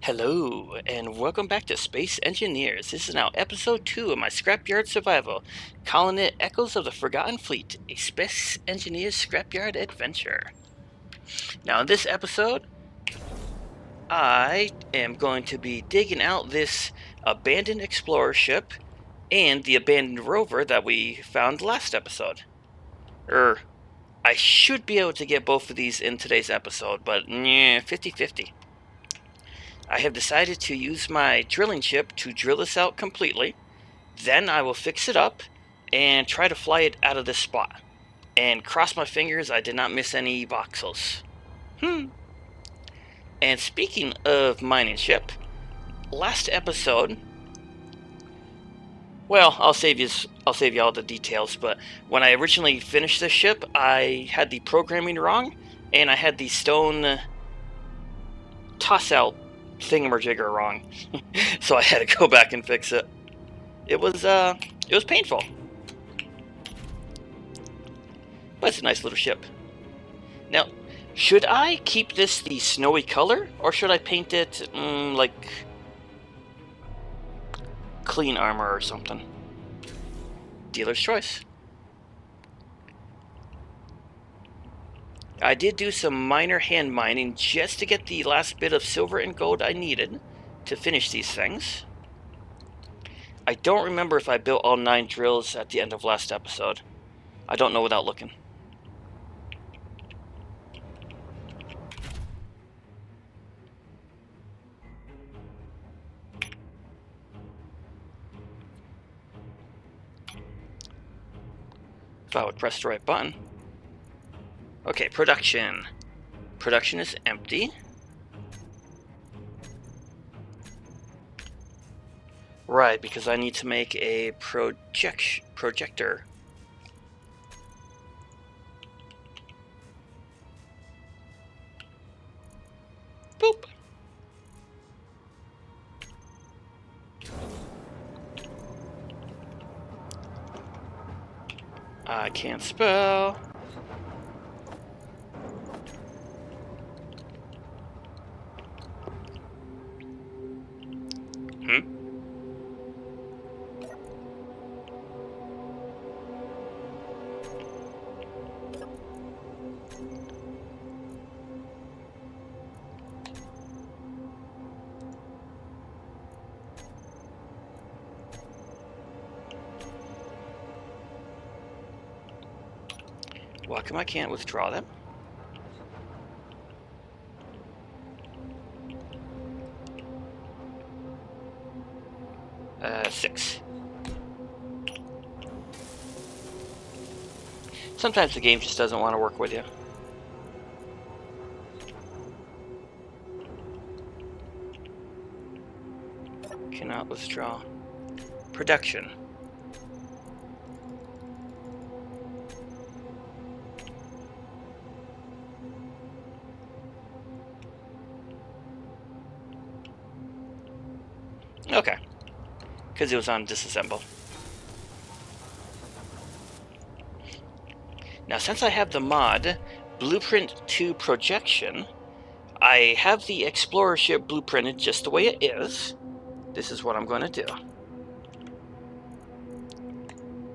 Hello, and welcome back to Space Engineers. This is now episode 2 of my Scrapyard Survival, calling it Echoes of the Forgotten Fleet, a Space Engineers Scrapyard adventure. Now, in this episode, I am going to be digging out this abandoned explorer ship and the abandoned rover that we found last episode. I should be able to get both of these in today's episode, but 50-50. I have decided to use my drilling ship to drill this out completely. Then I will fix it up and try to fly it out of this spot. And cross my fingers I did not miss any voxels. And speaking of mining ship, last episode, well, I'll save you all the details, but when I originally finished this ship, I had the programming wrong, and I had the stone toss-out thingamajigger wrong. So I had to go back and fix it. It was painful. But it's a nice little ship. Now, should I keep this the snowy color, or should I paint it like clean armor or something? Dealer's choice. I did do some minor hand mining just to get the last bit of silver and gold I needed to finish these things. I don't remember if I built all 9 drills at the end of last episode. I don't know without looking. If I would press the right button. Okay, production. Production is empty. Right, because I need to make a projector. Boop. I can't spell. Why come I can't withdraw them? Six. Sometimes the game just doesn't want to work with you. Cannot withdraw. Production. Okay. Because it was on disassemble. Now, since I have the mod Blueprint to Projection, I have the Explorer ship blueprinted just the way it is. This is what I'm going to do.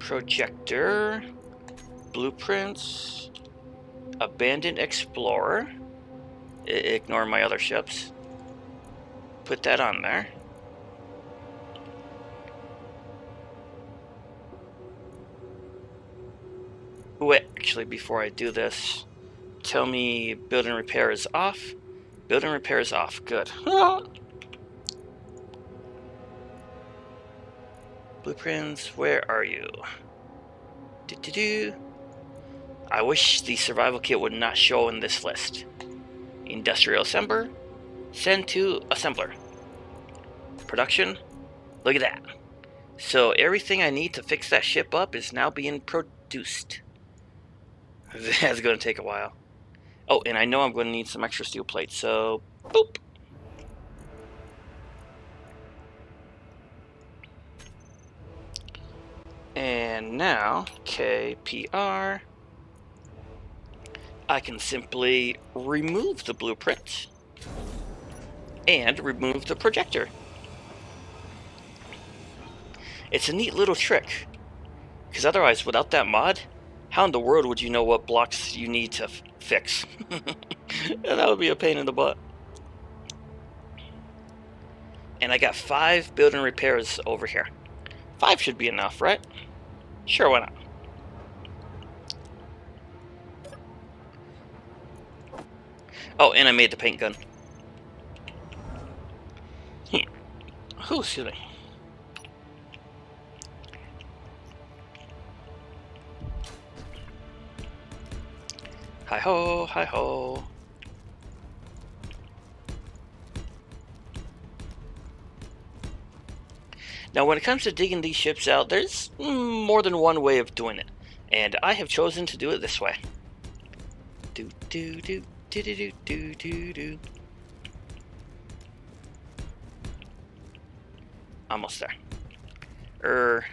Projector, blueprints, abandoned Explorer. Ignore my other ships. Put that on there. Wait, actually, before I do this, tell me build and repair is off. Build and repair is off. Good. Blueprints, where are you? I wish the survival kit would not show in this list. Industrial assembler, send to assembler. Production, look at that. So everything I need to fix that ship up is now being produced. That's going to take a while. Oh, and I know I'm going to need some extra steel plates, so boop. And now, KPR, I can simply remove the blueprint and remove the projector. It's a neat little trick, because otherwise, without that mod, how in the world would you know what blocks you need to fix? And that would be a pain in the butt. And I got 5 building repairs over here. 5 should be enough, right? Sure, why not? Oh, and I made the paint gun. Oh, excuse me. Hi-ho, hi-ho. Now, when it comes to digging these ships out, there's more than one way of doing it. And I have chosen to do it this way. Do do do do do do do do. Almost there.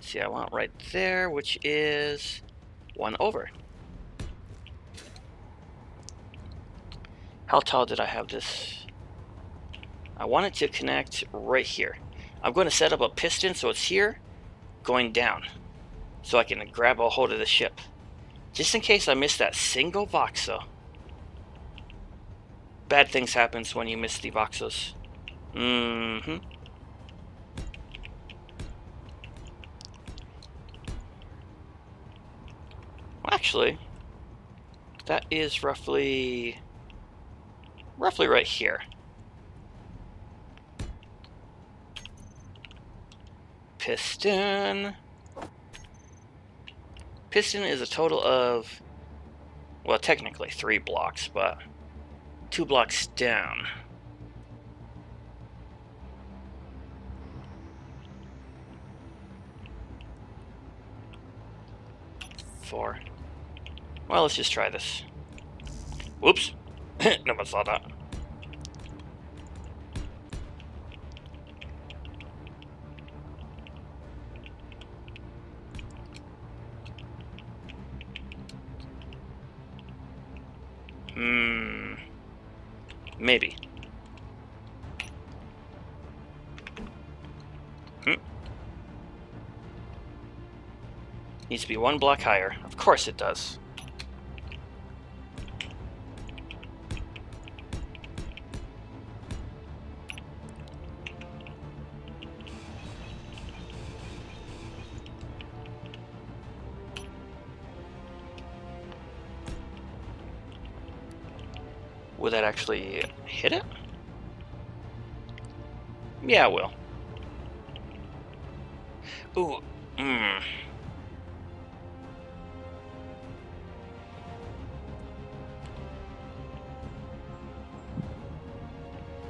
See, I want right there, which is 1 over. How tall did I have this? I want it to connect right here. I'm going to set up a piston so it's here, going down, so I can grab a hold of the ship. Just in case I miss that single voxel. Bad things happen when you miss the voxels. Well, actually, that is roughly right here. Piston. Piston is a total of, well, technically 3 blocks, but 2 blocks down. Four. Well, let's just try this. Whoops. No one saw that. Maybe. Needs to be 1 block higher. Of course it does. Will that actually hit it? Yeah, it will. Ooh,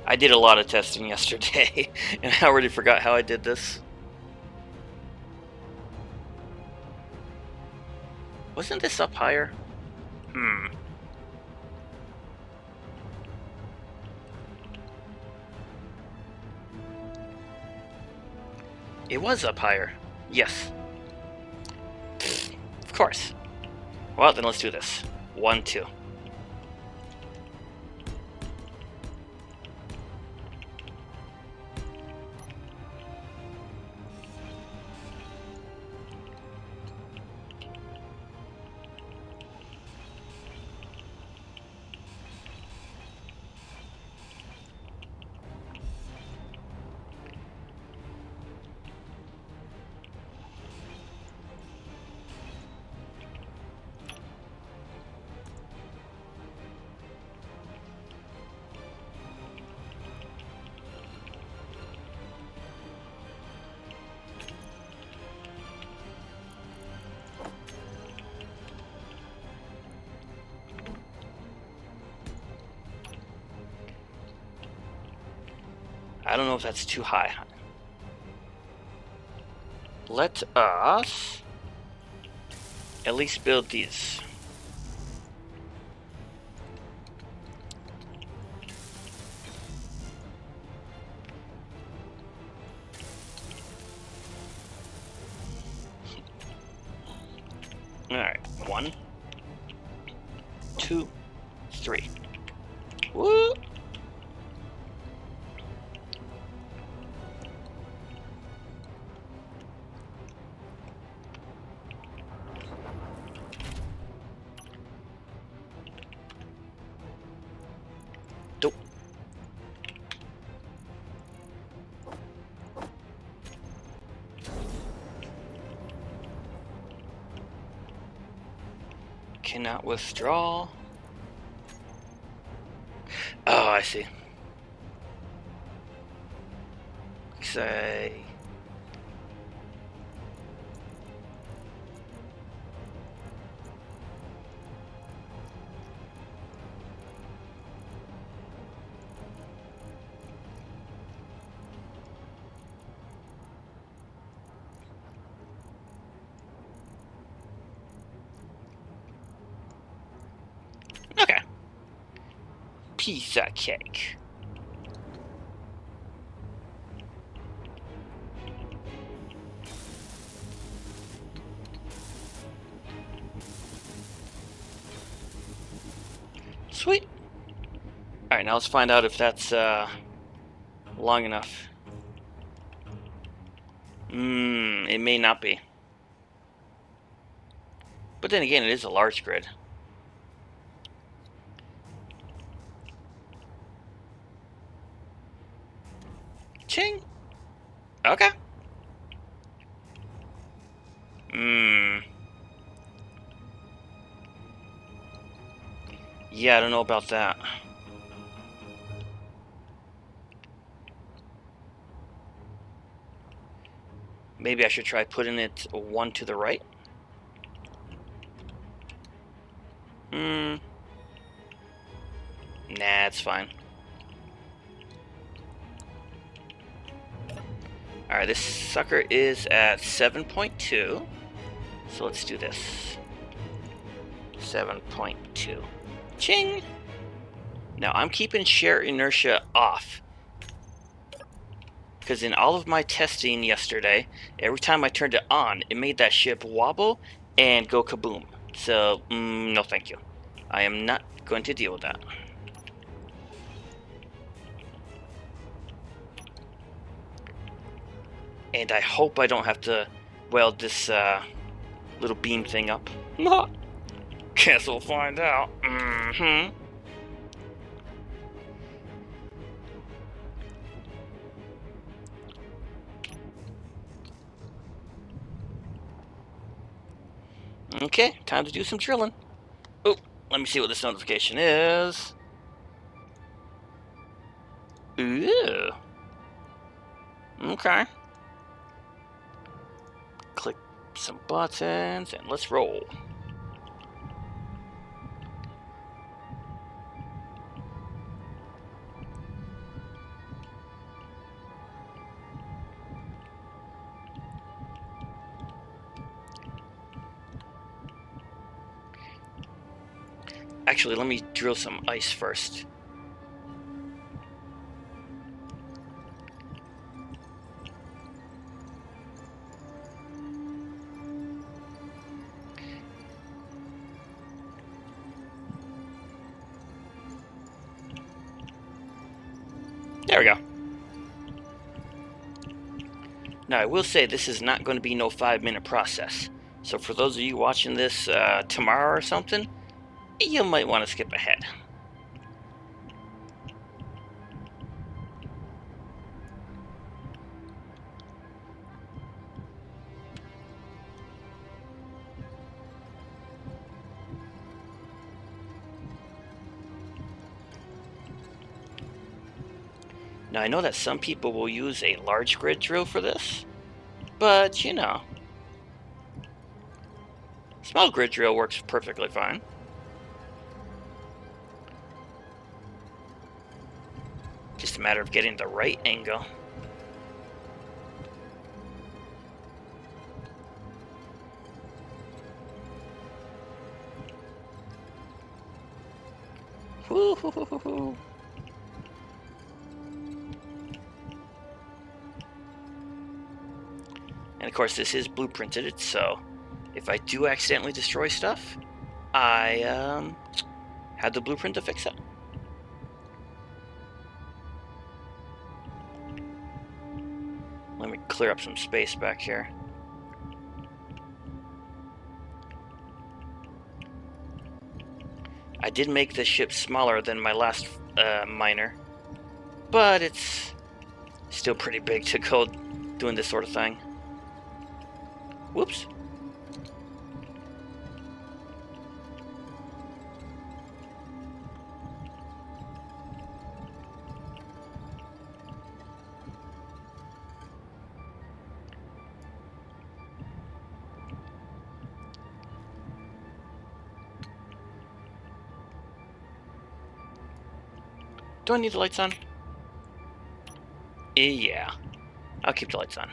I did a lot of testing yesterday, and I already forgot how I did this. Wasn't this up higher? It was up higher. Yes. Of course. Well, then let's do this. 1, 2. I don't know if that's too high. Let us at least build these. Alright, 1, 2, 3. Woo! Cannot withdraw. Oh, I see. Say. Okay. Piece of cake. Sweet. Alright, now let's find out if that's long enough. It may not be. But then again, it is a large grid. Ching! Okay. Yeah, I don't know about that. Maybe I should try putting it one to the right. Nah, it's fine. Alright, this sucker is at 7.2. So let's do this. 7.2. Ching! Now I'm keeping shear inertia off, because in all of my testing yesterday, every time I turned it on, it made that ship wobble and go kaboom. So, no thank you. I am not going to deal with that. And I hope I don't have to weld this little beam thing up. Guess we'll find out. Okay, time to do some drilling. Oh, let me see what this notification is. Ooh. Okay. Click some buttons and let's roll. Actually, let me drill some ice first. There we go. Now, I will say this is not going to be no 5-minute process. So for those of you watching this tomorrow or something, you might want to skip ahead. Now, I know that some people will use a large grid drill for this, but, you know, small grid drill works perfectly fine. Just a matter of getting the right angle. Woo-hoo-hoo-hoo-hoo. And of course, this is blueprinted, so if I do accidentally destroy stuff, I had the blueprint to fix it. Let me clear up some space back here. I did make this ship smaller than my last miner, but it's still pretty big to go doing this sort of thing. Whoops. Do I need the lights on? Yeah. I'll keep the lights on.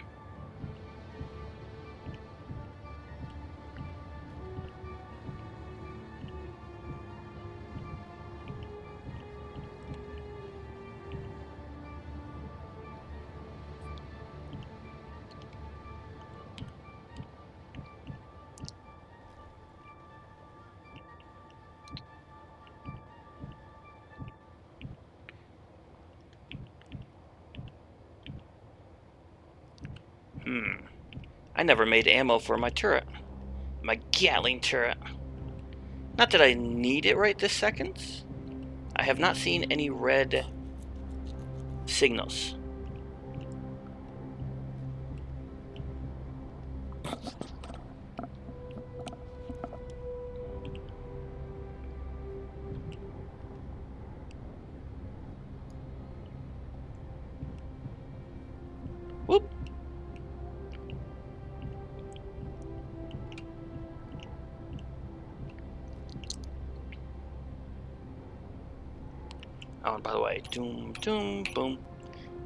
I never made ammo for my turret. My Gatling turret. Not that I need it right this second. I have not seen any red signals. Whoop. Oh, and by the way, doom, doom, boom.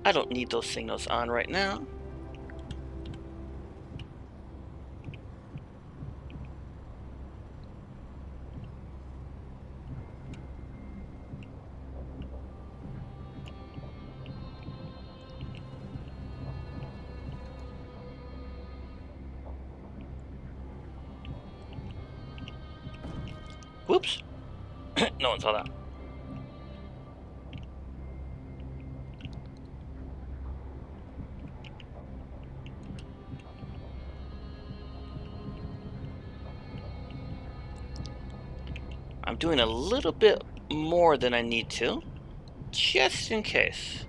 I don't need those signals on right now. Whoops. No one saw that. I'm doing a little bit more than I need to, just in case.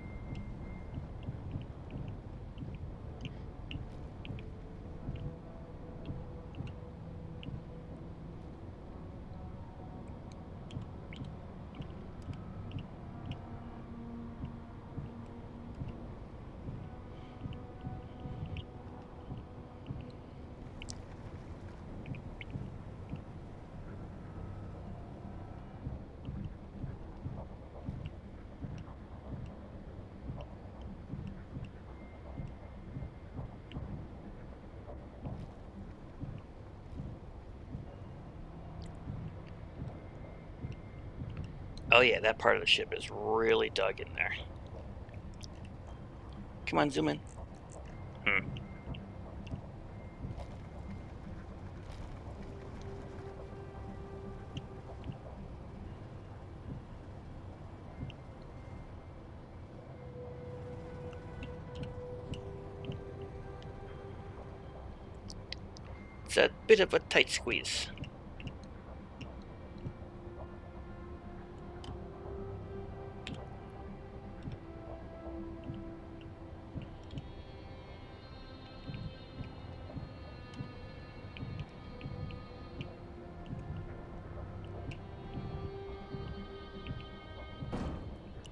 Oh yeah, that part of the ship is really dug in there. Come on, zoom in. It's a bit of a tight squeeze.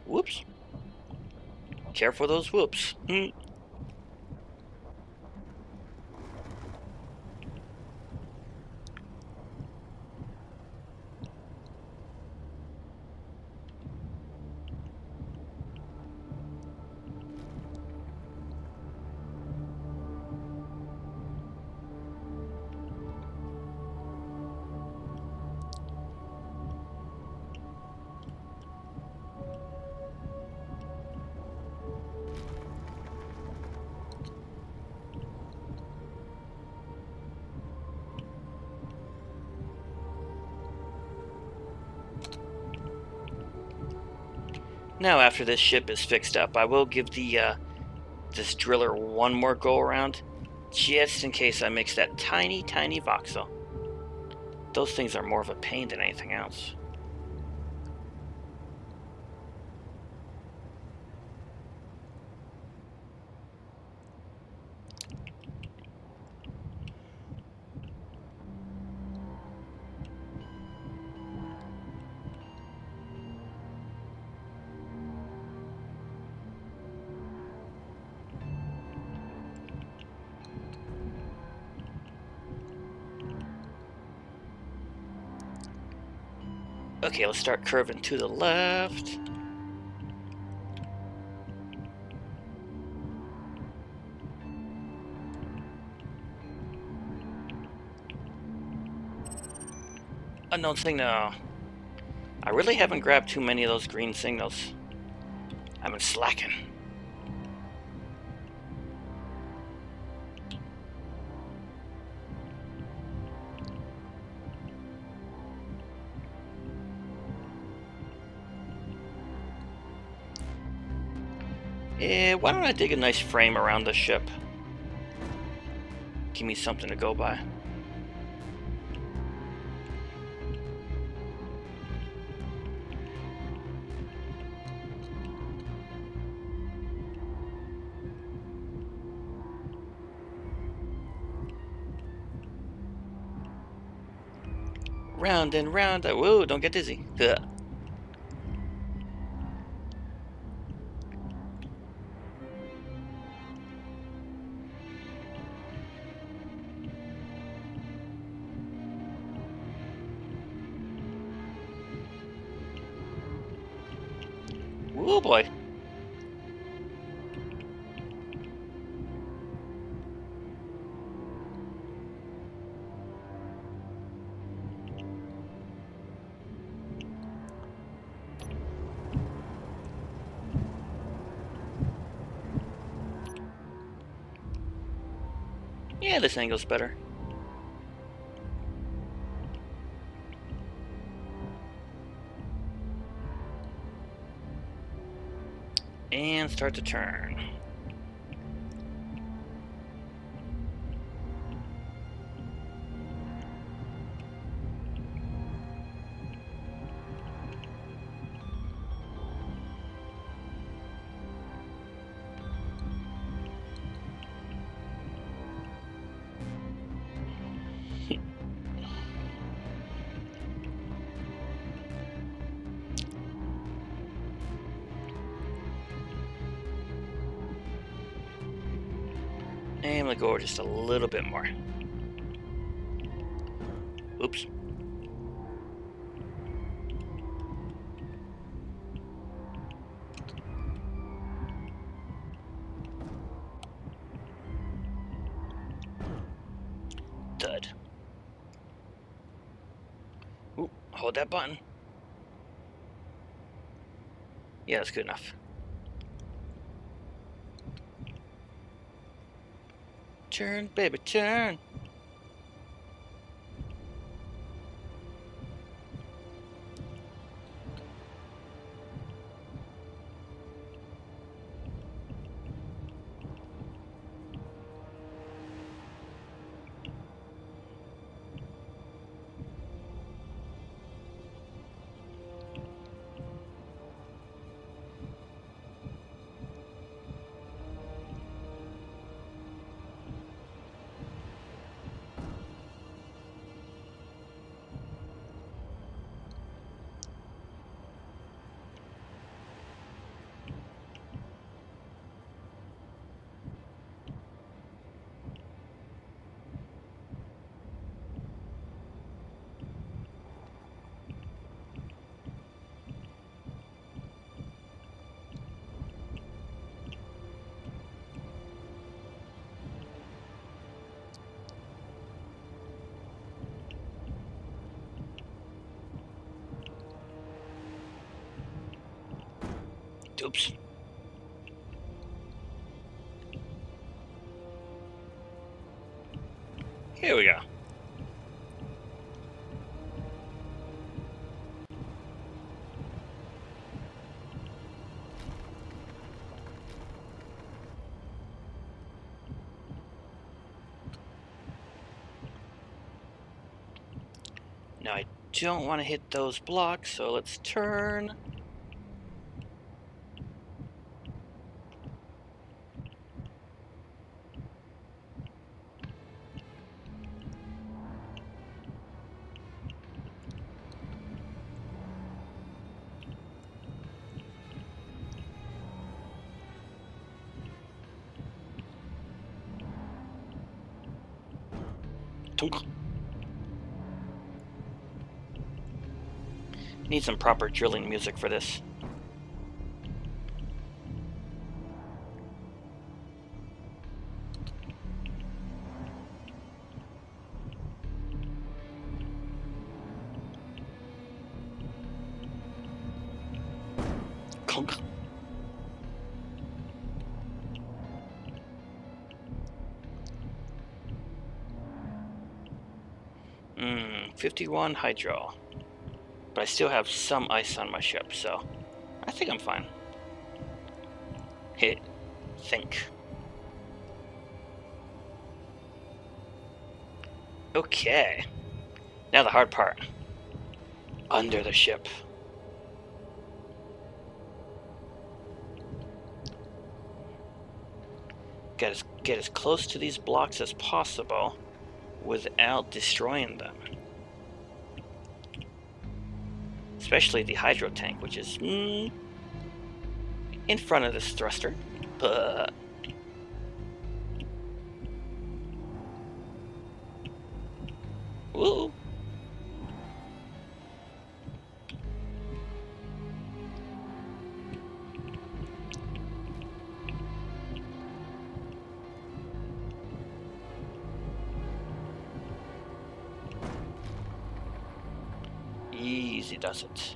Whoops. Careful those whoops. Now, after this ship is fixed up, I will give the this driller one more go around, just in case I mix that tiny, tiny voxel. Those things are more of a pain than anything else. Okay, let's start curving to the left. Unknown signal. I really haven't grabbed too many of those green signals. I've been slacking. Why don't I dig a nice frame around the ship? Give me something to go by. Round and round. Whoa, don't get dizzy. Ugh. Oh boy. Yeah, this angle's better. And start to turn. And I'm gonna go over just a little bit more. Oops. Dud. Ooh, hold that button. Yeah, that's good enough. Turn, baby, turn. Oops. Here we go. Now I don't want to hit those blocks, so let's turn. Need some proper drilling music for this. clunk. 51 hydro. But I still have some ice on my ship, so I think I'm fine. Hit. Think. Okay. Now the hard part. Under the ship. Get as close to these blocks as possible without destroying them. Especially the hydro tank, which is in front of this thruster. But whoa. Easy does it.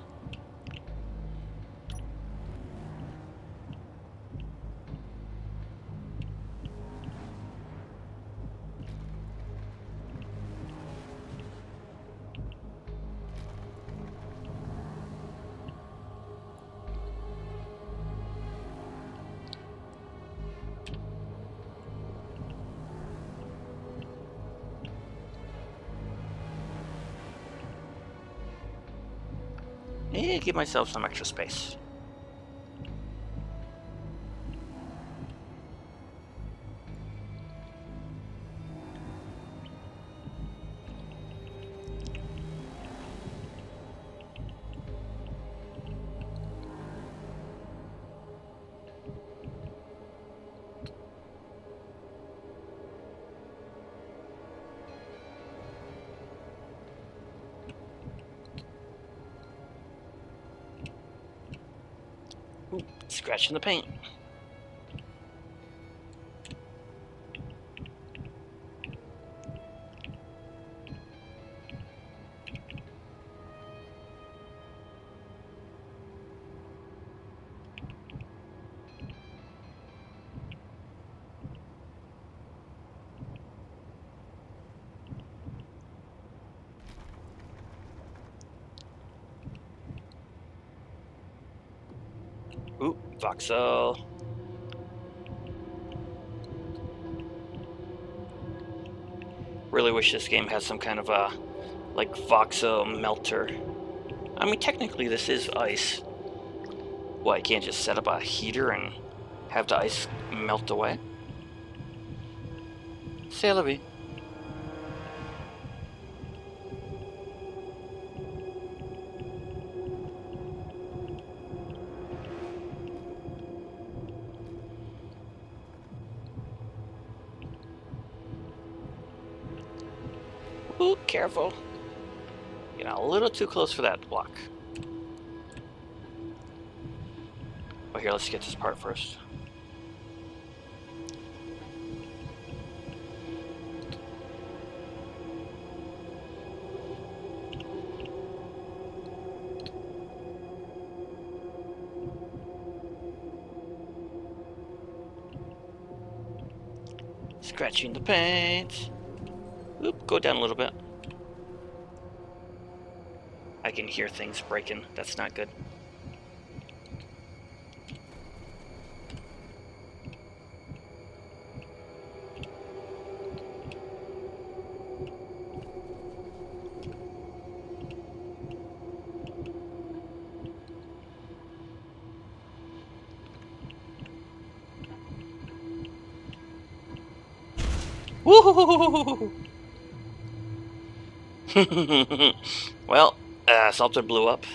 And give myself some extra space. Ooh, scratching the paint. Ooh, voxel. Really wish this game had some kind of a, like, voxel melter. I mean, technically this is ice. Well, I can't just set up a heater and have the ice melt away. C'est la vie. Ooh, careful. Getting a little too close for that block. Oh, here, let's get this part first. Scratching the paint. Oop, go down a little bit. I can hear things breaking. That's not good. Woohoo! Well, something blew up.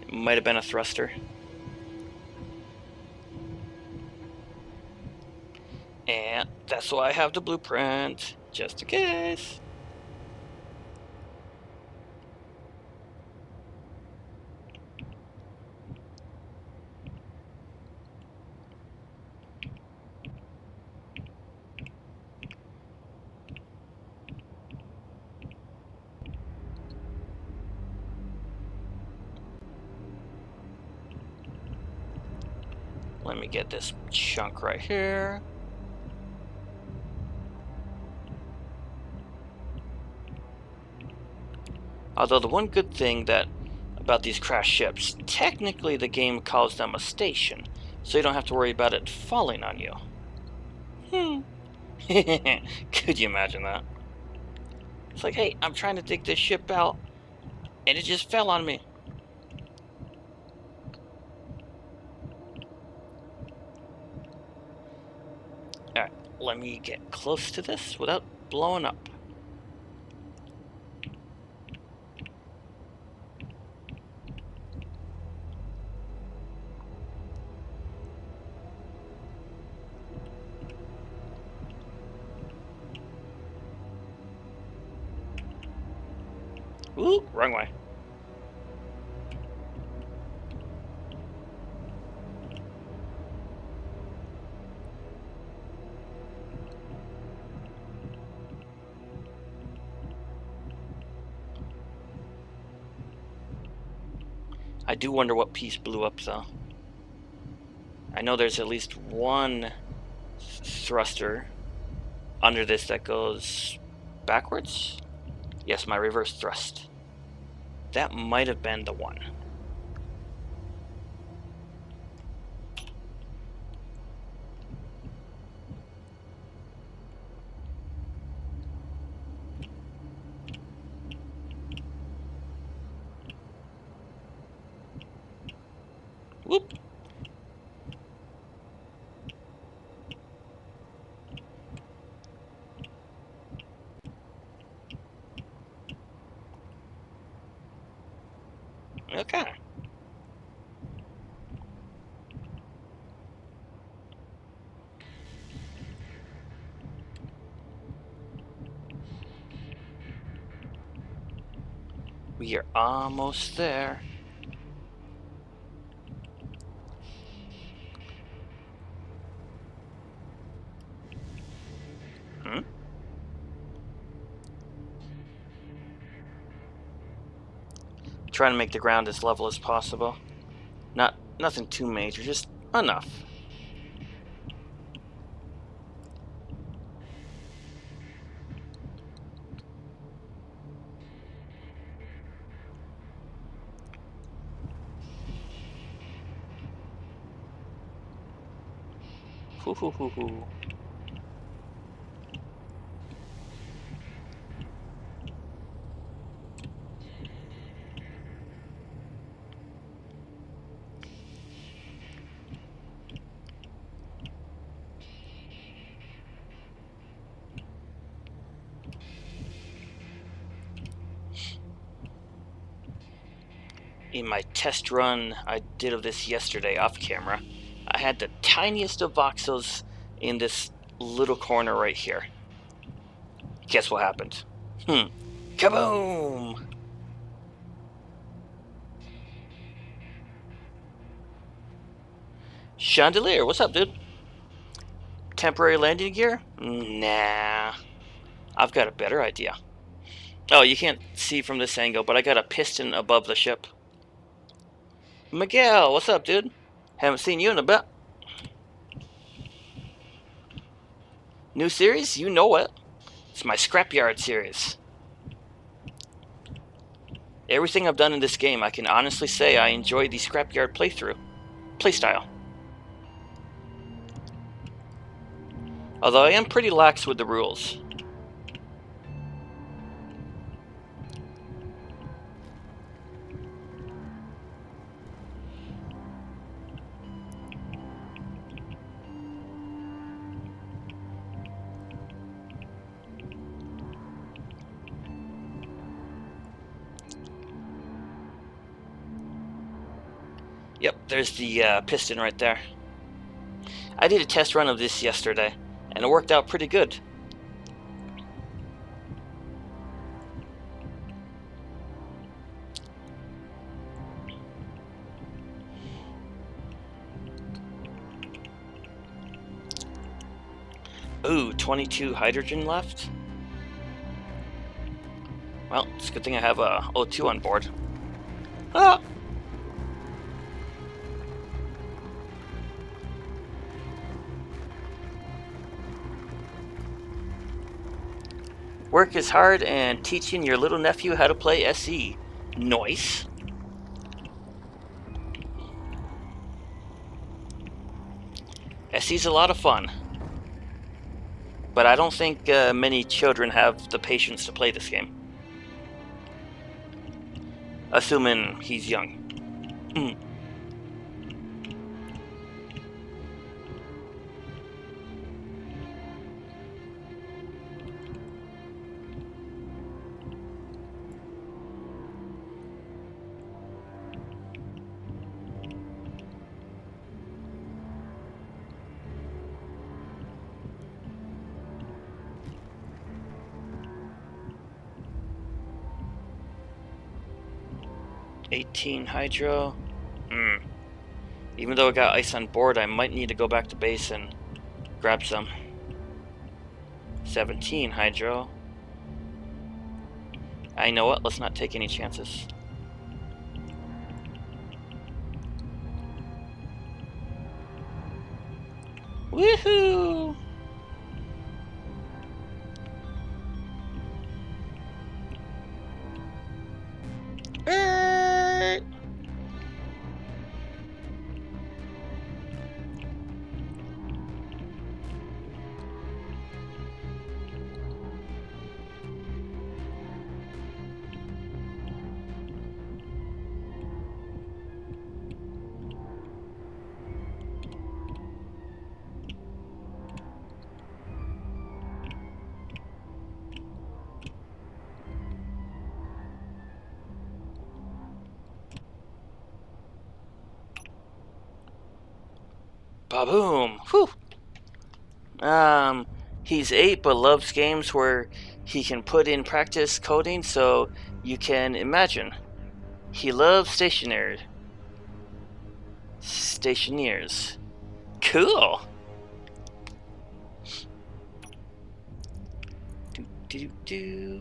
It might have been a thruster. And that's why I have the blueprint, just in case. Let me get this chunk right here. Although the one good thing about these crashed ships, technically the game calls them a station, so you don't have to worry about it falling on you. Could you imagine that? It's like, hey, I'm trying to dig this ship out, and it just fell on me. Alright, let me get close to this without blowing up. Ooh, wrong way. I do wonder what piece blew up, though. I know there's at least one thruster under this that goes backwards. Yes, my reverse thrust. That might have been the one. Whoop. Okay. We are almost there. Trying to make the ground as level as possible. Nothing too major, just enough. Hoo hoo hoo hoo. In my test run I did of this yesterday off camera, I had the tiniest of voxels in this little corner right here. Guess what happened? Kaboom! Chandelier, what's up, dude? Temporary landing gear? Nah. I've got a better idea. Oh, you can't see from this angle, but I got a piston above the ship. Miguel, what's up, dude? Haven't seen you in a bit. New series? You know it. It's my Scrapyard series. Everything I've done in this game, I can honestly say I enjoy the Scrapyard playstyle. Although I am pretty lax with the rules. Yep, there's the piston right there. I did a test run of this yesterday, and it worked out pretty good. Ooh, 22 hydrogen left. Well, it's a good thing I have a O2 on board. Ah! Work is hard and teaching your little nephew how to play SE. Nice. SE's a lot of fun. But I don't think many children have the patience to play this game. Assuming he's young. 18 hydro. Even though I got ice on board, I might need to go back to base and grab some. 17 hydro. I know what, let's not take any chances. Woohoo! Ba-boom! Whew! He's 8 but loves games where he can put in practice coding, so you can imagine. He loves stationeers. Cool!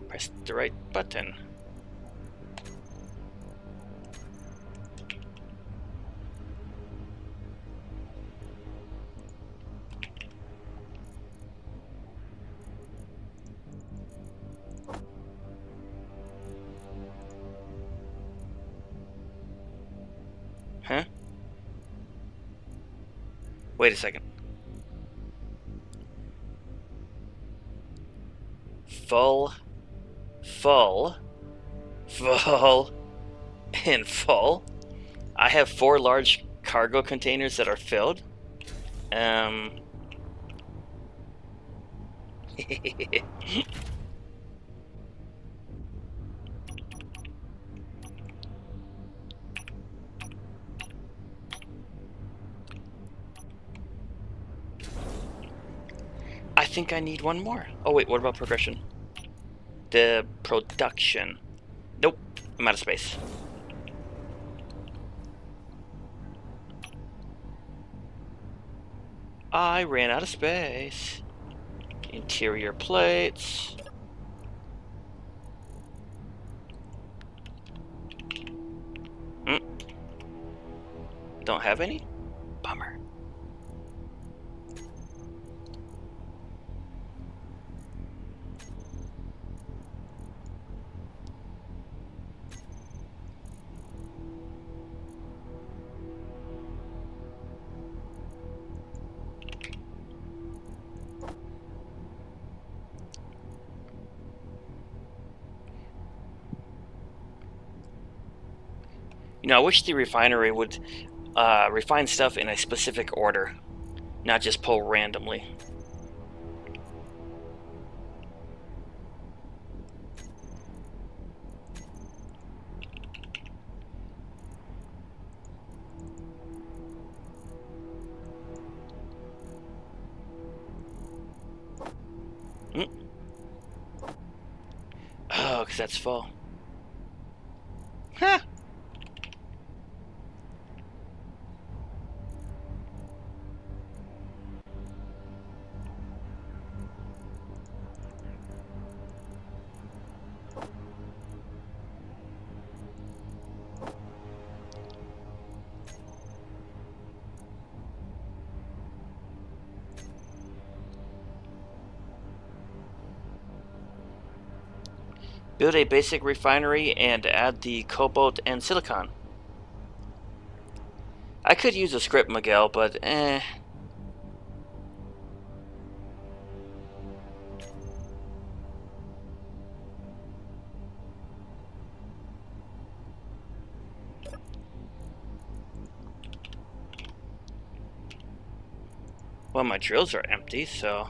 Press the right button. Huh? Wait a second. Full, and full. I have 4 large cargo containers that are filled. I think I need one more. Oh wait, what about progression? The production. Nope, I'm out of space. I ran out of space. Interior plates. Don't have any? Bummer. You know, I wish the refinery would refine stuff in a specific order, not just pull randomly. Oh, because that's full. Huh. Build a basic refinery and add the cobalt and silicon. I could use a script, Miguel, but eh. Well, my drills are empty, so...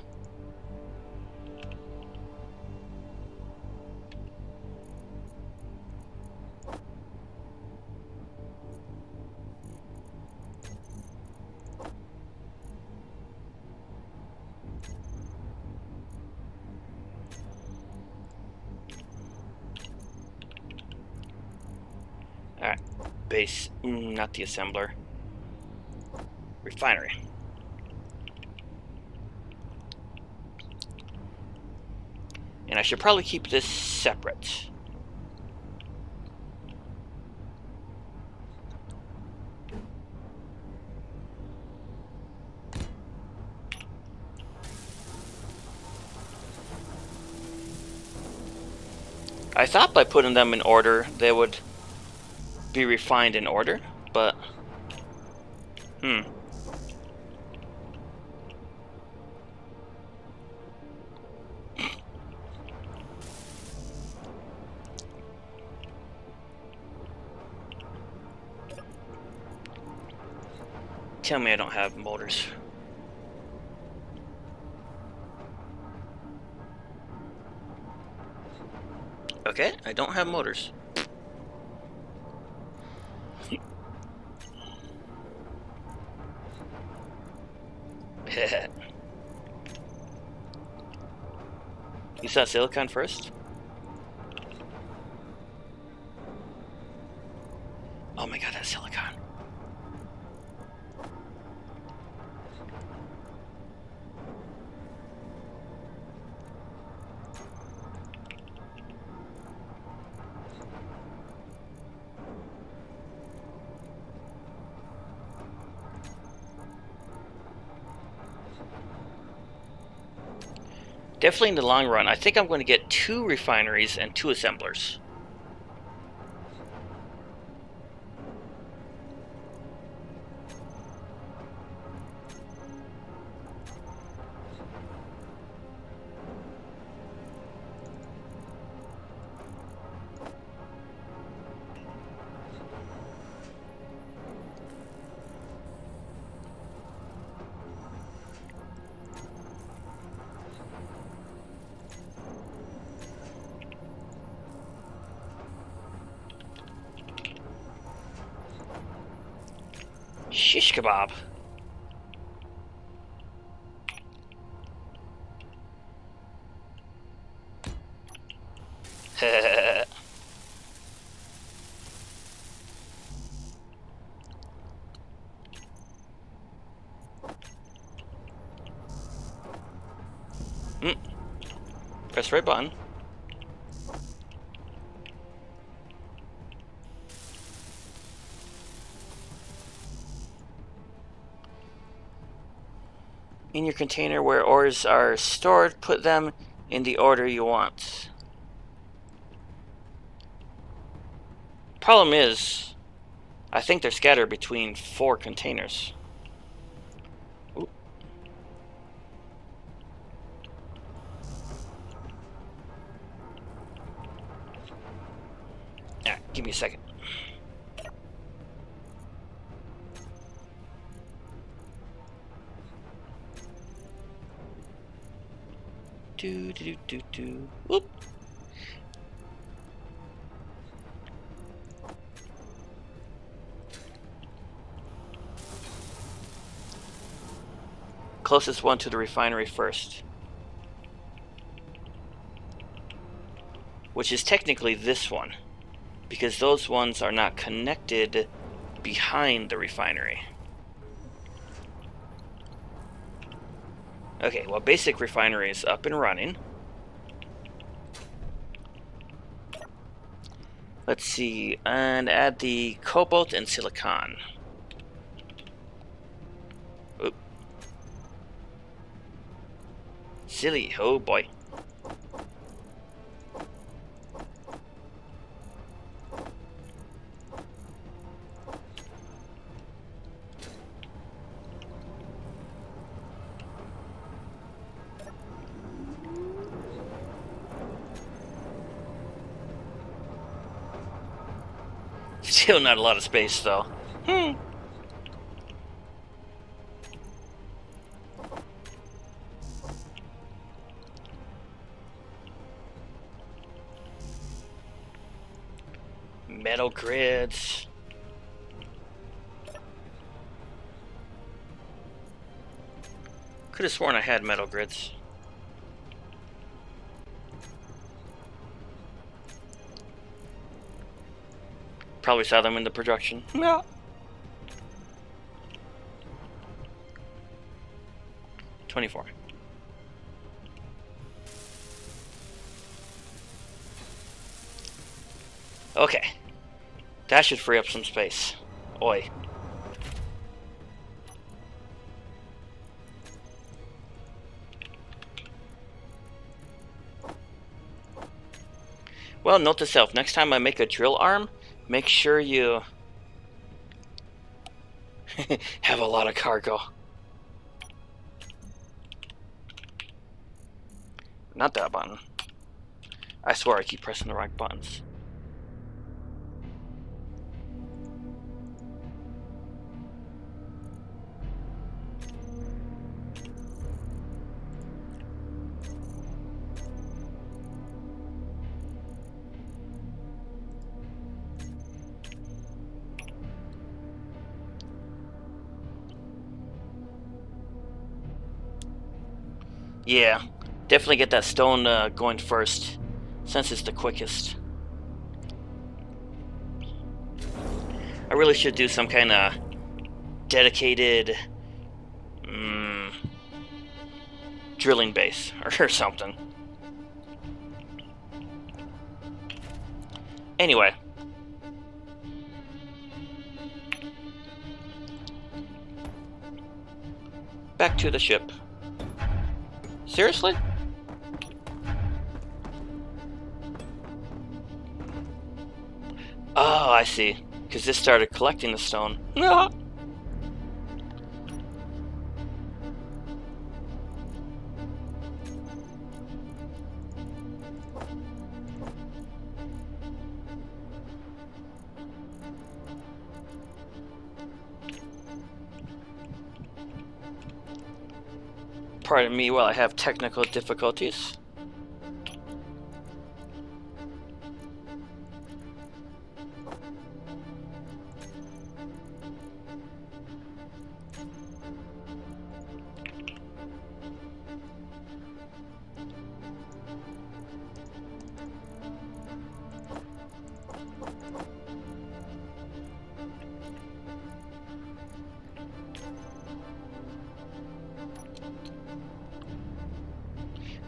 Alright, base, not the assembler. Refinery. And I should probably keep this separate. I thought by putting them in order, they would be refined in order, but... Tell me I don't have motors. Okay, I don't have motors. You saw silicon first? Oh my god, that's silicon. Definitely in the long run, I think I'm going to get 2 refineries and 2 assemblers. Shish kebab. Press right button. In your container where ores are stored, put them in the order you want. Problem is, I think they're scattered between 4 containers. Ooh. Ah, give me a second. Whoop. Closest one to the refinery first. Which is technically this one, because those ones are not connected behind the refinery. Okay, well, basic refinery is up and running. Let's see, and add the cobalt and silicon. Oop. Silly, oh boy. Still not a lot of space, though. Metal grids. Could have sworn I had metal grids. Probably saw them in the production. No. $24. Okay. That should free up some space. Oi. Well, note to self, next time I make a drill arm, make sure you have a lot of cargo. Not that button. I swear I keep pressing the right buttons. Yeah, definitely get that stone going first, since it's the quickest. I really should do some kind of dedicated drilling base or something. Anyway. Back to the ship. Seriously? Oh, I see. Because this started collecting the stone. No. Pardon me while I have technical difficulties.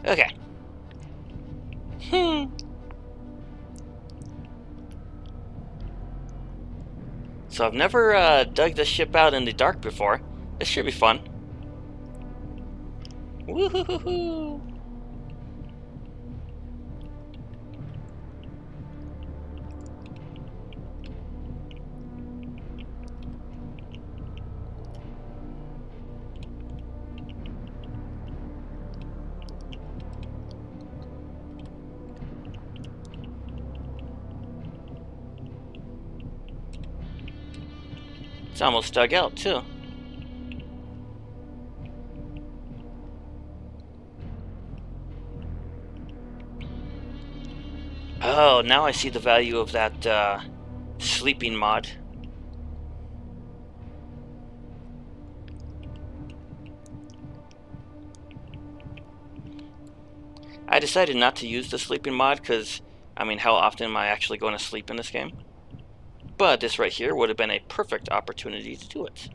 Okay. So I've never dug this ship out in the dark before. This should be fun. Woohoo! It's almost dug out, too. Oh, now I see the value of that sleeping mod. I decided not to use the sleeping mod because, I mean, how often am I actually going to sleep in this game? But this right here would have been a perfect opportunity to do it.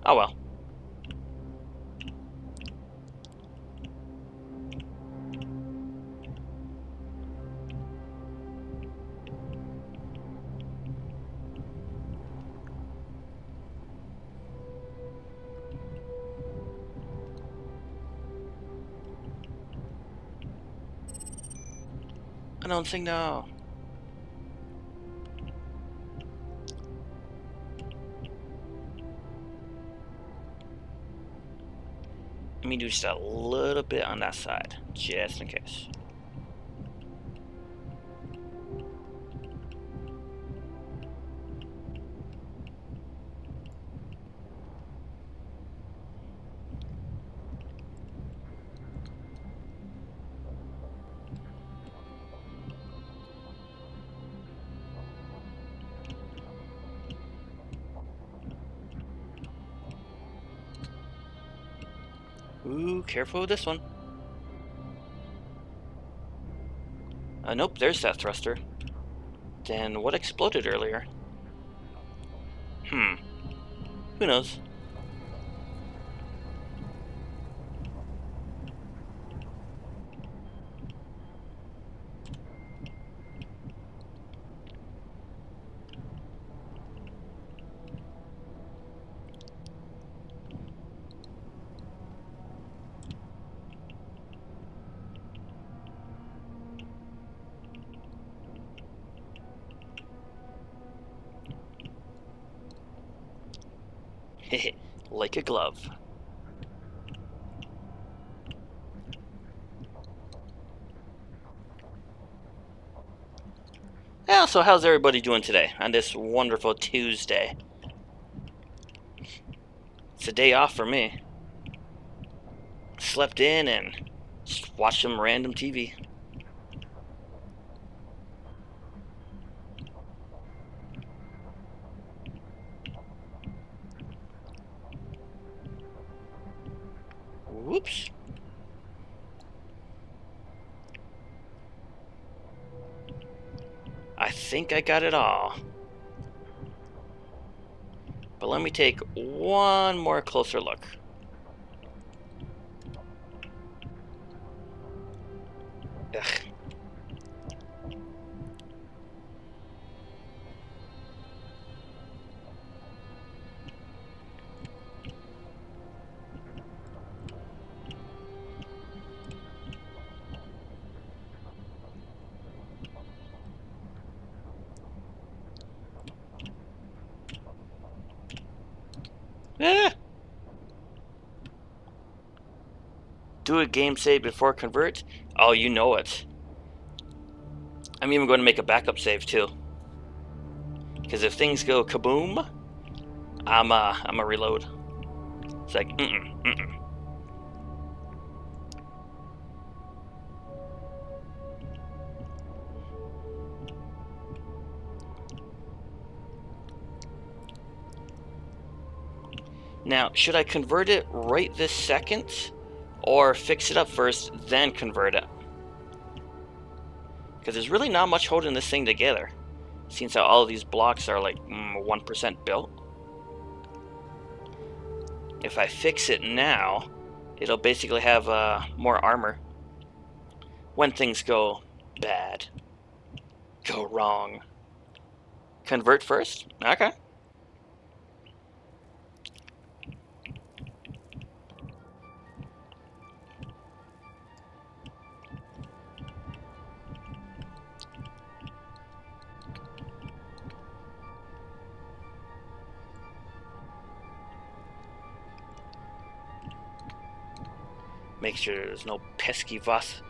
Oh well. I don't think no. Let me do just a little bit on that side, just in case. Ooh, careful with this one. Nope, there's that thruster. Then what exploded earlier? Who knows? Like a glove. Yeah, so how's everybody doing today on this wonderful Tuesday? It's a day off for me. Slept in and just watched some random TV. Whoops. I think I got it all. But let me take one more closer look. Ugh. Ah. Do a game save before convert? Oh, you know it. I'm even going to make a backup save too. Because if things go kaboom, I'm a reload. It's like, mm-mm. Now, should I convert it right this second? Or fix it up first, then convert it? Because there's really not much holding this thing together. Seems how all of these blocks are like 1% built. If I fix it now, it'll basically have more armor. When things go bad. Go wrong. Convert first? Okay. Make sure there's no pesky voxels.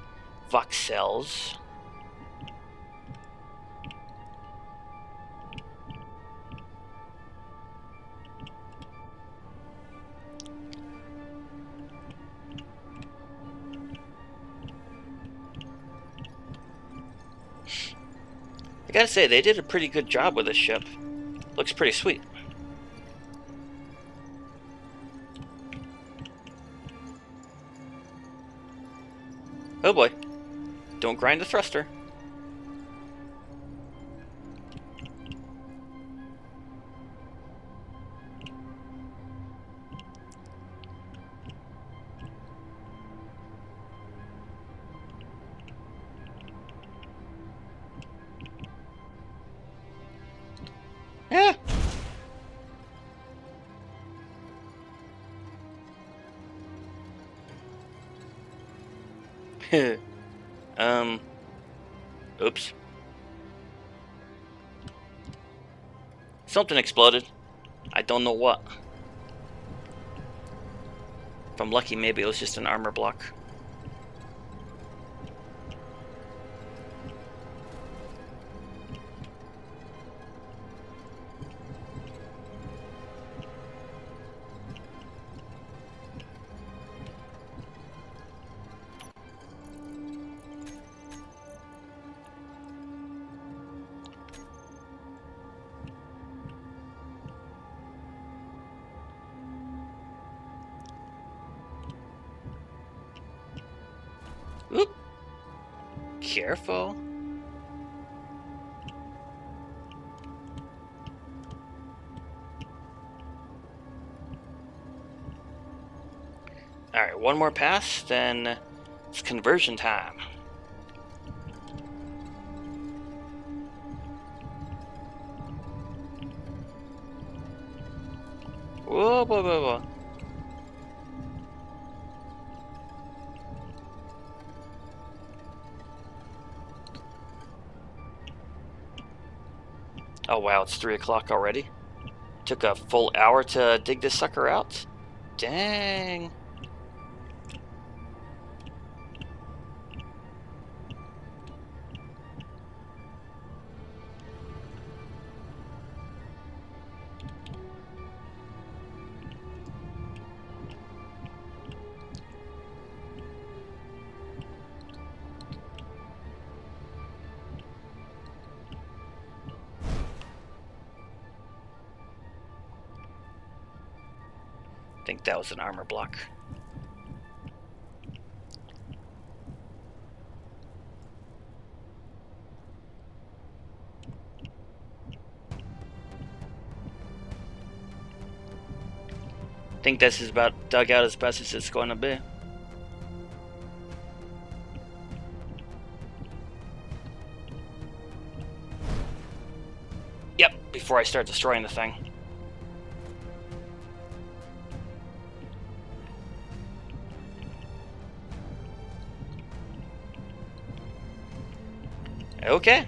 I gotta say, they did a pretty good job with this ship. Looks pretty sweet. Oh boy. Don't grind the thruster. Yeah. Oops. Something exploded. I don't know what. If I'm lucky, maybe it was just an armor block. careful. Alright, one more pass, then it's conversion time. Whoa, whoa, whoa, whoa. Oh wow, it's 3 o'clock already. Took a full hour to dig this sucker out. Dang. I think that was an armor block. I think this is about dug out as best as it's going to be. Yep, before I start destroying the thing. Okay.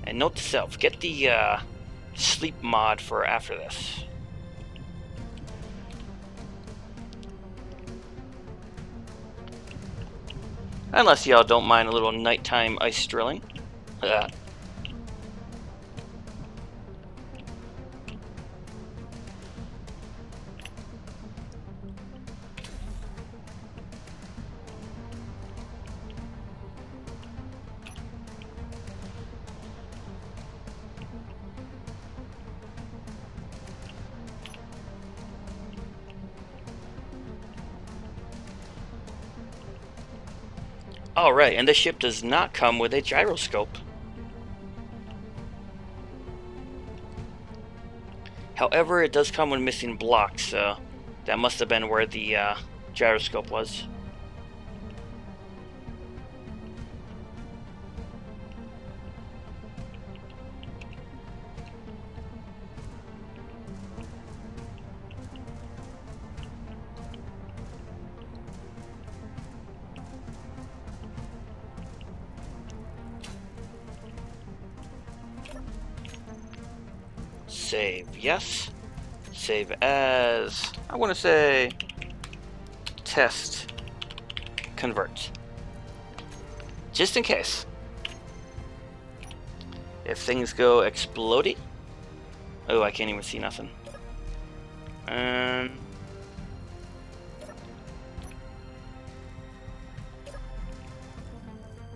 And note to self, get the sleep mod for after this. Unless y'all don't mind a little nighttime ice drilling. Alright, and this ship does not come with a gyroscope. However, it does come with missing blocks, so that must have been where the gyroscope was. Save, yes. Save as, I want to say, test, convert. Just in case. If things go explodey. Oh, I can't even see nothing.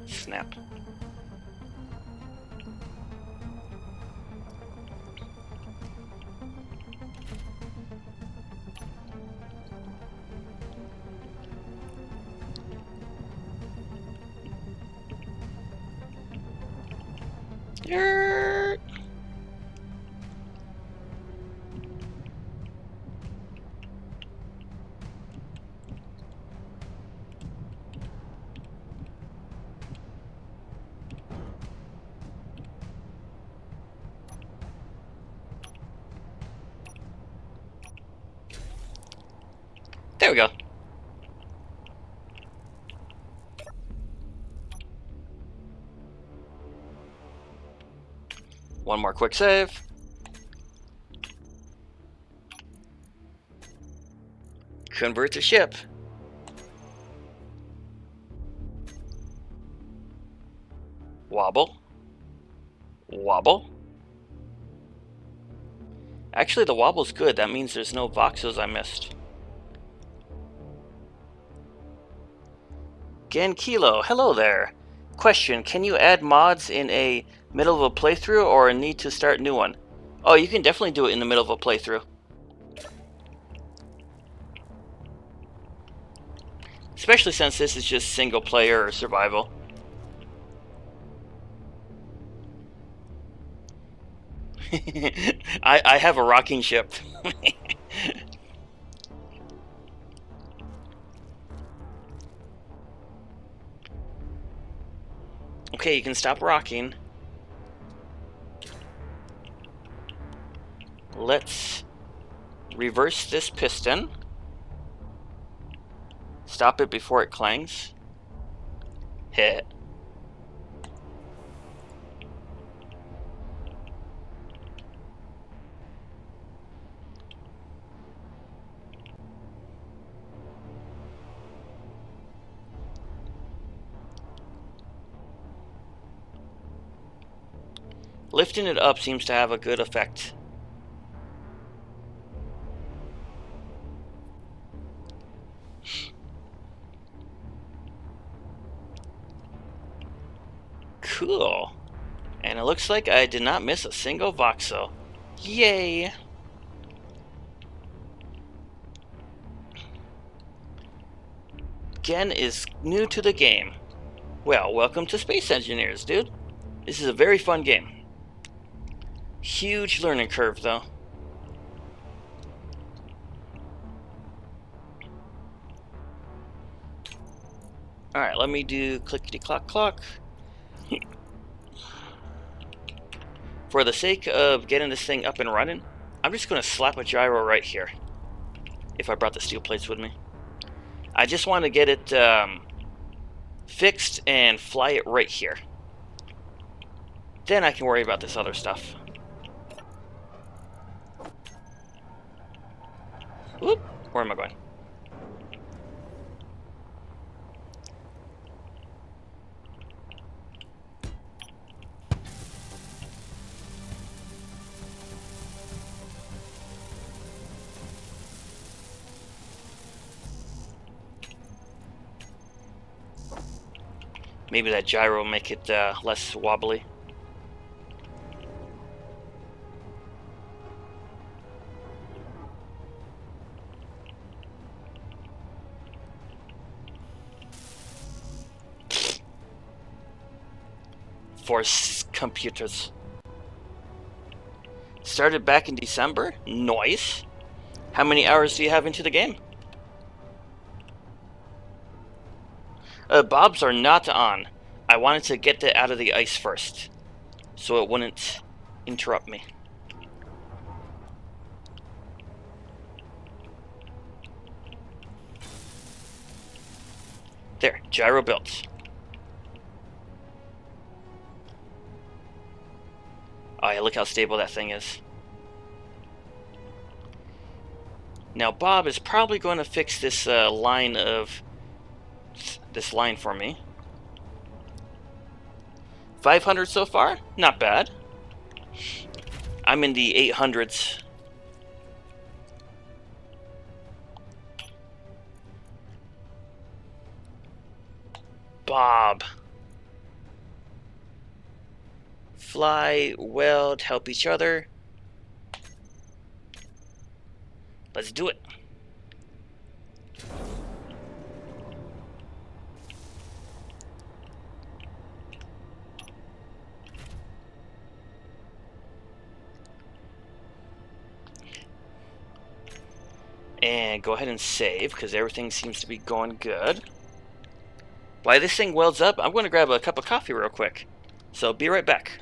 Snap. There we go. One more quick save. Convert to ship. Wobble. Wobble. Actually, the wobble's good. That means there's no voxels I missed. Gankilo, hello there. Question, can you add mods in a middle of a playthrough or need to start a new one? Oh, you can definitely do it in the middle of a playthrough. especially since this is just single player or survival. I have a rocking ship. Okay, you can stop rocking. Let's reverse this piston. Stop it before it clangs. Hit. Lifting it up seems to have a good effect. Cool. And it looks like I did not miss a single voxel. Yay! Gen is new to the game. Well, welcome to Space Engineers, dude. This is a very fun game. Huge learning curve, though. Alright, let me do clickety-clock-clock. For the sake of getting this thing up and running, I'm just going to slap a gyro right here. If I brought the steel plates with me. I just want to get it fixed and fly it right here. Then I can worry about this other stuff. Whoop! Where am I going? Maybe that gyro will make it less wobbly. Force computers. Started back in December? Nice. How many hours do you have into the game? Bobs are not on. I wanted to get it out of the ice first, so it wouldn't interrupt me. There, gyro built. Oh yeah, look how stable that thing is. Now Bob is probably going to fix this line for me. 500 so far? Not bad. I'm in the 800s. Bob. Fly, weld, help each other. Let's do it. And go ahead and save, because everything seems to be going good. While this thing welds up, I'm going to grab a cup of coffee real quick. So be right back.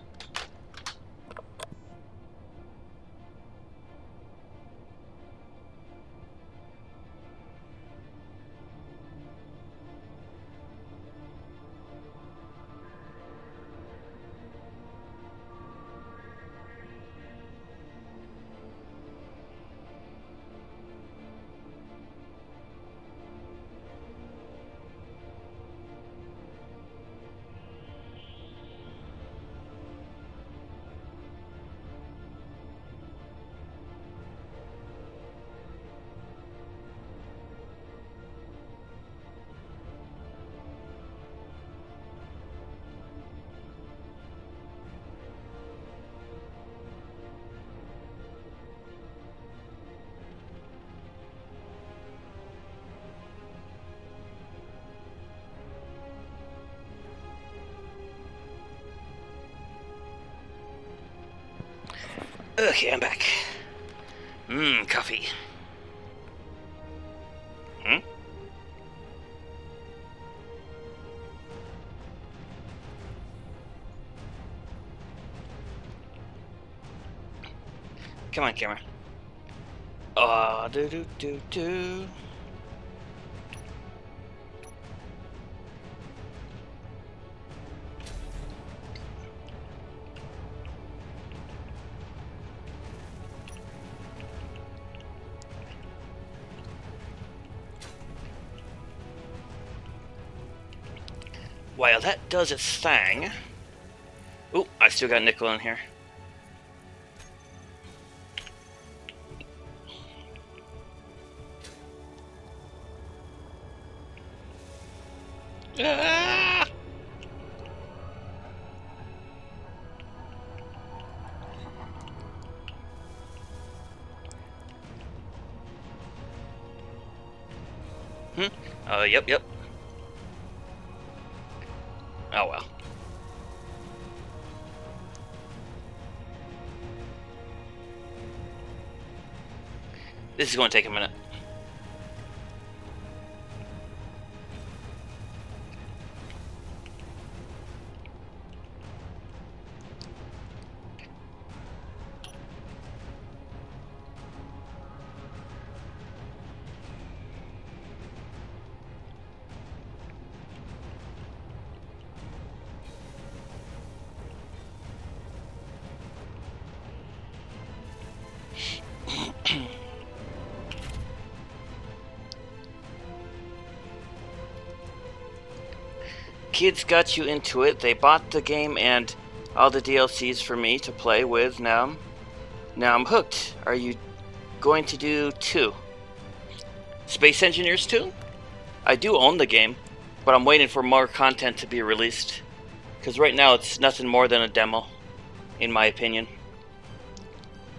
Okay, I'm back. Coffee. Come on, camera. Oh, do. While that does its thing... Ooh, I still got nickel in here. Ah! Yep. Oh well. This is going to take a minute. Kids got you into it. They bought the game and all the DLCs for me to play with. Now I'm hooked. Are you going to do 2? Space Engineers 2? I do own the game, but I'm waiting for more content to be released. Because right now it's nothing more than a demo, in my opinion.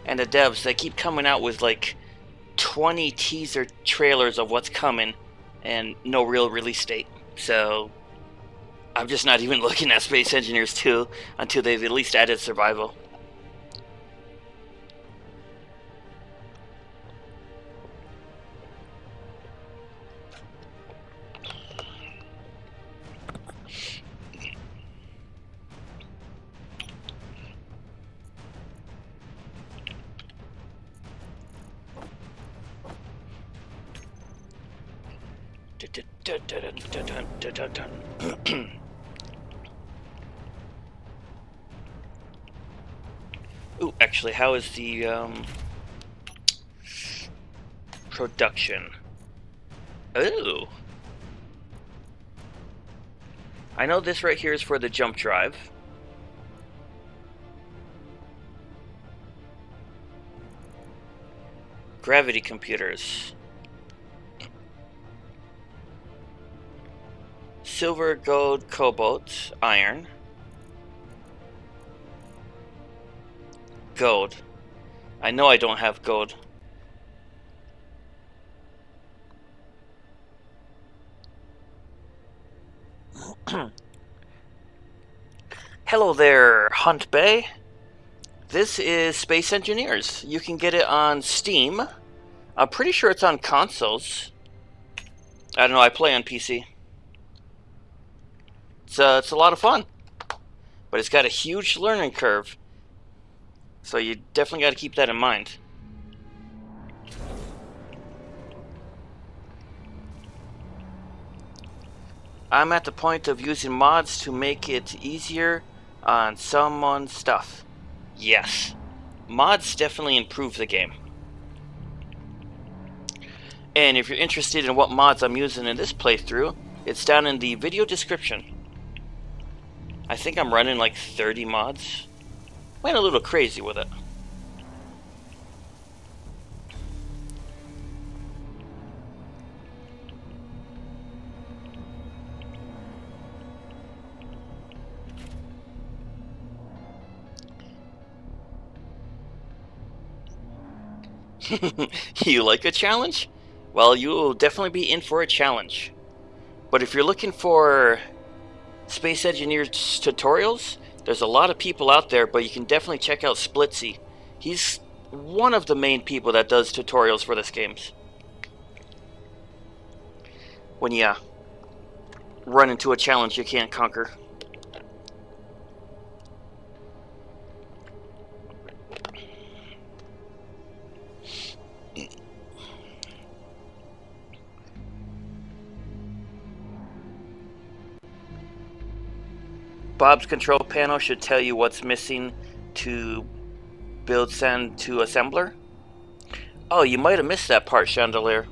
And the devs, they keep coming out with like 20 teaser trailers of what's coming and no real release date. So I'm just not even looking at Space Engineers 2 until they've at least added survival. Ooh, actually, how is the production? Ooh. I know this right here is for the jump drive. Gravity computers. Silver, gold, cobalt, iron. Gold. I know I don't have gold. Hello there, Hunt Bay. This is Space Engineers. You can get it on Steam. I'm pretty sure it's on consoles. I don't know, I play on PC. It's a lot of fun. But it's got a huge learning curve. So you definitely got to keep that in mind. I'm at the point of using mods to make it easier on someone's stuff. Yes, mods definitely improve the game. And if you're interested in what mods I'm using in this playthrough, it's down in the video description. I think I'm running like 30 mods. Went a little crazy with it. You like a challenge? Well, you will definitely be in for a challenge. But if you're looking for Space Engineers tutorials, there's a lot of people out there, but you can definitely check out Splitsy. He's one of the main people that does tutorials for this game. When you run into a challenge you can't conquer. Bob's control panel should tell you what's missing to build send to assembler. Oh, you might have missed that part, Chandelier.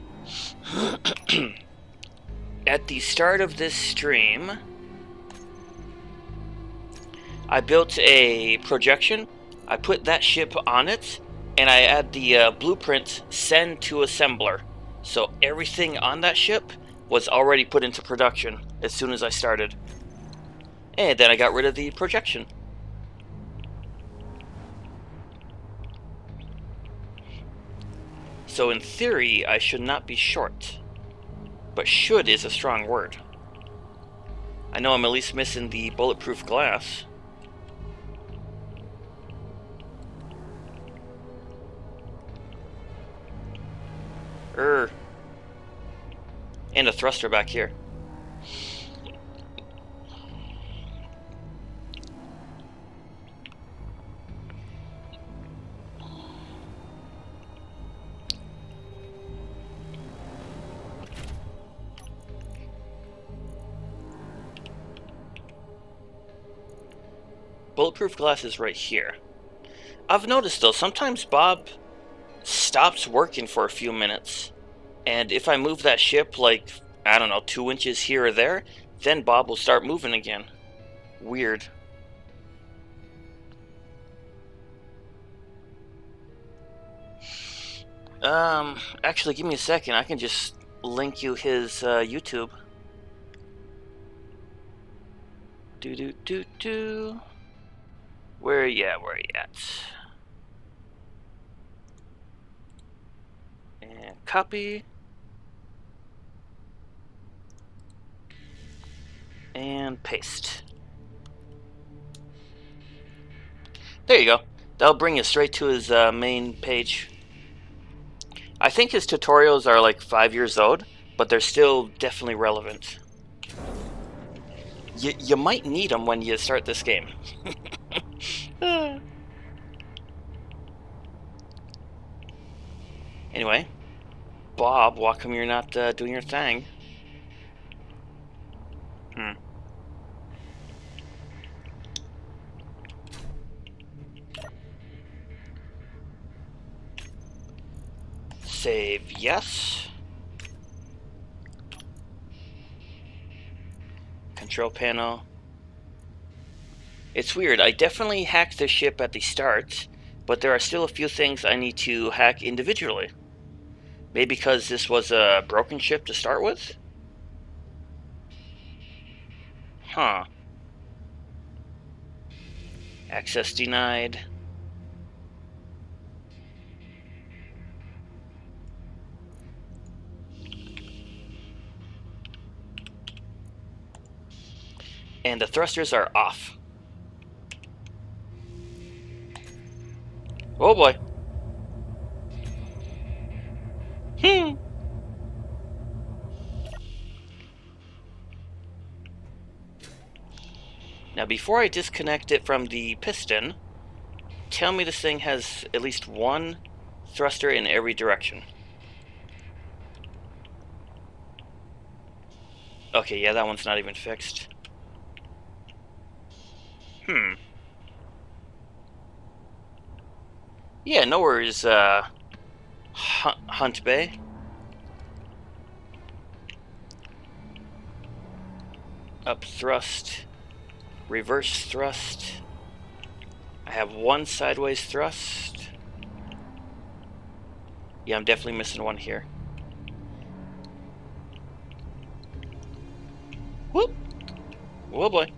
At the start of this stream, I built a projection. I put that ship on it, and I add the blueprint send to assembler. So everything on that ship was already put into production as soon as I started. And then I got rid of the projection. So in theory, I should not be short. But should is a strong word. I know I'm at least missing the bulletproof glass. And a thruster back here. Bulletproof glass is right here. I've noticed though, sometimes Bob stops working for a few minutes. And if I move that ship like, I don't know, 2 inches here or there, then Bob will start moving again. Weird. Actually, give me a second. I can just link you his YouTube. Where are you at? Where are you at? And copy. And paste. There you go. That'll bring you straight to his main page. I think his tutorials are like 5 years old, but they're still definitely relevant. You might need them when you start this game. Anyway, Bob, how come you're not doing your thing? Save yes. Control panel. It's weird, I definitely hacked the ship at the start, but there are still a few things I need to hack individually. Maybe because this was a broken ship to start with? Huh. Access denied. And the thrusters are off. Oh boy. Now before I disconnect it from the piston, tell me this thing has at least one thruster in every direction. Okay, yeah, that one's not even fixed. Yeah, no worries, Hunt Bay. Up thrust. Reverse thrust. I have one sideways thrust. Yeah, I'm definitely missing one here. Whoop! Oh boy.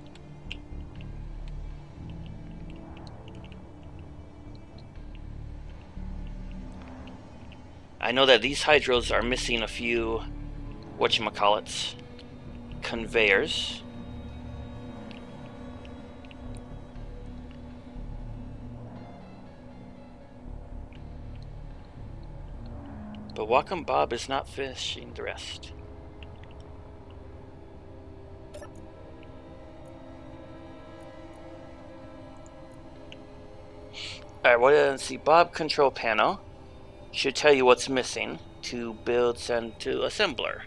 I know that these hydros are missing a few, whatchamacallits, conveyors. But Wacom Bob is not finishing the rest. Alright, well, let's see. Bob control panel should tell you what's missing to build, send to assembler.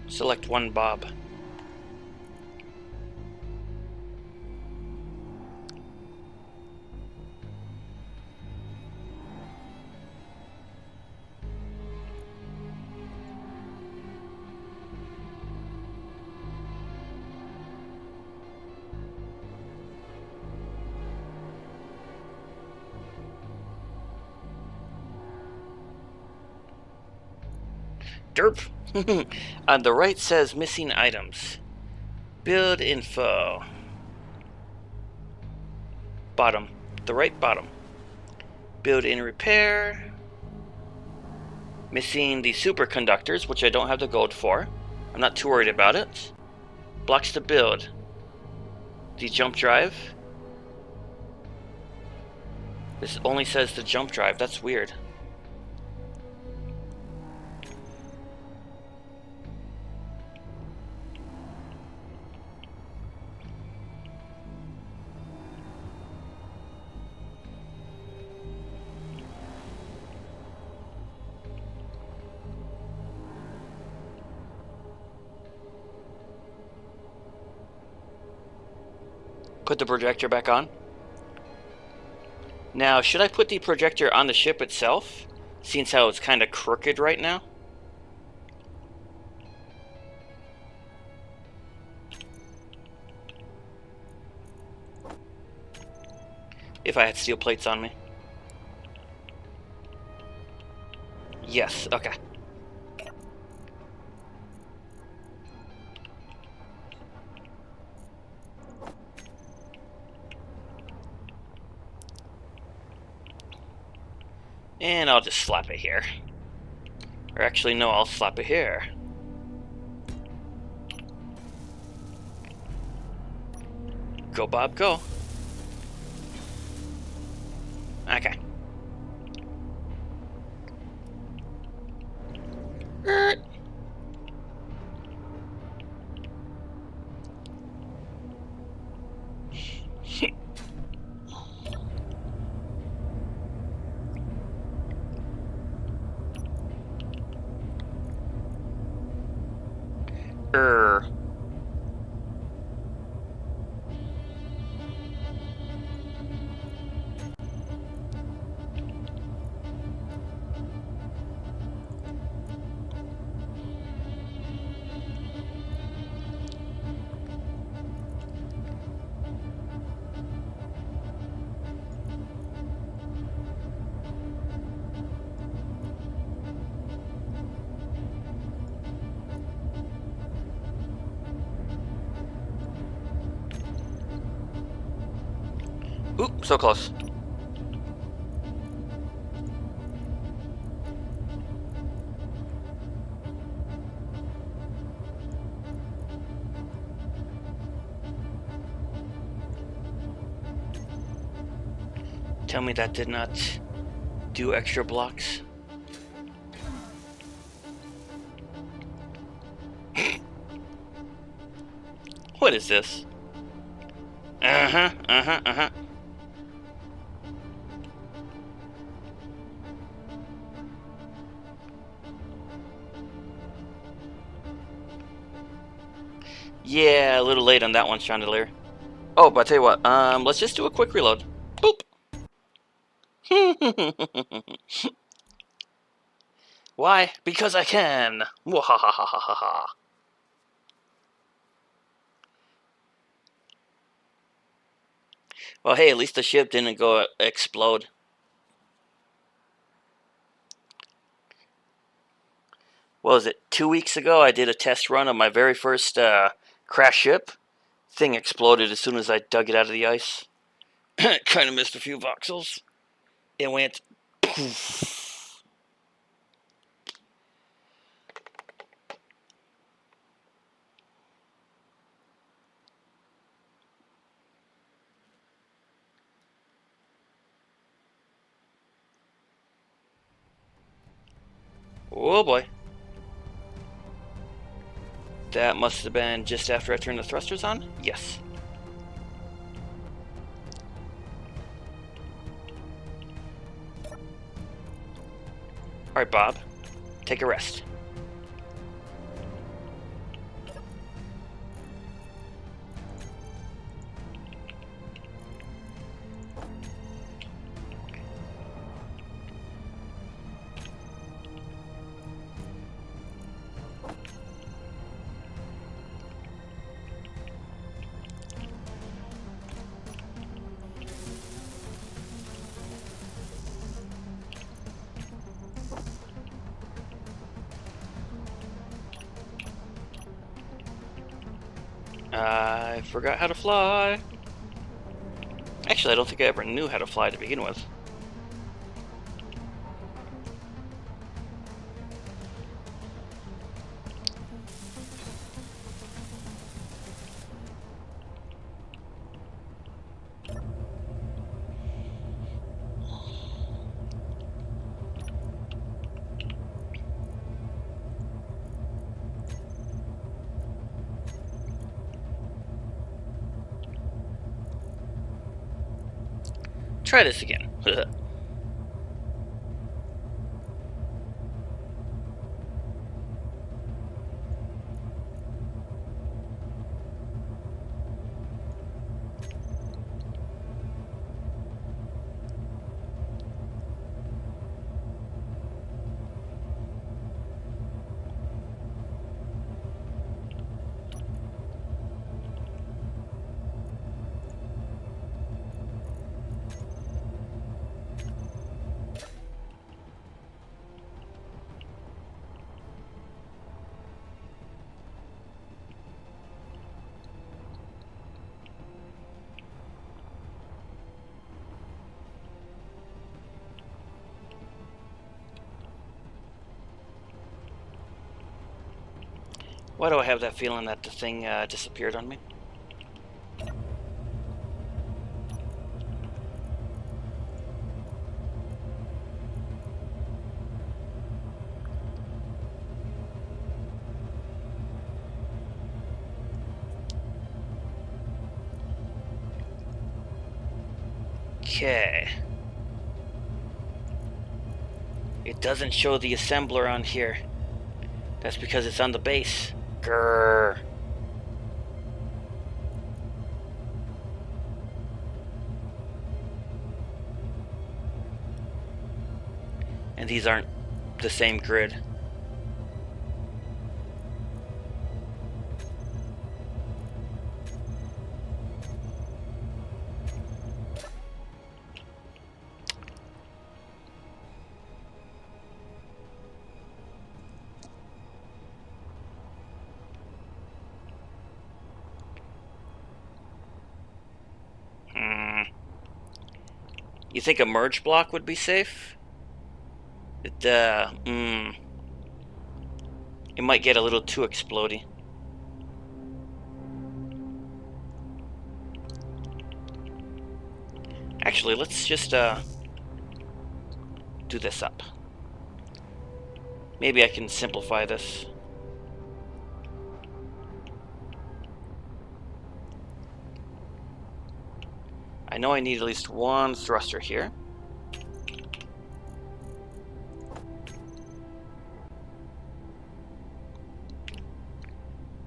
Select one Bob. Derp! On the right says missing items. Build info. Bottom. The right bottom. Build in repair. Missing the superconductors, which I don't have the gold for. I'm not too worried about it. Blocks to build. The jump drive. This only says the jump drive. That's weird. Put the projector back on. Now, should I put the projector on the ship itself, seeing how it's kind of crooked right now? If I had steel plates on me. Yes, okay. And I'll just slap it here. Or actually, no, I'll slap it here. Go, Bob, go. Okay. Oop, so close. Tell me that did not do extra blocks. What is this? Uh-huh. Yeah, a little late on that one, Chandelier. Oh, but I tell you what, let's just do a quick reload. Boop! Why? Because I can! Wahahahaha. Well, hey, at least the ship didn't go explode. What was it? 2 weeks ago, I did a test run of my very first crash ship. Thing exploded as soon as I dug it out of the ice. Kind of missed a few voxels. It went poof. Oh boy. That must have been just after I turned the thrusters on? Yes. Alright, Bob. Take a rest. I forgot how to fly. Actually, I don't think I ever knew how to fly to begin with. Try this again. Why do I have that feeling that the thing disappeared on me? Okay. It doesn't show the assembler on here. That's because it's on the base. Grrr. And these aren't the same grid. You think a merge block would be safe? It might get a little too explodey. Actually, let's just do this up. Maybe I can simplify this. I know I need at least one thruster here.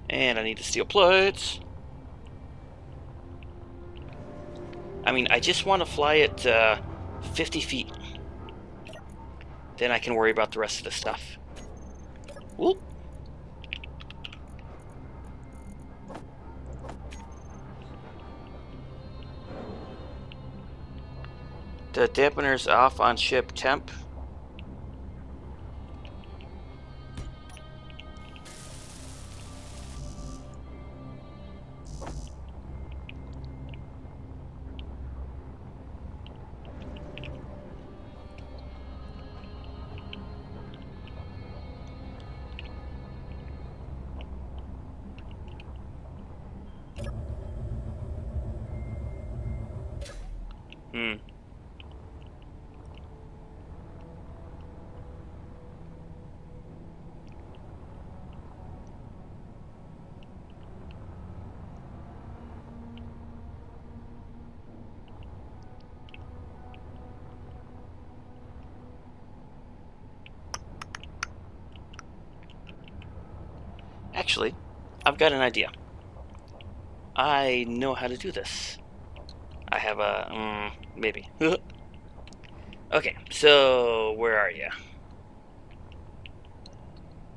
And I need the steel plates. I mean, I just want to fly it 50 feet. Then I can worry about the rest of the stuff. Whoop. The dampener's off on ship temp. Actually, I've got an idea. I know how to do this. I have a... maybe. Okay, so where are you?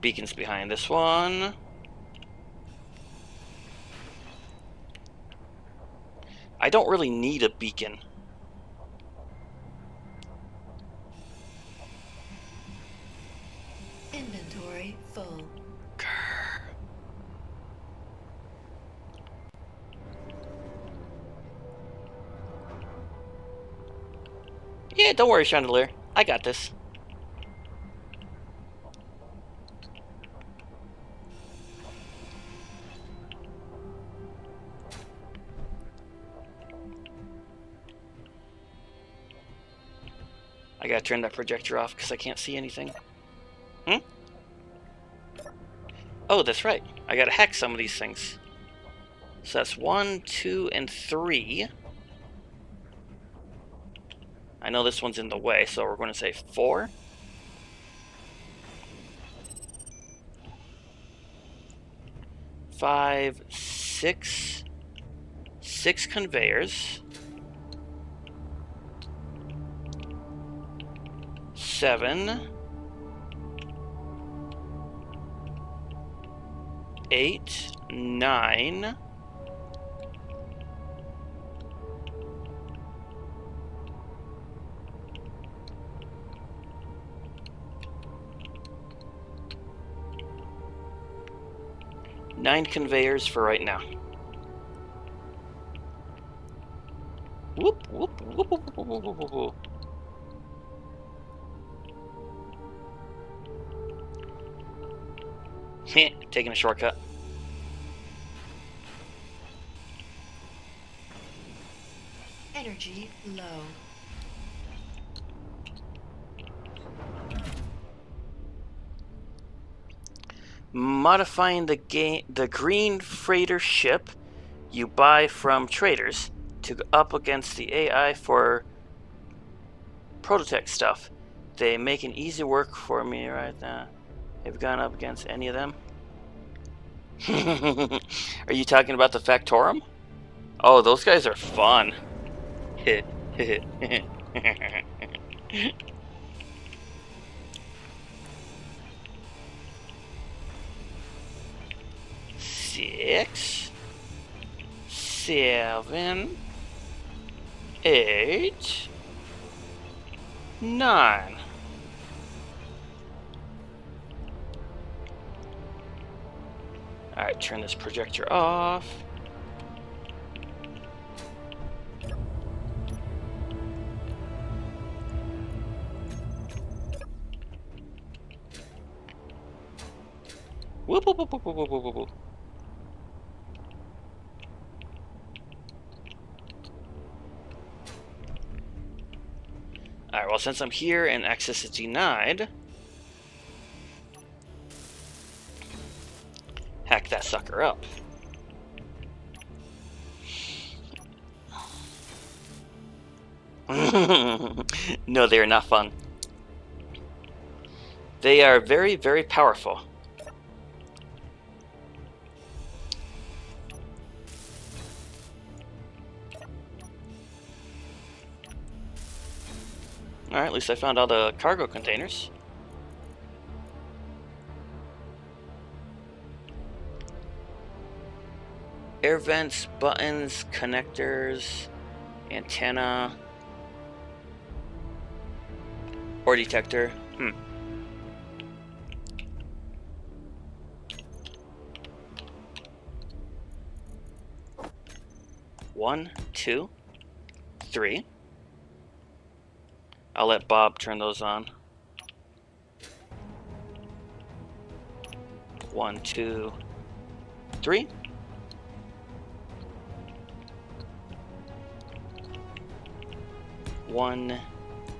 Beacon's behind this one. I don't really need a beacon. Inventory full. Grr. Yeah, don't worry, Chandelier. I got this. I gotta turn that projector off because I can't see anything. Oh, that's right. I gotta hack some of these things. So that's 1, 2, and 3. I know this one's in the way, so we're going to say 4. 5, 6. 6 conveyors. 7. 8, 9. 9 conveyors for right now. Whoop, whoop, whoop, whoop, whoop, whoop, whoop, whoop. Taking a shortcut. Energy low. Modifying the green freighter ship you buy from traders to go up against the AI for prototech stuff. They make an easy work for me right now. Have you gone up against any of them? Are you talking about the Factorum? Oh, those guys are fun. 6, 7, 8, 9. Alright, turn this projector off. Whoop, whoop, whoop, whoop, whoop, whoop, whoop, whoop. Alright, well, since I'm here and access is denied, hack that sucker up. No, they are not fun. They are very, very powerful. Alright, at least I found all the cargo containers. Air vents, buttons, connectors, antenna, or detector. 1, 2, 3. I'll let Bob turn those on. 1, 2, 3. 1,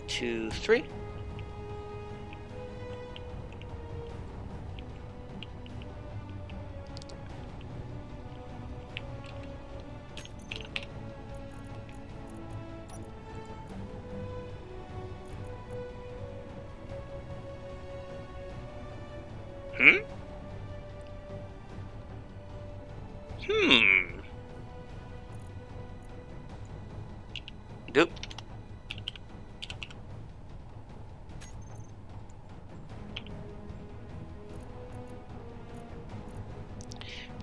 2, 3. Nope.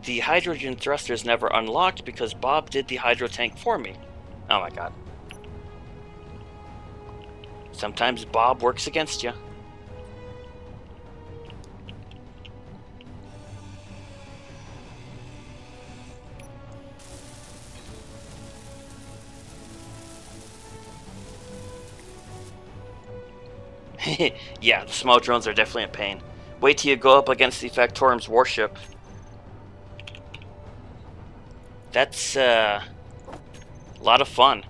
The hydrogen thruster is never unlocked because Bob did the hydro tank for me. Oh my god. Sometimes Bob works against you. Yeah, the small drones are definitely a pain. Wait till you go up against the Factorum's warship. That's a lot of fun.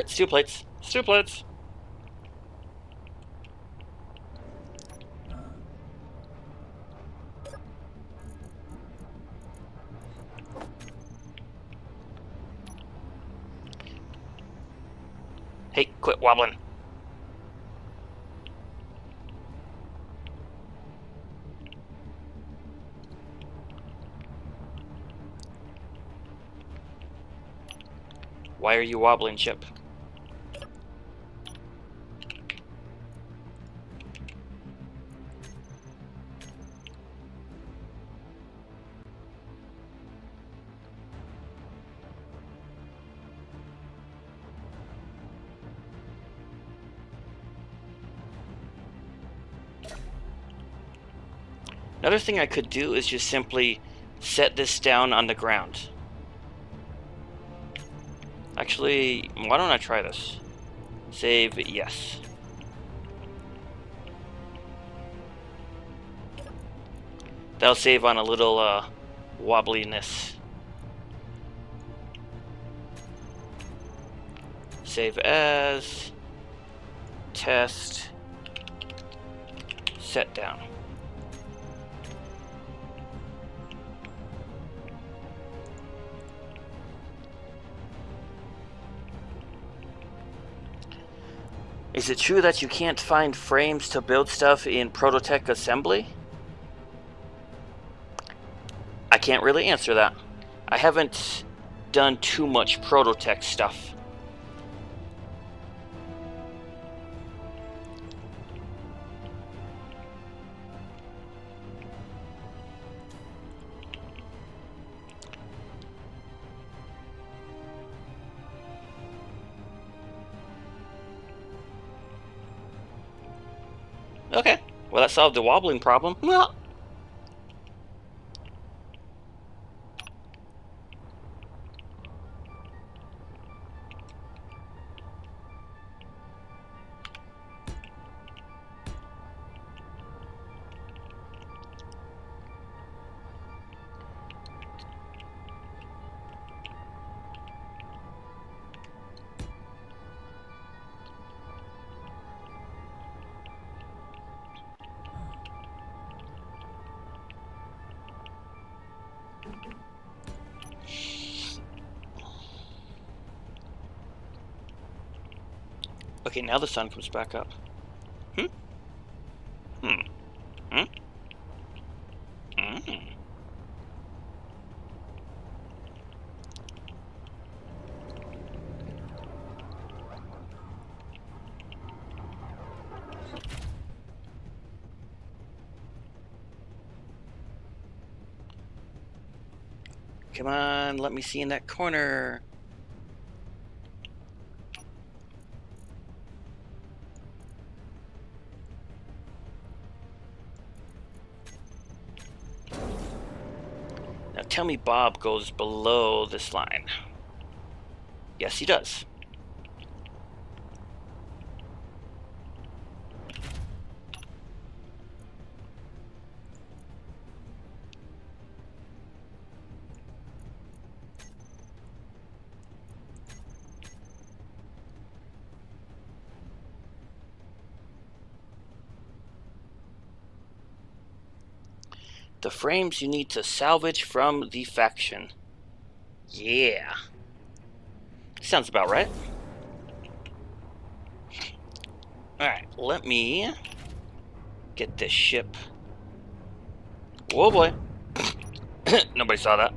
Stew plates. Stew plates. Hey, quit wobbling. Why are you wobbling, Chip? Another thing I could do is just simply set this down on the ground. Actually, why don't I try this? Save, yes. That'll save on a little wobbliness. Save as, test, set down. Is it true that you can't find frames to build stuff in Prototech assembly? I can't really answer that. I haven't done too much Prototech stuff. Okay, well that solved the wobbling problem. Well, okay, now the sun comes back up. Come on, let me see in that corner. Now tell me Bob goes below this line. Yes, he does. The frames you need to salvage from the faction. Yeah. Sounds about right. Alright, let me get this ship. Whoa, boy. Nobody saw that.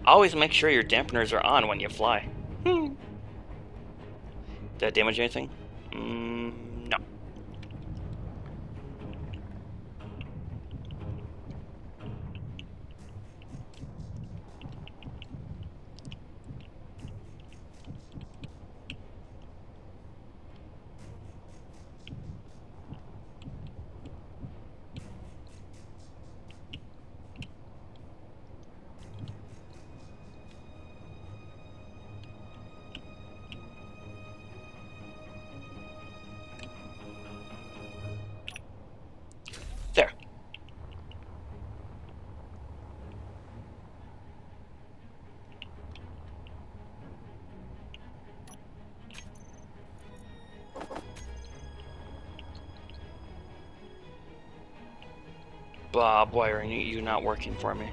Always make sure your dampeners are on when you fly. Did I damage anything? No. There. Bob, why are you not working for me?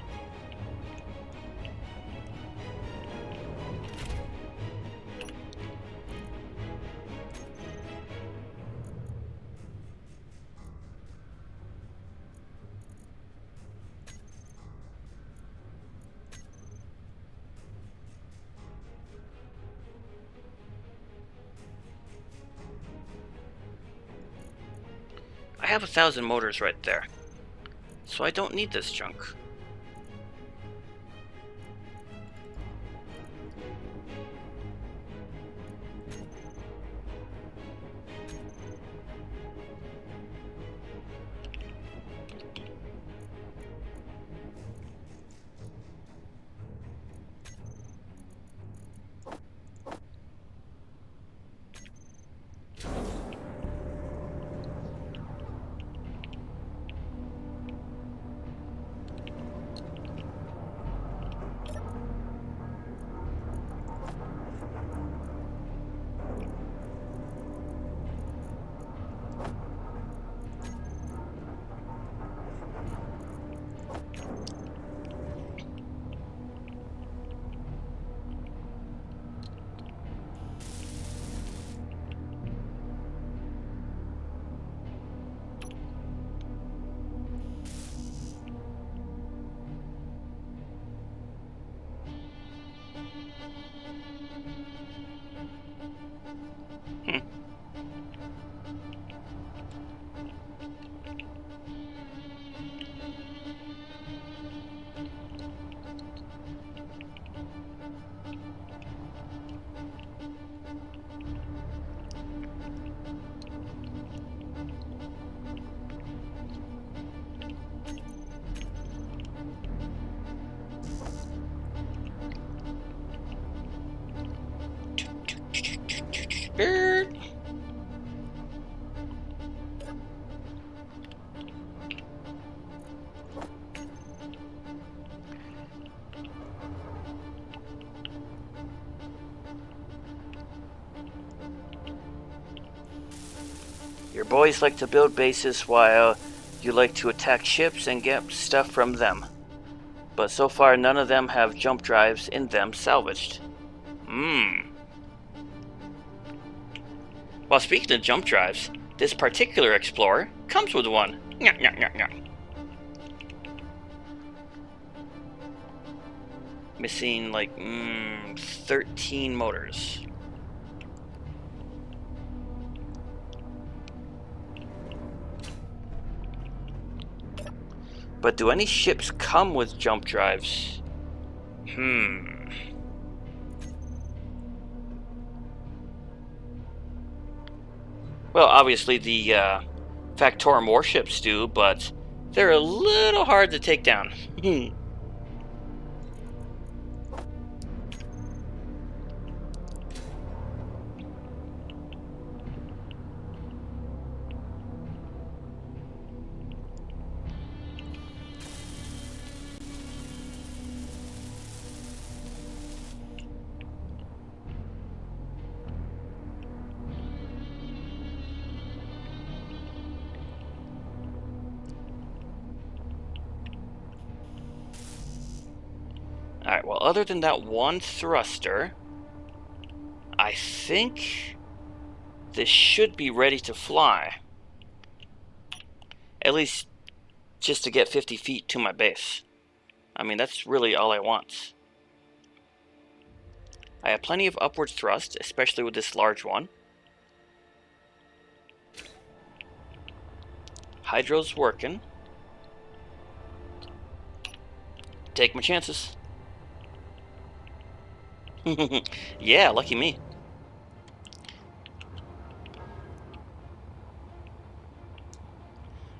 I have 1,000 motors right there, so I don't need this junk. Your boys like to build bases while you like to attack ships and get stuff from them. But so far none of them have jump drives in them salvaged. Well, speaking of jump drives, this particular explorer comes with one. Missing like 13 motors. But do any ships come with jump drives? Well, obviously the Factorum warships do, but they're a little hard to take down. other than that one thruster, I think this should be ready to fly. At least just to get 50 feet to my base. I mean, that's really all I want. I have plenty of upward thrust, especially with this large one. Hydro's working. Take my chances. Yeah, lucky me.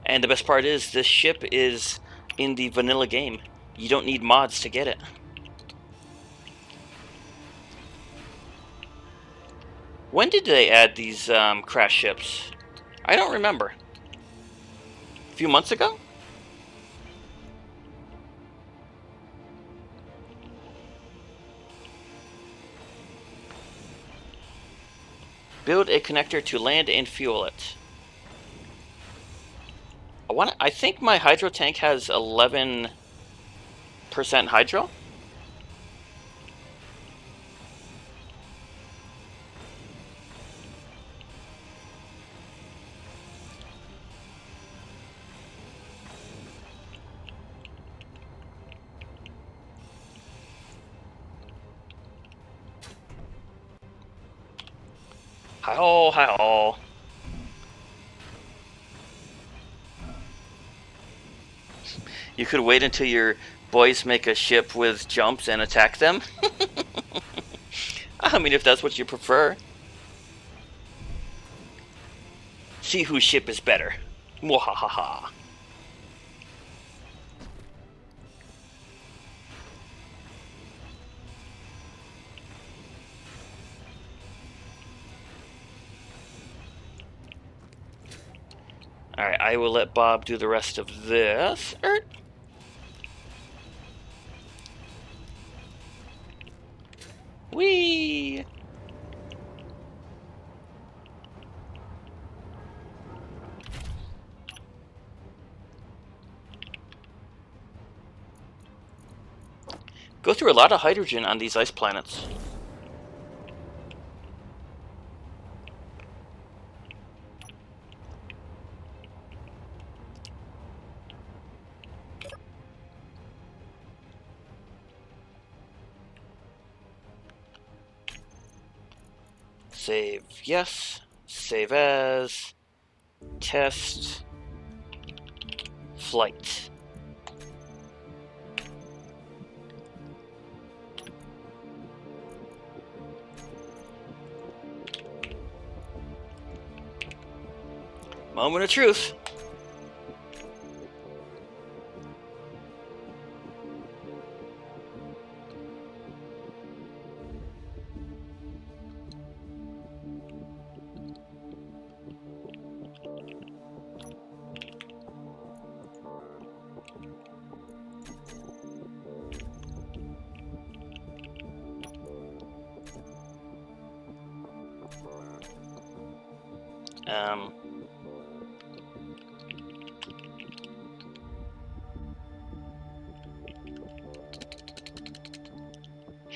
And the best part is, this ship is in the vanilla game. You don't need mods to get it. When did they add these crash ships? I don't remember. A few months ago? Build a connector to land and fuel it. I think my hydro tank has 11% hydro. Hi-ho, hi-ho. You could wait until your boys make a ship with jumps and attack them. I mean, if that's what you prefer. See whose ship is better. Mwahaha. Alright, I will let Bob do the rest of this. Whee! Go through a lot of hydrogen on these ice planets. Save yes. Save as. Test. Flight. Moment of truth.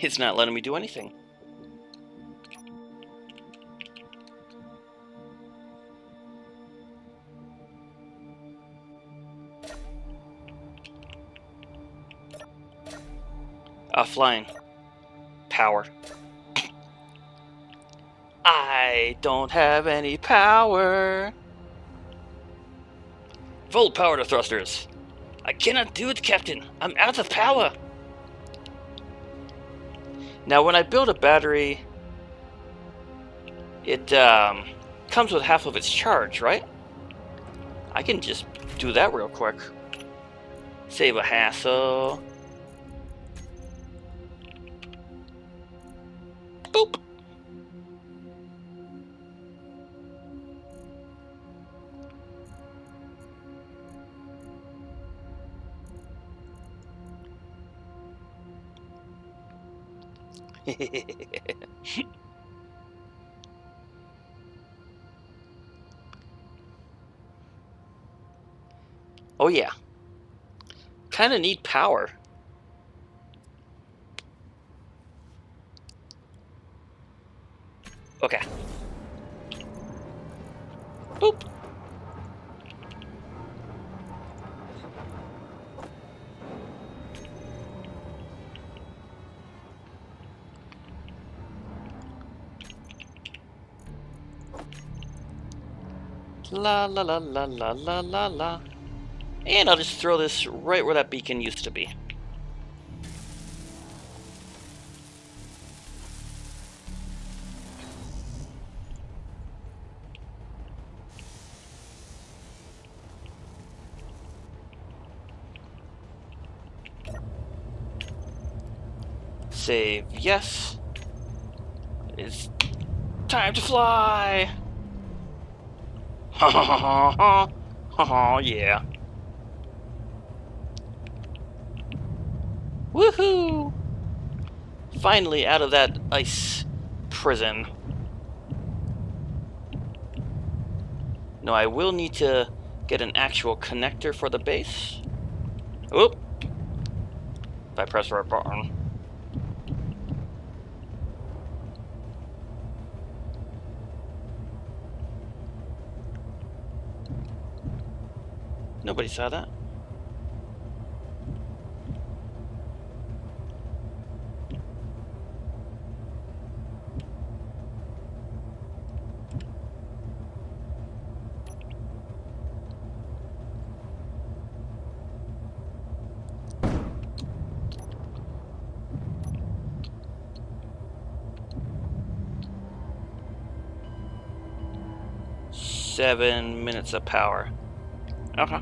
It's not letting me do anything. Offline. Power. I don't have any power. Full power to thrusters. I cannot do it, Captain. I'm out of power. Now, when I build a battery, it comes with half of its charge, right? I can just do that real quick. Save a hassle. Boop. Oh yeah. Kinda need power. Boop. La la la la la la la la. And I'll just throw this right where that beacon used to be. Save, yes. It's time to fly! Ha ha ha ha ha! Ha ha, yeah. Woohoo! Finally out of that ice prison. No, I will need to get an actual connector for the base. Oop! If I press the right button. Nobody saw that. Seven minutes of power. Okay.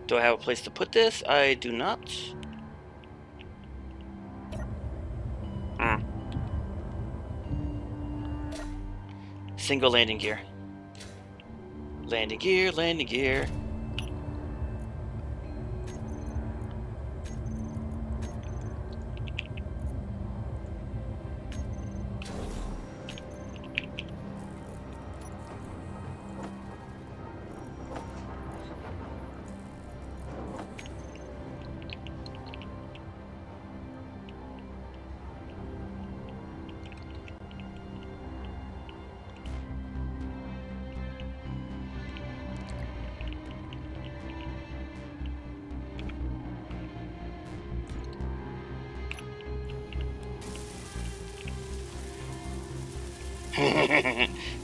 Do I have a place to put this? I do not. Single landing gear. Landing gear, landing gear.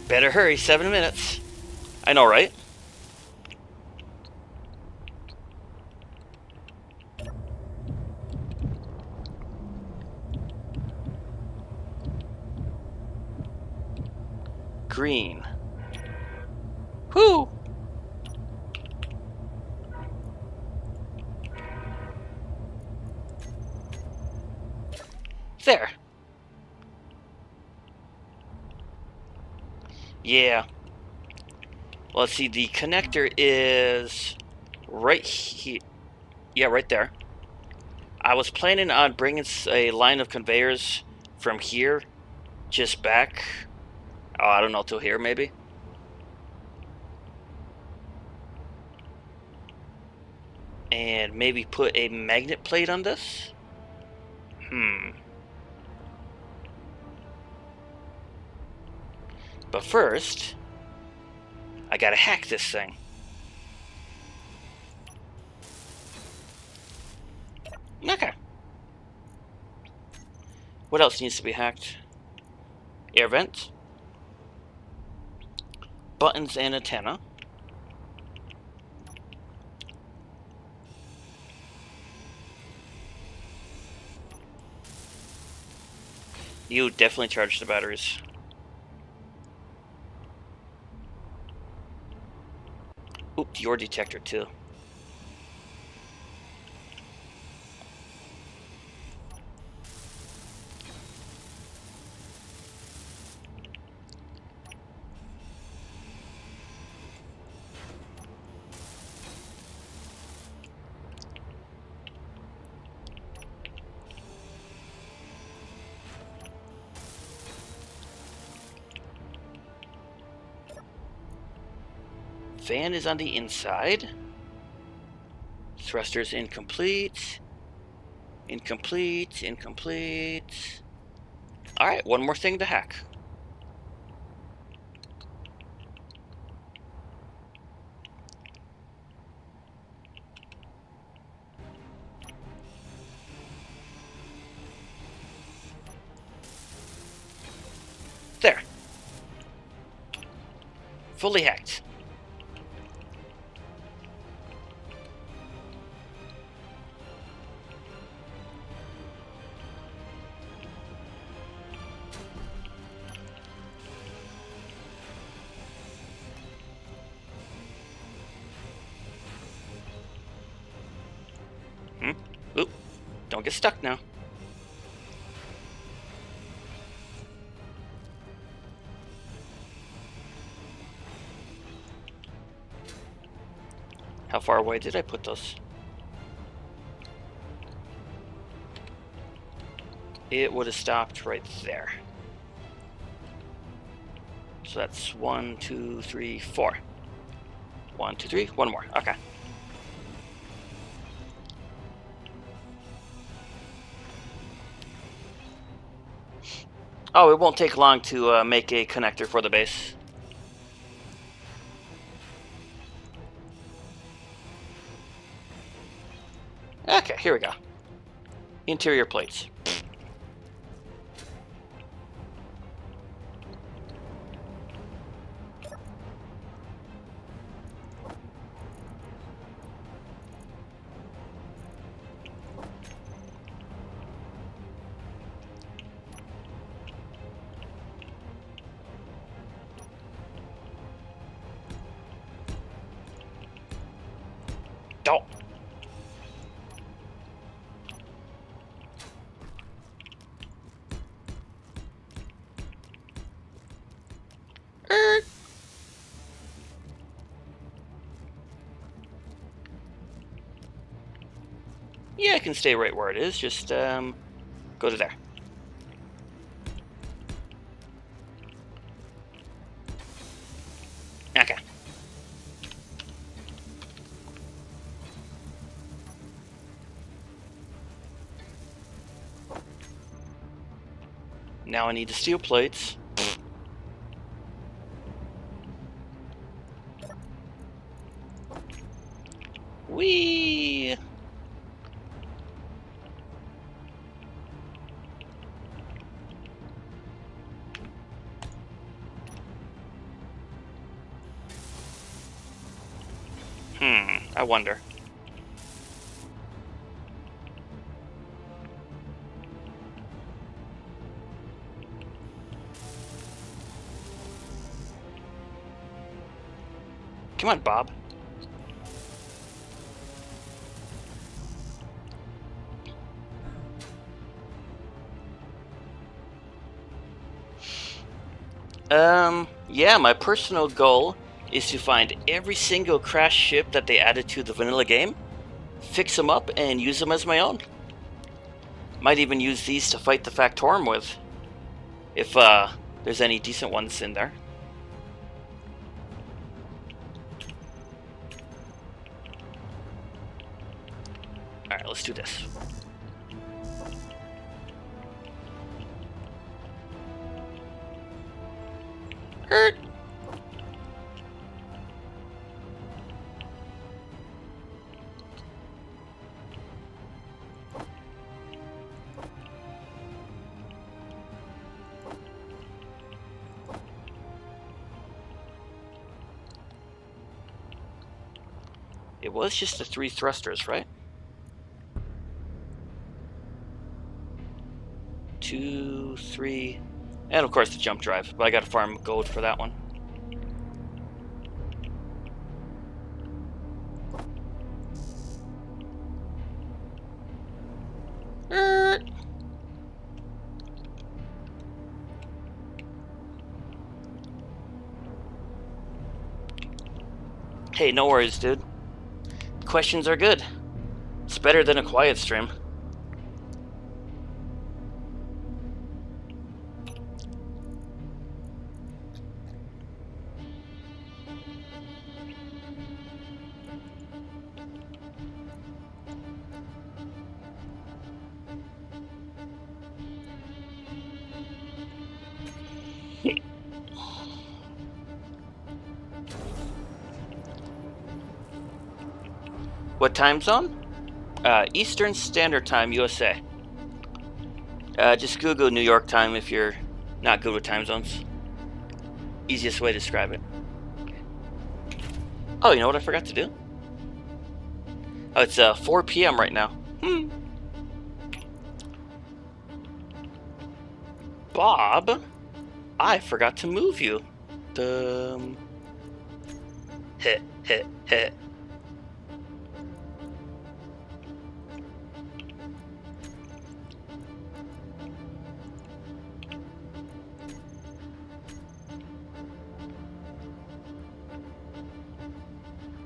Better hurry, 7 minutes. I know, right? Green. Whoo! There. Yeah. Well, let's see, the connector is right here. Yeah, right there. I was planning on bringing a line of conveyors from here just back. Oh, I don't know, till here maybe. And maybe put a magnet plate on this. But first, I gotta hack this thing. Okay. What else needs to be hacked? Air vent. Buttons and antenna. You definitely charge the batteries. Oop, your detector too. Fan is on the inside. Thrusters incomplete. Incomplete. Incomplete. Alright, one more thing to hack. There. Fully hacked. Oop. Don't get stuck now. How far away did I put those? It would have stopped right there. So that's 1, 2, 3, 4. 1, 2, 3, one more. Okay. Oh, it won't take long to make a connector for the base. Okay, here we go. Interior plates. Oh. Yeah, it can stay right where it is. Just go to there. Okay. Now I need the steel plates. Whee! I wonder. Come on, Bob. Yeah, my personal goal is to find every single crashed ship that they added to the vanilla game, fix them up, and use them as my own. Might even use these to fight the Factorum with, if there's any decent ones in there. Alright, let's do this. Hurt! It was just the 3 thrusters, right? 2, 3, and of course the jump drive, but I gotta farm gold for that one. Hey, no worries, dude. Questions are good. It's better than a quiet stream. What time zone? Eastern Standard Time, USA. Just Google New York time if you're not good with time zones. Easiest way to describe it. Oh, you know what I forgot to do? Oh, it's 4 p.m. right now. Bob, I forgot to move you. Hit, hit, hit.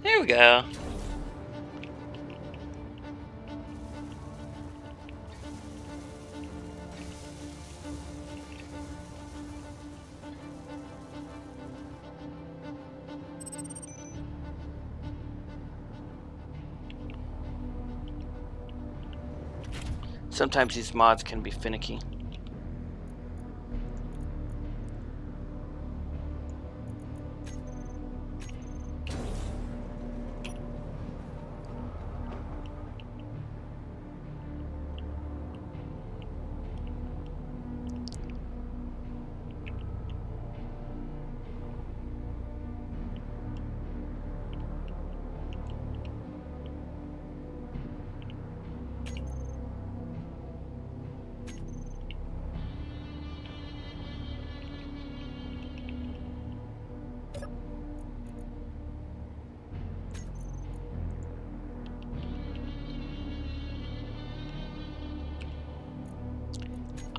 There we go. Sometimes these mods can be finicky.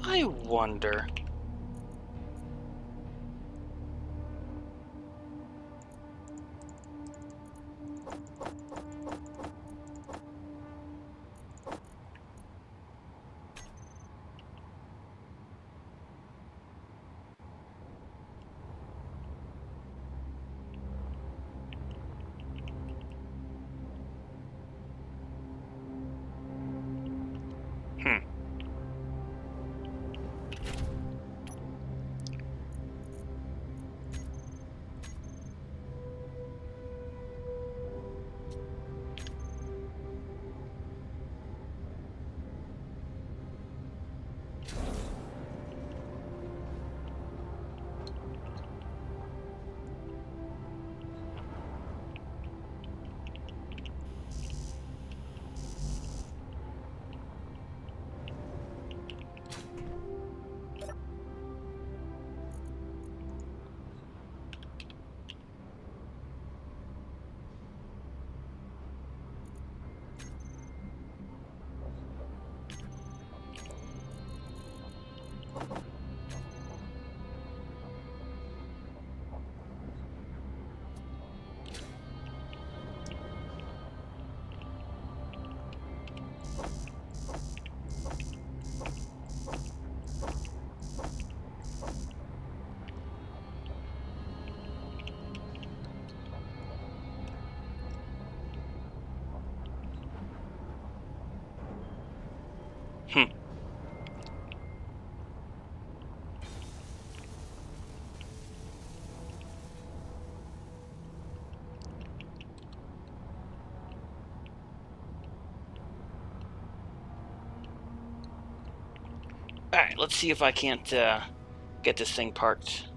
I wonder. Alright, let's see if I can't get this thing parked.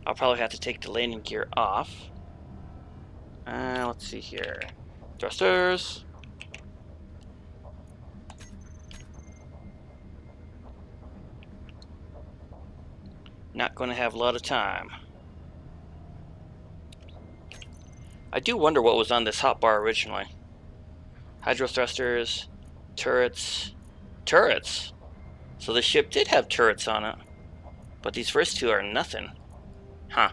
I'll probably have to take the landing gear off. Let's see here. Thrusters. Not going to have a lot of time. I do wonder what was on this hotbar originally. Hydro thrusters, turrets. Turrets! So the ship did have turrets on it. But these first two are nothing. Huh.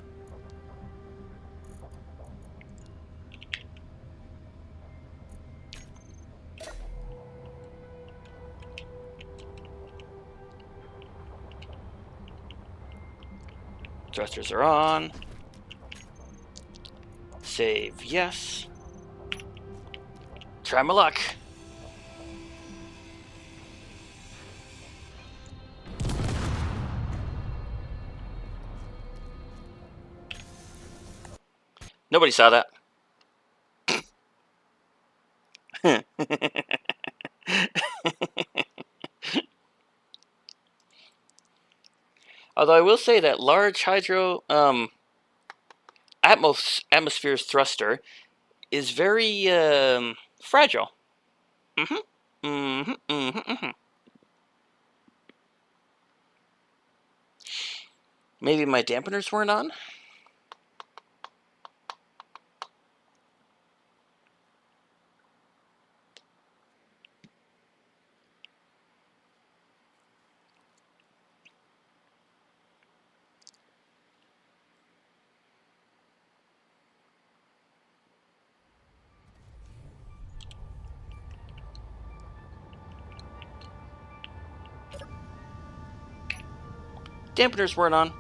Thrusters are on. Save, yes. Try my luck. Nobody saw that. Although I will say that large hydro atmosphere's thruster is very fragile. Maybe my dampeners weren't on? Dampeners weren't on.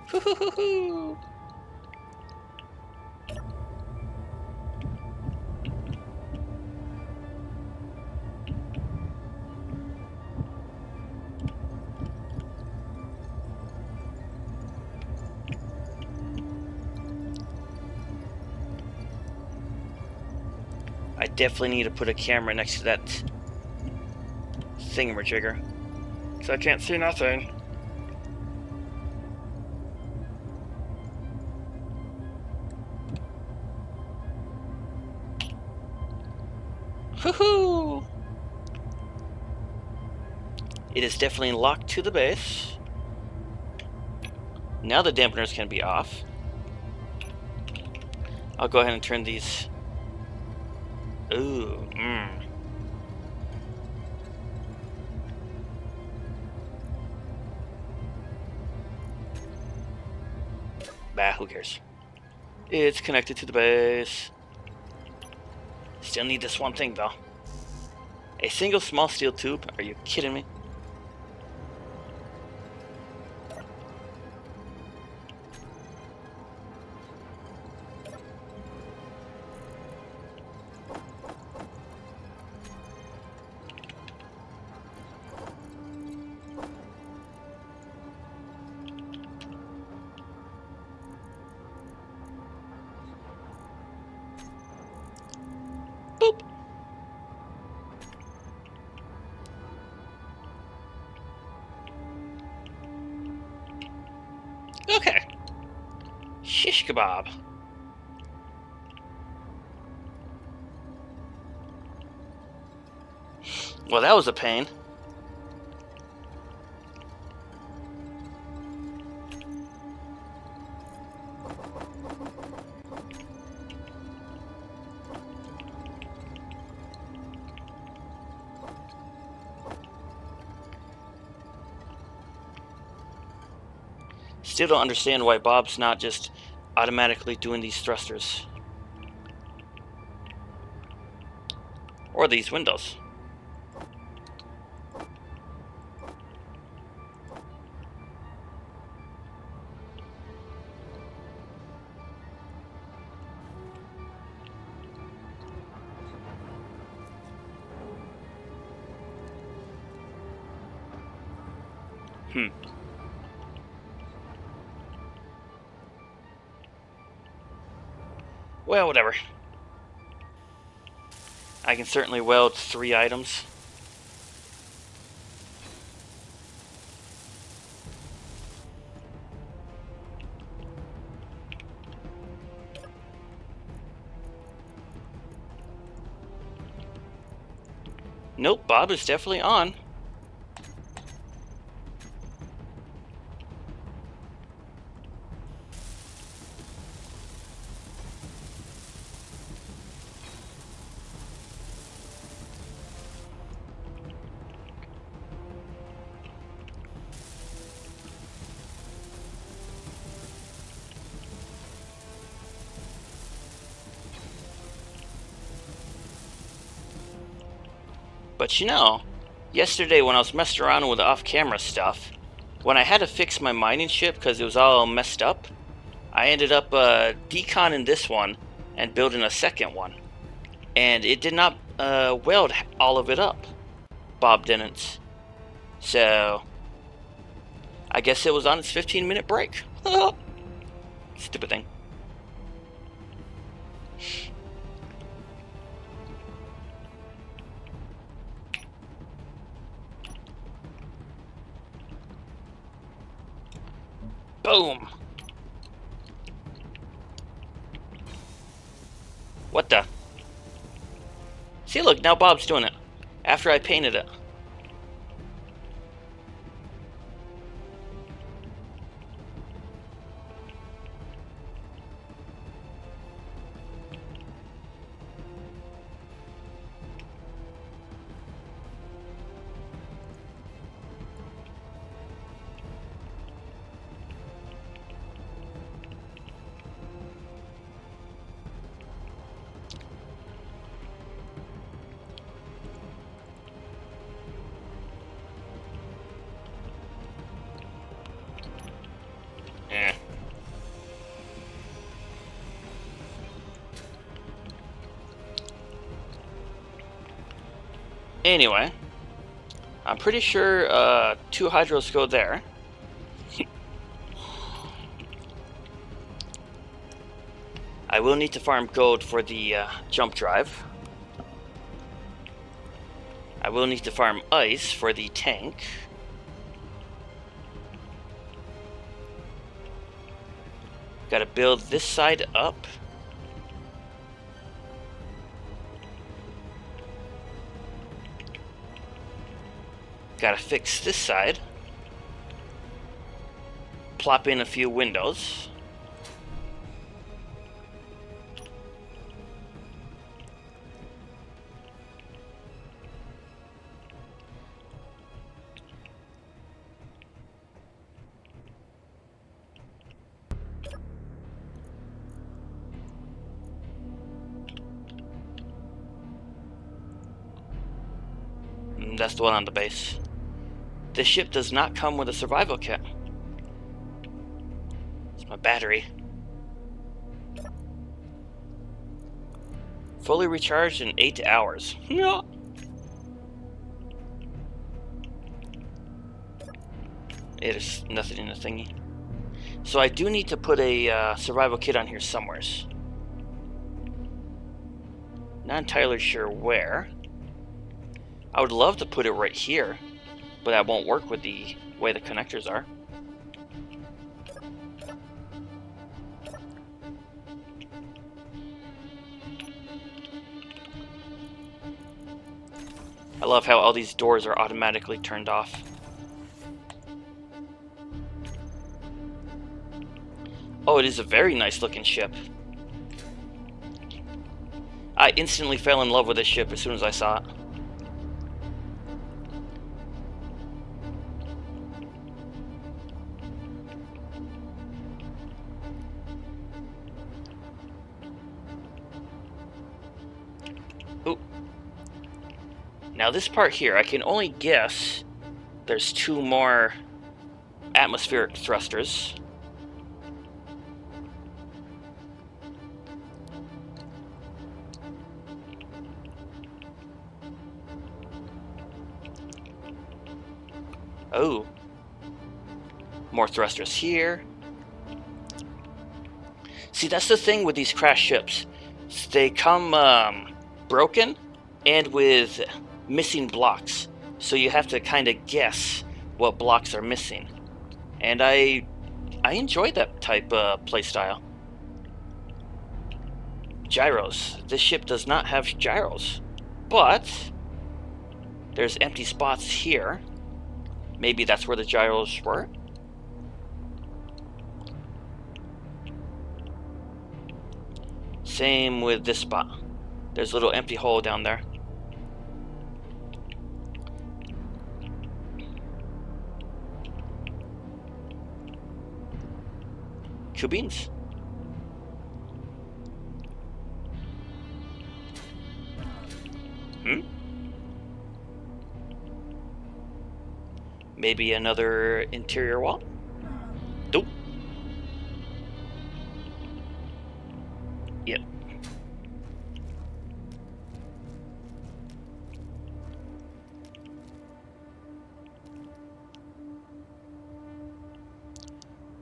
Hoo-hoo-hoo-hoo. I definitely need to put a camera next to that thingamajigger, because I can't see nothing. Woohoo! It is definitely locked to the base. Now the dampeners can be off. I'll go ahead and turn these. Ooh, Bah, who cares? It's connected to the base. Still need this one thing, though. A single small steel tube? Are you kidding me? Boop. Okay. Shish kebab. Well, that was a pain. Still don't understand why Bob's not just automatically doing these thrusters. Or these windows. Well, whatever. I can certainly weld 3 items. Nope, Bob is definitely on. But you know, yesterday when I was messing around with the off-camera stuff, when I had to fix my mining ship because it was all messed up, I ended up deconning this one and building a second one. and it did not weld all of it up. Bob didn't. So I guess it was on its 15-minute break. Stupid thing. Boom. What the? See, look, now Bob's doing it. After I painted it. Eh. Anyway, I'm pretty sure 2 hydros go there. I will need to farm gold for the jump drive. I will need to farm ice for the tank. Gotta build this side up. Gotta fix this side. Plop in a few windows. That's the one on the base. This ship does not come with a survival kit. It's my battery. Fully recharged in 8 hours. Yeah. It is nothing in the thingy. So I do need to put a survival kit on here somewheres. Not entirely sure where. I would love to put it right here, but that won't work with the way the connectors are. I love how all these doors are automatically turned off. Oh, it is a very nice looking ship. I instantly fell in love with this ship as soon as I saw it. Ooh. Now this part here, I can only guess there's 2 more atmospheric thrusters. Oh. More thrusters here. See, that's the thing with these crash ships. They come broken and with missing blocks. So you have to kind of guess what blocks are missing. And I enjoy that type of playstyle. Gyros. This ship does not have gyros. But there's empty spots here. Maybe that's where the gyros were. Same with this spot. There's a little empty hole down there. Beans. Maybe another interior wall? Nope. Yep.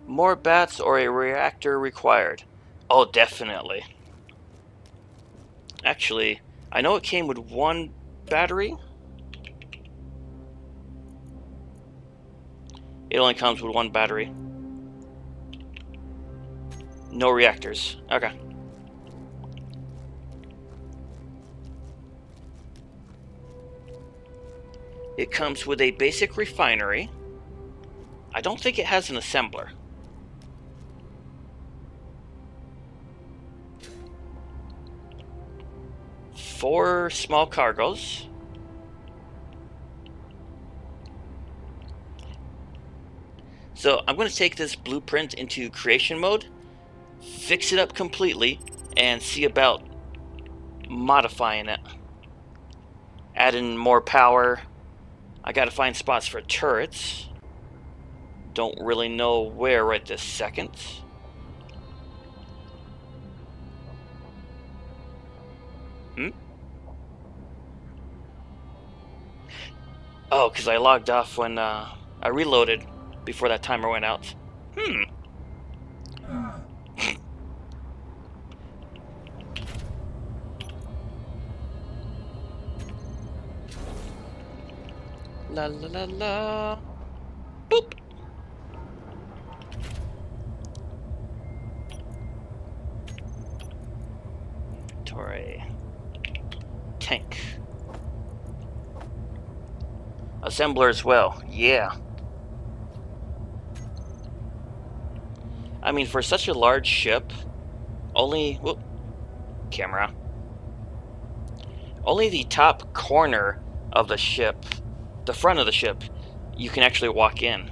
More bats or a reactor required? Oh, definitely. Actually, I know it came with one battery. It only comes with one battery. No reactors. Okay. It comes with a basic refinery. I don't think it has an assembler. Four small cargoes. So I'm going to take this blueprint into creation mode, fix it up completely, and see about modifying it. Add in more power. I got to find spots for turrets. Don't really know where right this second. Oh, because I logged off when I reloaded before that timer went out. La la la la. Boop. Torre. Tank. Assembler as well. Yeah. I mean, for such a large ship, only... Whoop, camera. Only the top corner of the ship, the front of the ship, you can actually walk in.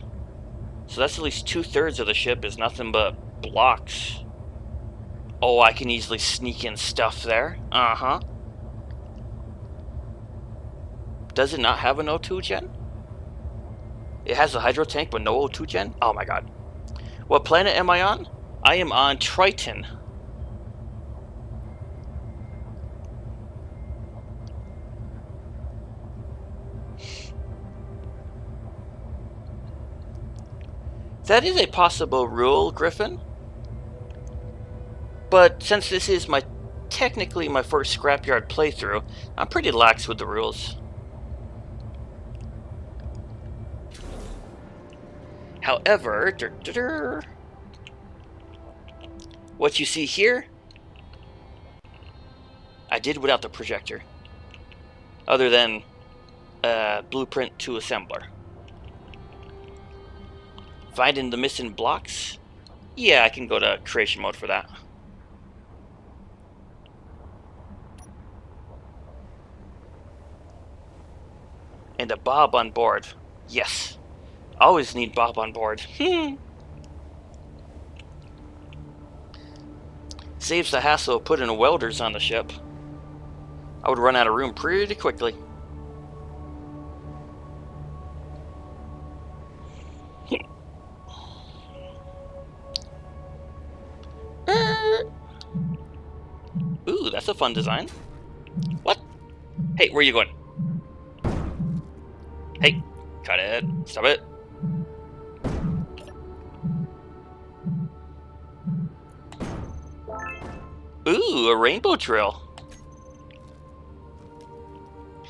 So that's at least 2/3 of the ship is nothing but blocks. Oh, I can easily sneak in stuff there. Uh-huh. Does it not have an O2 gen? It has a hydro tank but no O2 gen? Oh my god. What planet am I on? I am on Triton. That is a possible rule, Griffin. But since this is technically my first Scrapyard playthrough, I'm pretty lax with the rules. However, what you see here, I did without the projector. Other than blueprint to assembler. Finding the missing blocks? Yeah, I can go to creation mode for that. And a Bob on board. Yes. Always need Bob on board. Saves the hassle of putting welders on the ship. I would run out of room pretty quickly. Ooh, that's a fun design. What? Hey, where are you going? Hey, cut it. Stop it. Ooh, a rainbow drill.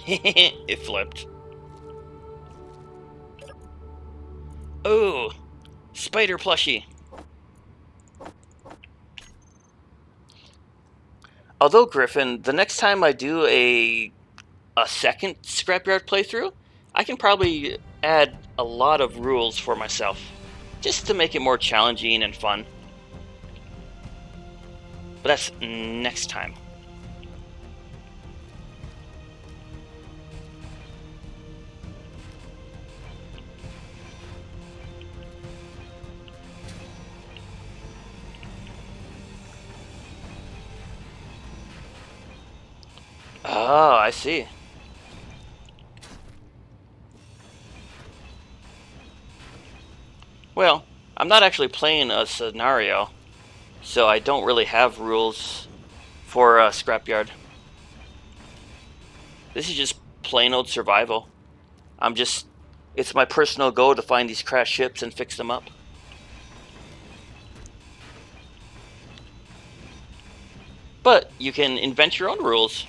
It flipped. Ooh, spider plushie. Although, Griffin, the next time I do a second Scrapyard playthrough, I can probably add a lot of rules for myself, just to make it more challenging and fun. But that's next time. Oh, I see. Well, I'm not actually playing a scenario, so I don't really have rules for Scrapyard. This is just plain old survival. It's my personal goal to find these crashed ships and fix them up. But you can invent your own rules.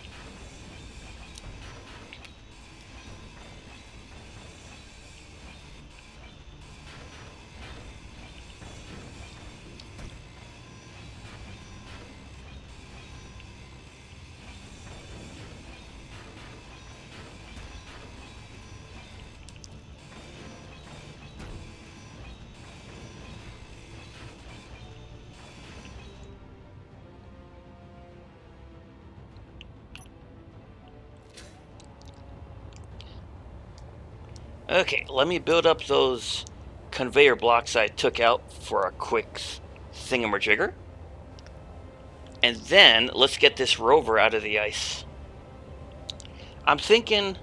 Okay, let me build up those conveyor blocks I took out for a quick thingamajigger. And then let's get this rover out of the ice. I'm thinking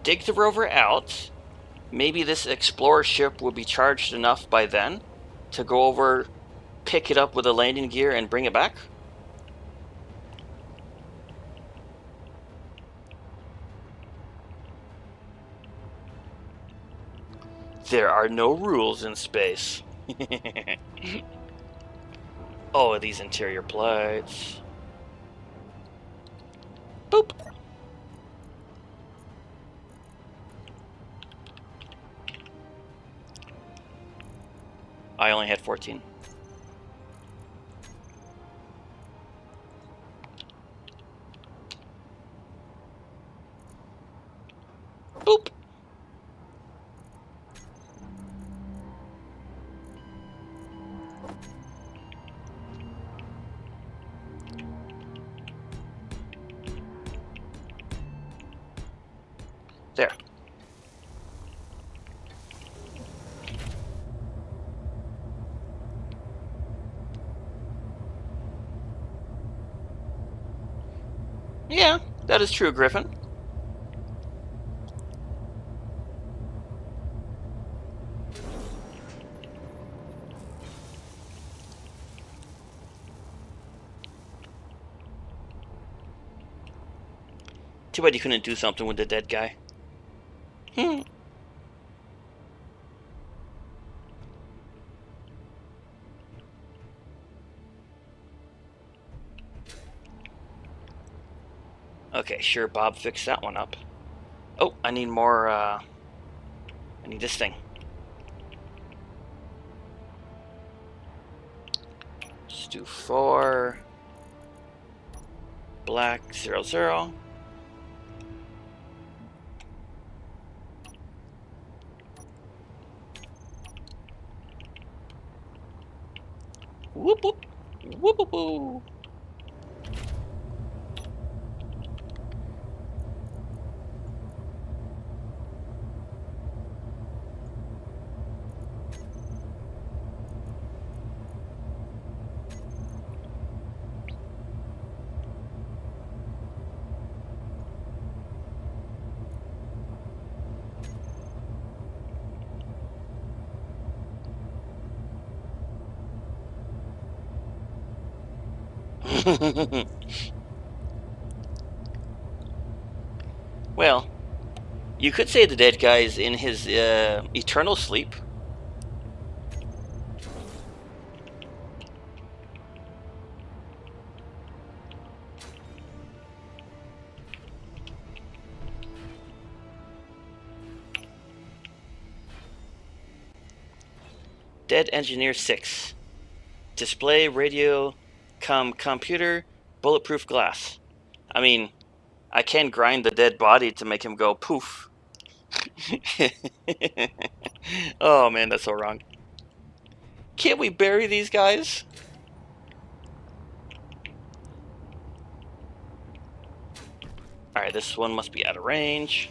dig the rover out. Maybe this explorer ship will be charged enough by then to go over, pick it up with a landing gear, and bring it back. There are no rules in space. Oh, these interior plates. Boop. I only had 14. Boop. There. Yeah, that is true, Griffin. Too bad you couldn't do something with the dead guy. Okay, sure, Bob fixed that one up. Oh, I need more, I need this thing. Let's do 4. Black 00. Whoop whoop. Whoop whoop whoop. Well, you could say the dead guy is in his eternal sleep. Dead Engineer 6. Display, radio, computer, bulletproof glass. I mean, I can grind the dead body to make him go poof. Oh man, that's so wrong. Can't we bury these guys? Alright, this one must be out of range.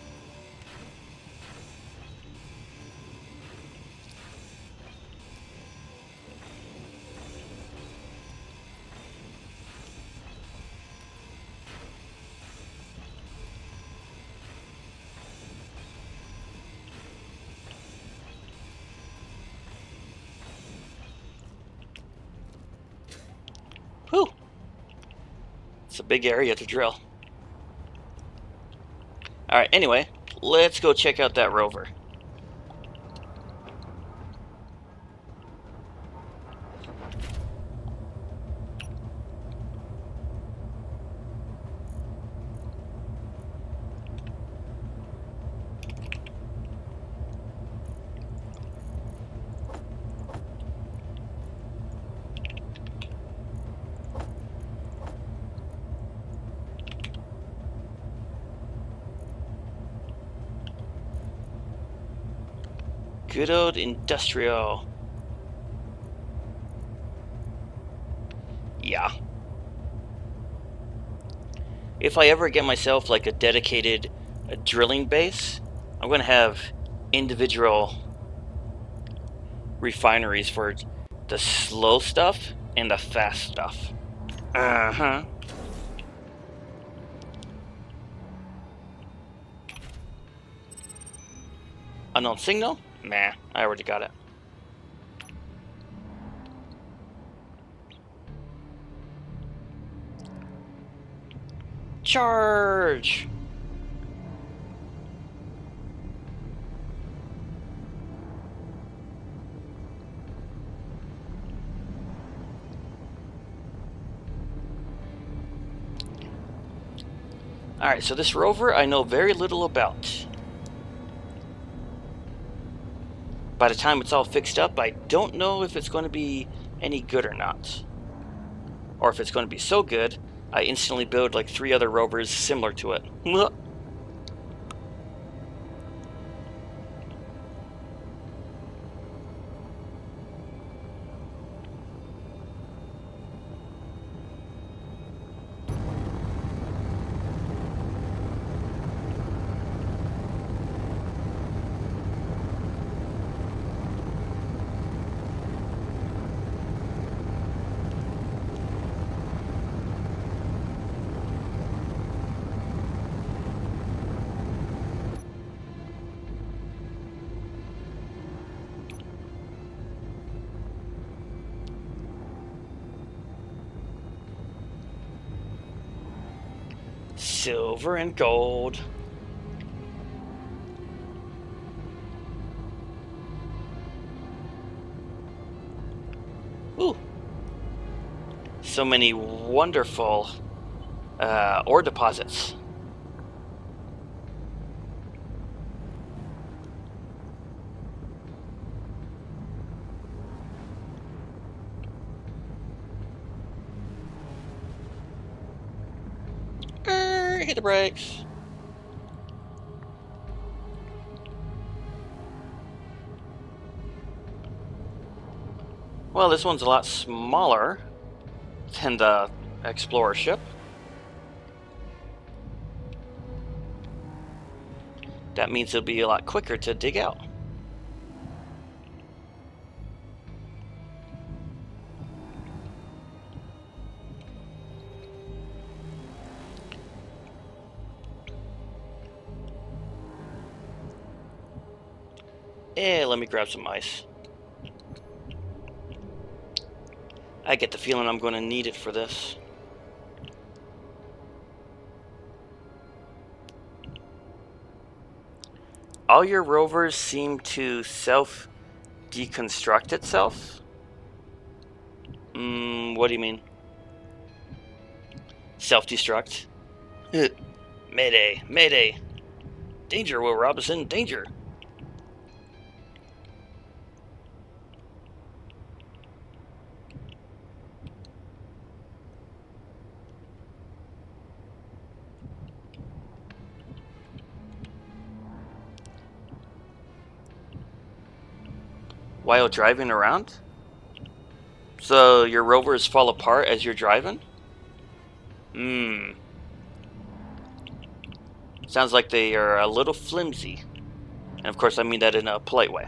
Whew. It's a big area to drill. Alright, anyway, let's go check out that rover. Good old industrial. Yeah. If I ever get myself like a dedicated drilling base, I'm gonna have individual refineries for the slow stuff and the fast stuff. Uh-huh. Unknown signal? Meh, I already got it. Charge! Alright, so this rover I know very little about. By the time it's all fixed up, I don't know if it's going to be any good or not. Or if it's going to be so good, I instantly build like 3 other rovers similar to it. Silver and gold. Ooh. So many wonderful ore deposits. Hit the brakes. Well, this one's a lot smaller than the Explorer ship. That means it'll be a lot quicker to dig out. Let me grab some ice. I get the feeling I'm going to need it for this. All your rovers seem to self-deconstruct itself? What do you mean? Self-destruct? Mayday, mayday. Danger, Will Robinson, danger. While driving around? So your rovers fall apart as you're driving? Sounds like they are a little flimsy. And of course I mean that in a polite way.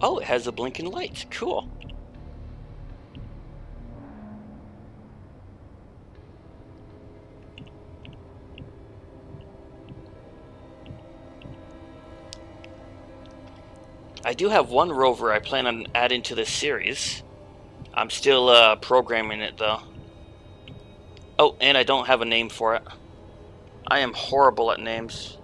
Oh, it has a blinking light. Cool. I do have one rover I plan on adding to this series. I'm still programming it though. Oh, and I don't have a name for it. I am horrible at names.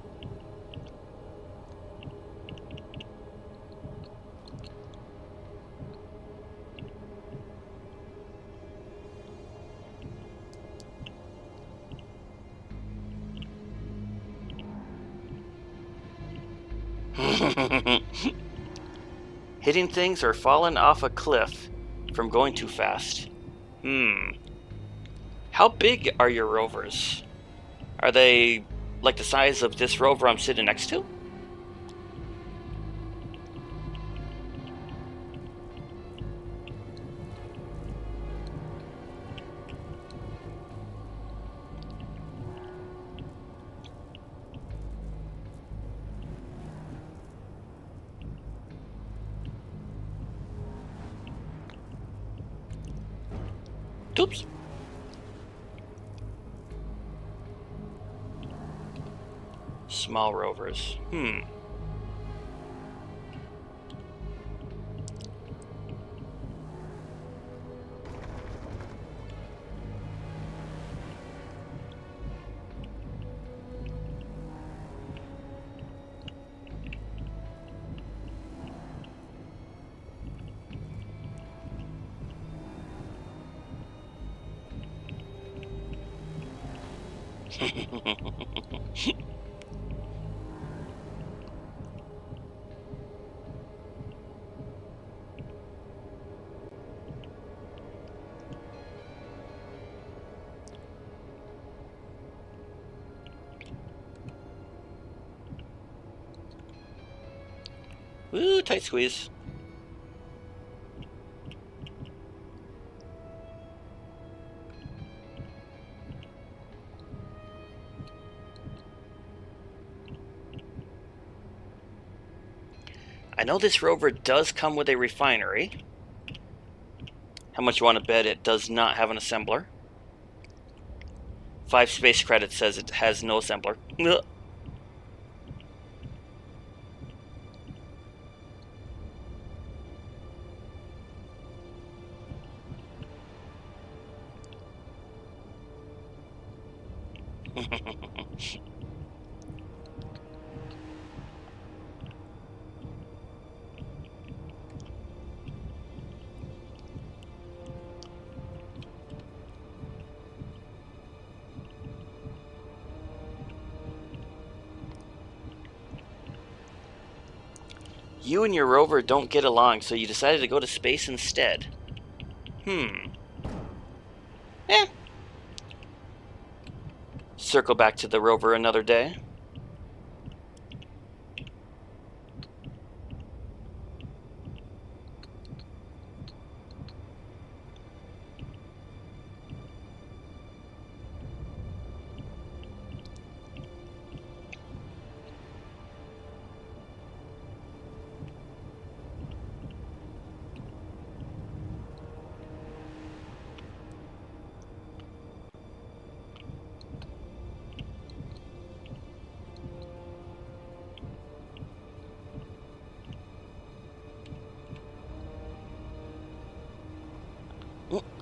Hitting things or falling off a cliff from going too fast. How big are your rovers? Are they like the size of this rover I'm sitting next to? Oops. Small rovers. Ooh, tight squeeze. I know this rover does come with a refinery. How much you want to bet it does not have an assembler? 5 space credits says it has no assembler. You and your rover don't get along, so you decided to go to space instead. Circle back to the rover another day.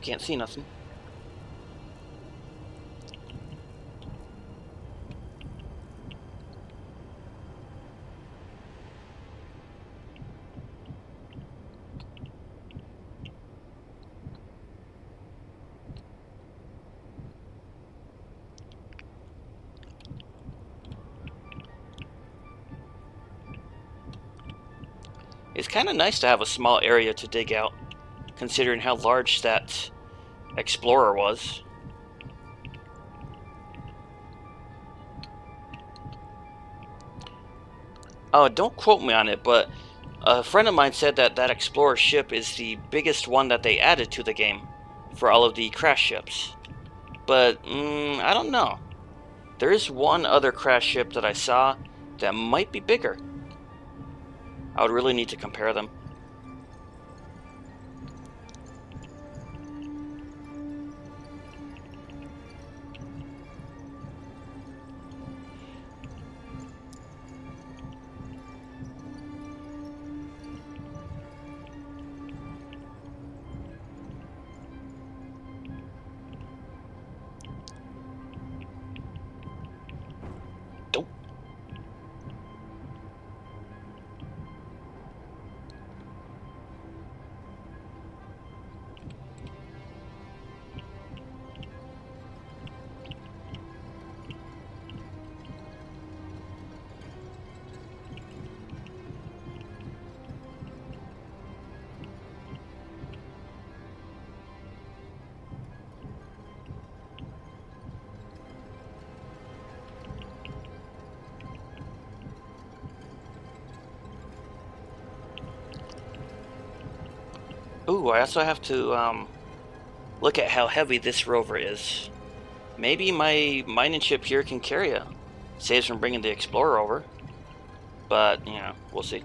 Can't see nothing. It's kind of nice to have a small area to dig out, considering how large that Explorer was. Oh, don't quote me on it, but a friend of mine said that that Explorer ship is the biggest one that they added to the game for all of the crash ships. But, I don't know. There is one other crash ship that I saw that might be bigger. I would really need to compare them. Ooh, I also have to look at how heavy this rover is. Maybe my mining ship here can carry it. Saves from bringing the Explorer over. But, you know, we'll see.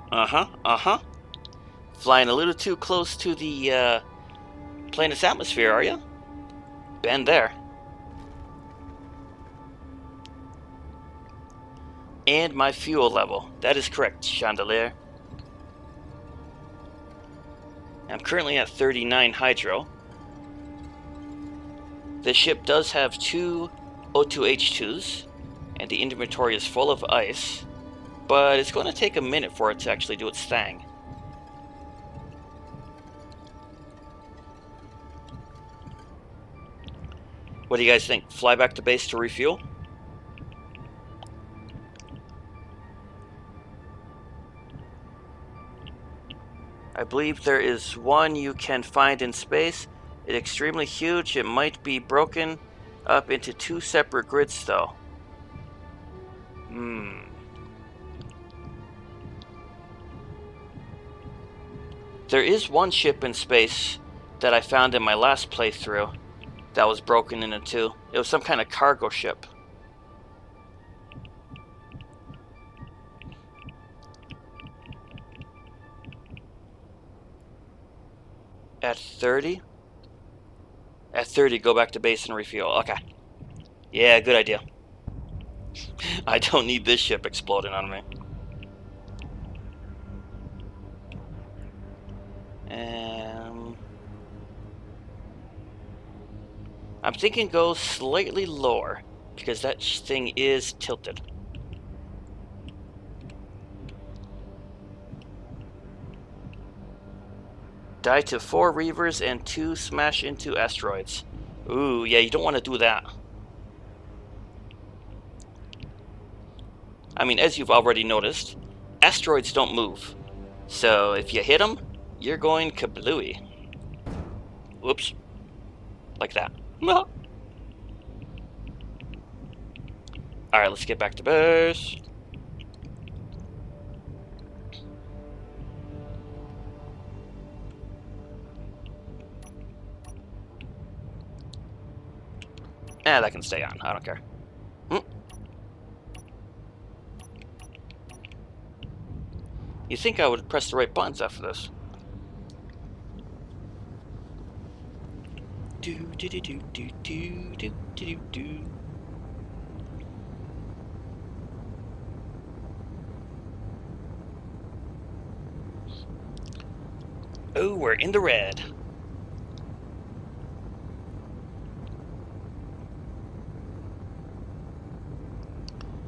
Uh-huh. Flying a little too close to the planet's atmosphere, are you? Bend there. And my fuel level. That is correct, Chandelier. I'm currently at 39 hydro. The ship does have 2 O2H2s, and the inventory is full of ice, but it's going to take a minute for it to actually do its thing. What do you guys think? Fly back to base to refuel? I believe there is one you can find in space. It's extremely huge. It might be broken up into 2 separate grids, though. There is one ship in space that I found in my last playthrough that was broken into 2. It was some kind of cargo ship. At 30? At 30, go back to base and refuel. Okay. Yeah, good idea. I don't need this ship exploding on me. I'm thinking go slightly lower, because that thing is tilted. Die to 4 Reavers and 2 smash into asteroids. Ooh, yeah, you don't want to do that. I mean, as you've already noticed, asteroids don't move. So if you hit them, you're going kablooey. Whoops. Like that. Alright, let's get back to base. That can stay on. I don't care. You think I would press the right buttons after this? Oh, we're in the red.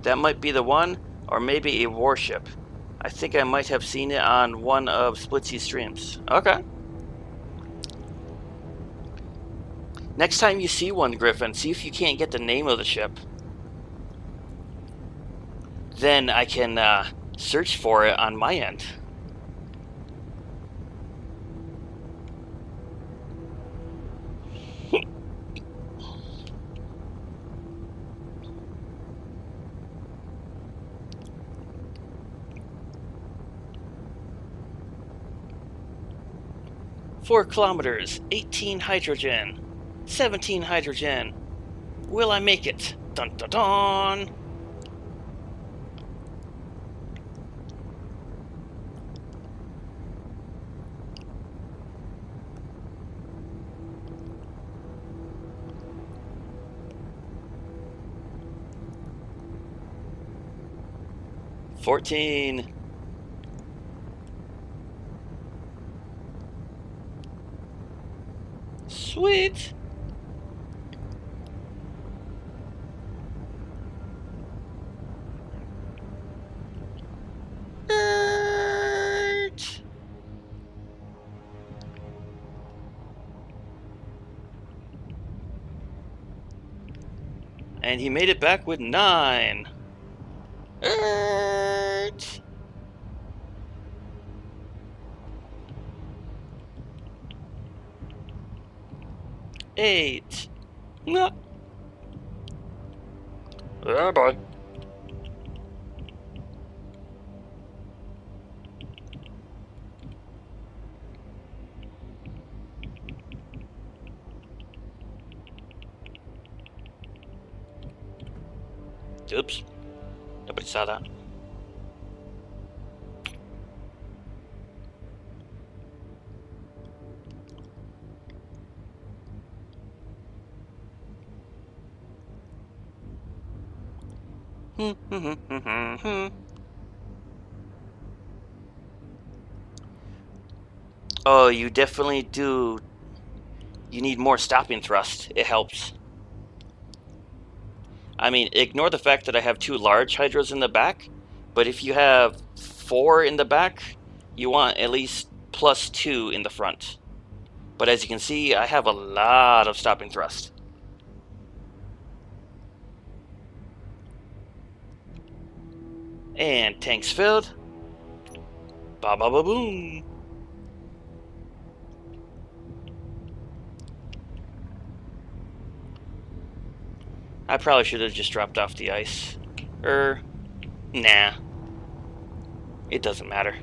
That might be the one, or maybe a warship. I think I might have seen it on one of Splitsy's streams. Okay. Next time you see one, Griffin, see if you can't get the name of the ship. Then I can search for it on my end. Four kilometers, 18 hydrogen, 17 hydrogen. Will I make it? Dun dun dun! $14. Sweet. And he made it back with 9. 8. Yeah. Oh boy. Oops. Nobody saw that. Oh, you definitely do. You need more stopping thrust. It helps. I mean, ignore the fact that I have 2 large hydros in the back, but if you have 4 in the back, you want at least +2 in the front. But as you can see, I have a lot of stopping thrust. And tanks filled. Ba ba ba boom. I probably should have just dropped off the ice. Nah. It doesn't matter.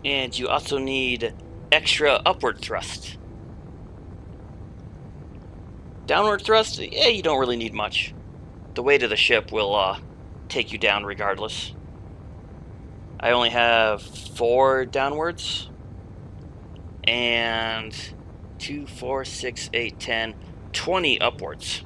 And you also need extra upward thrust. Downward thrust, yeah, you don't really need much. The weight of the ship will take you down regardless. I only have 4 downwards. And 2, 4, 6, 8, 10, 20 upwards.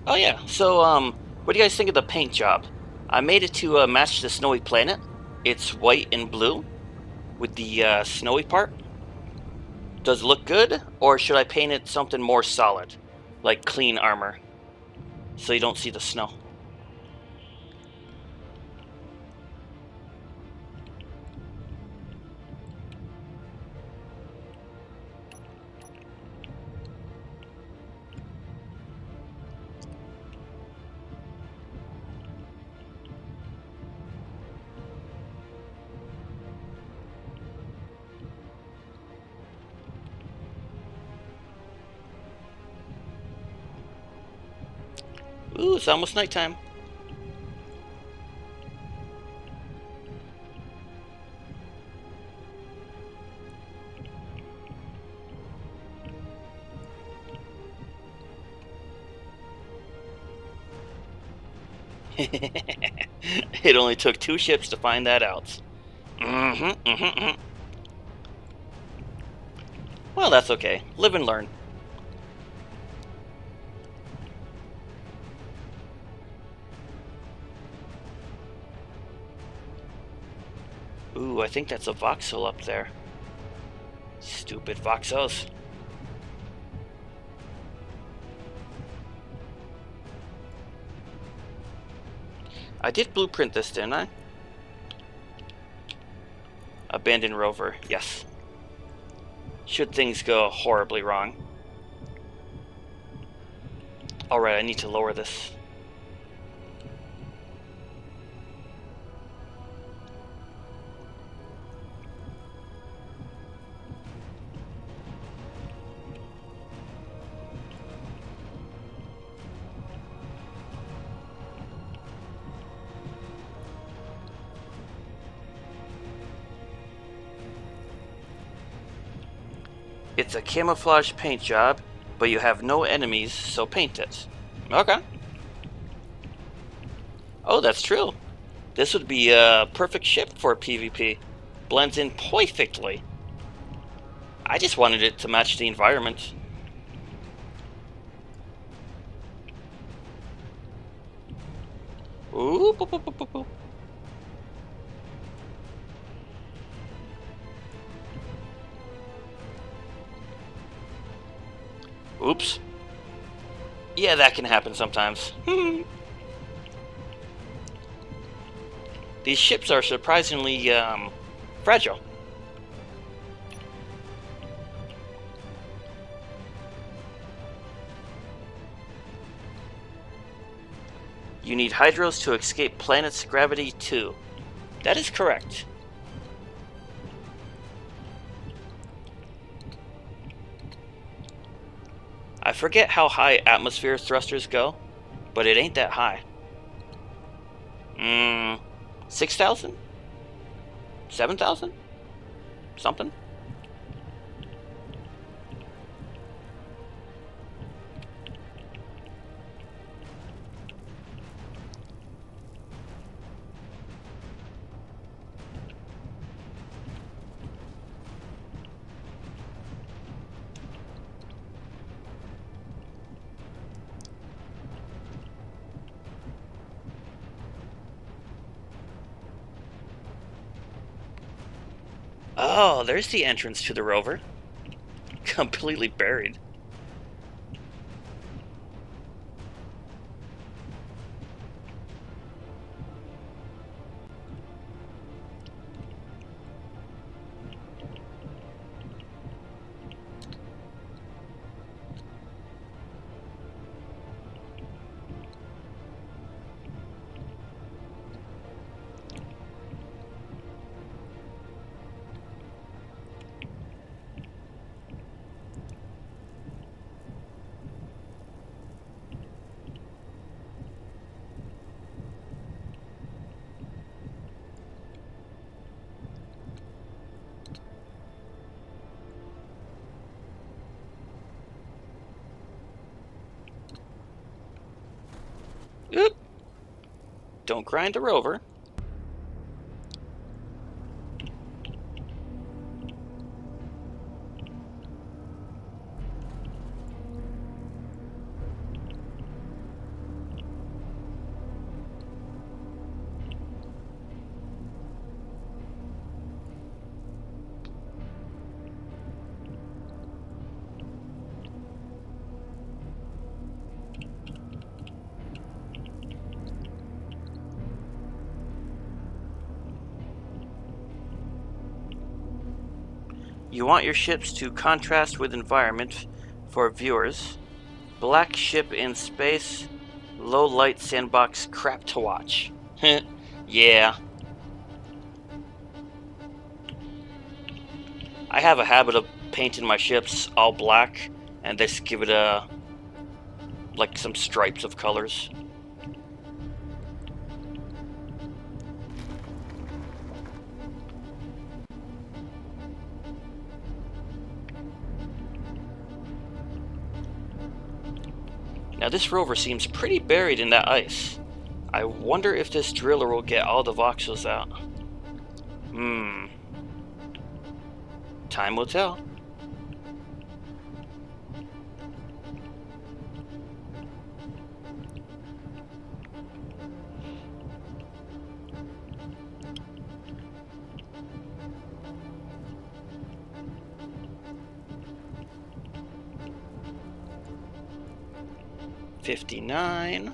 Oh yeah, so what do you guys think of the paint job? I made it to match the snowy planet. It's white and blue with the snowy part. Does it look good, or should I paint it something more solid, like clean armor, so you don't see the snow? Ooh, it's almost nighttime. It only took 2 ships to find that out. Well, that's okay. Live and learn. Ooh, I think that's a voxel up there. Stupid voxels. I did blueprint this, didn't I? Abandoned rover, yes. Should things go horribly wrong. Alright, I need to lower this. It's a camouflage paint job, but you have no enemies, so paint it. Okay. Oh, that's true. This would be a perfect ship for PvP. Blends in perfectly. I just wanted it to match the environment. Ooh, boop, boop, boop, boop, boop. Oops. Yeah, that can happen sometimes. These ships are surprisingly, fragile. You need hydros to escape planet's gravity too. That is correct. I forget how high atmosphere thrusters go, but it ain't that high. 6,000? 7,000? Something? Oh, there's the entrance to the rover. Completely buried. Oop. Don't grind the rover. You want your ships to contrast with environment for viewers. Black ship in space, low light sandbox crap to watch. Yeah. I have a habit of painting my ships all black and just give it a like some stripes of colors. Now this rover seems pretty buried in that ice. I wonder if this driller will get all the voxels out. Time will tell. $59.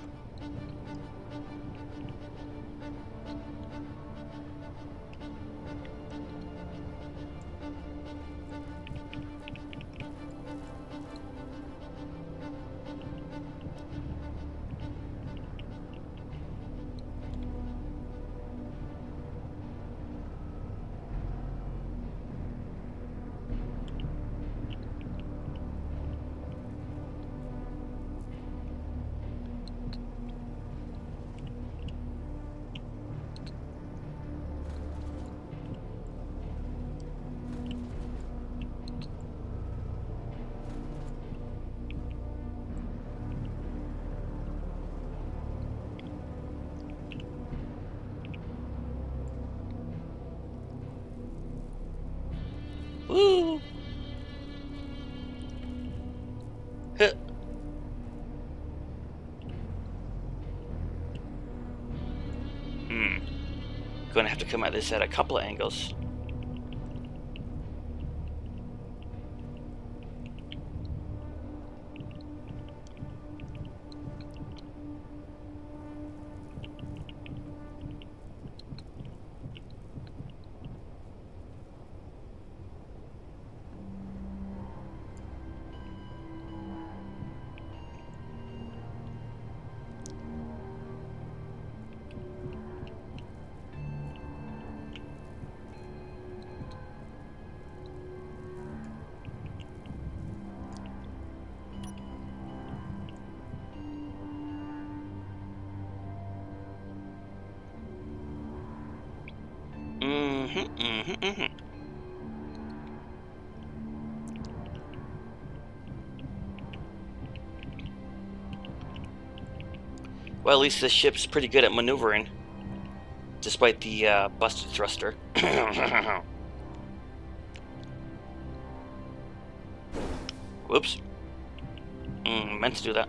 Woo! Huh. Gonna have to come at this at a couple of angles. Well, at least this ship's pretty good at maneuvering, despite the busted thruster. Whoops. Meant to do that.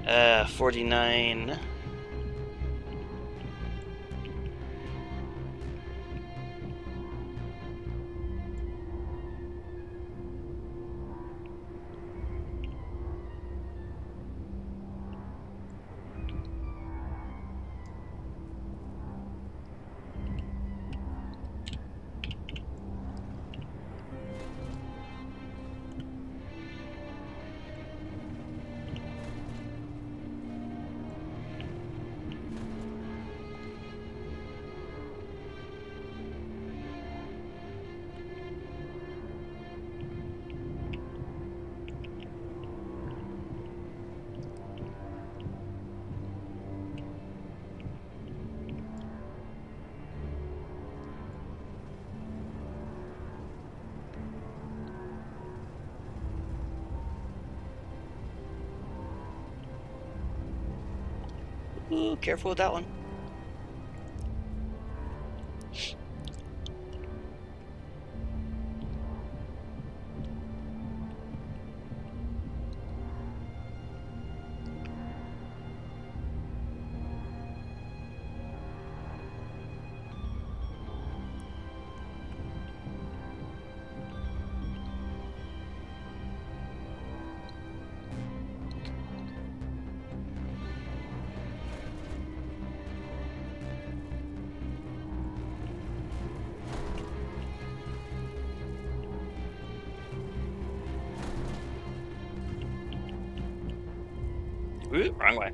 Uh, 49. Ooh, careful with that one. Ooh, wrong way.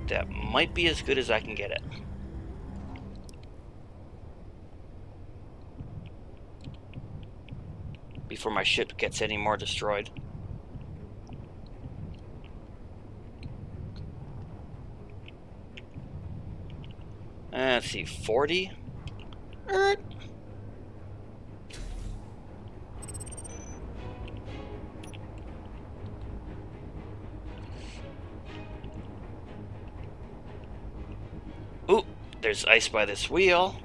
That might be as good as I can get it. Before my ship gets any more destroyed. Let's see, 40? Ooh, there's ice by this wheel.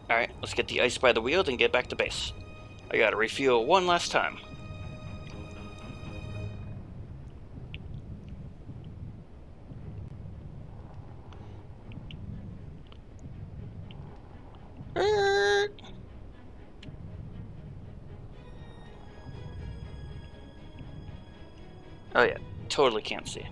Alright, let's get the ice by the wheel and get back to base. I gotta refuel one last time. Oh yeah, totally can't see.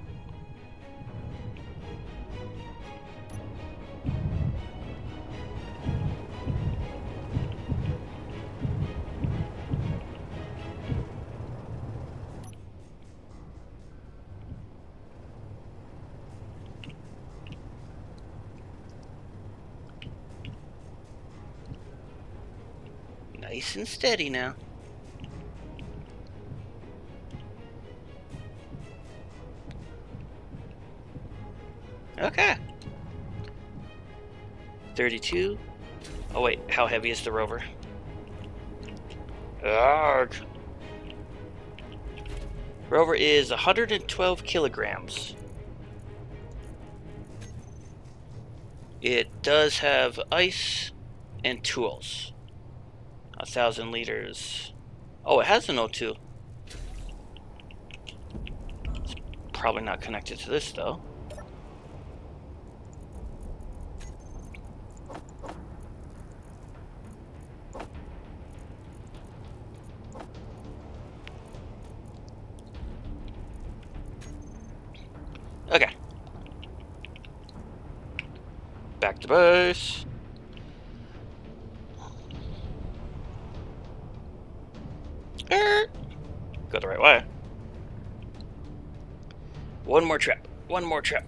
Nice and steady now. Okay. 32. Oh wait, how heavy is the rover? Arg. Rover is 112 kilograms. It does have ice and tools. 1,000 liters. Oh, it has an O2. It's probably not connected to this though. Okay. Back to base. Go the right way. One more trap. One more trap.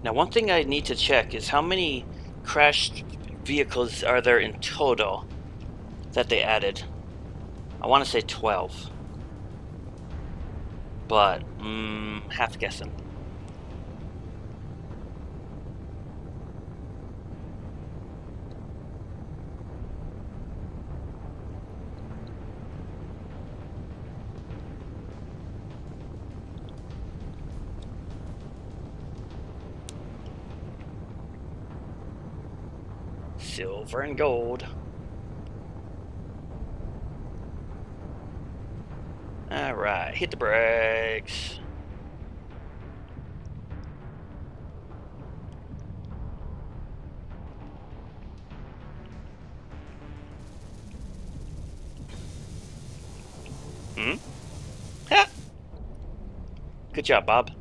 Now, one thing I need to check is how many crashed vehicles are there in total that they added. I want to say 12. But, half guessing. Silver and gold. Alright, hit the brakes. Ha! Good job, Bob.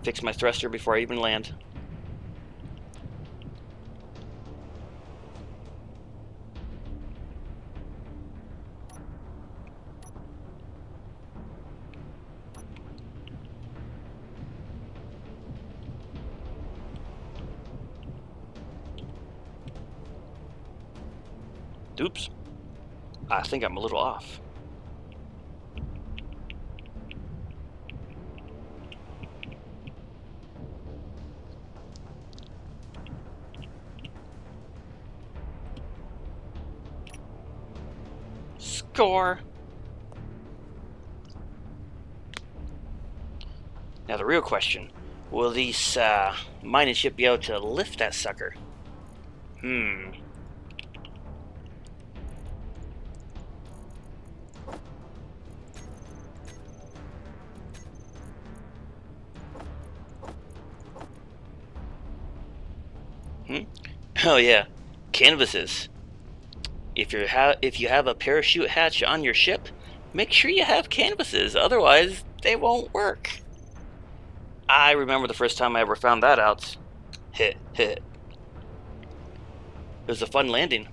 Fix my thruster before I even land. Oops. I think I'm a little off. Score! Now the real question, will these mining ship be able to lift that sucker? Oh yeah, canvases. If you have a parachute hatch on your ship, make sure you have canvases, otherwise they won't work. I remember the first time I ever found that out. Hit. It was a fun landing.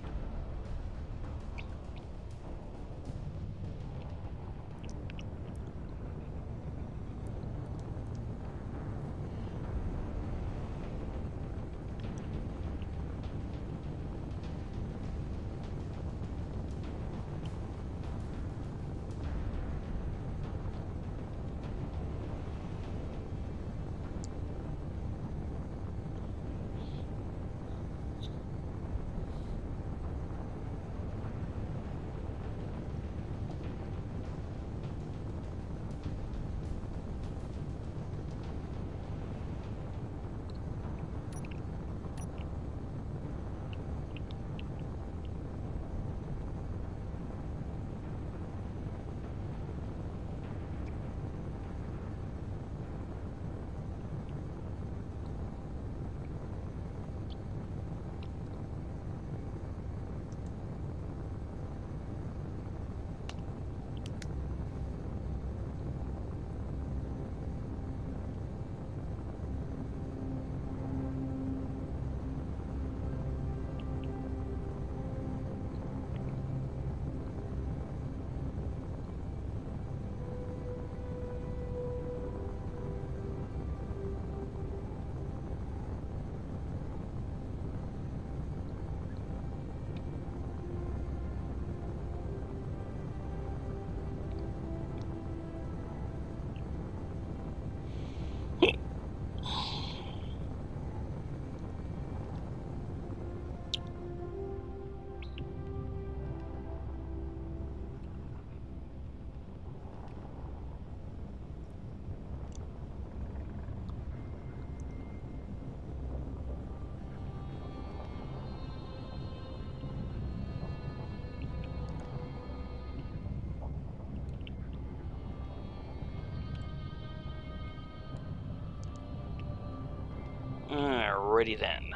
Alrighty then.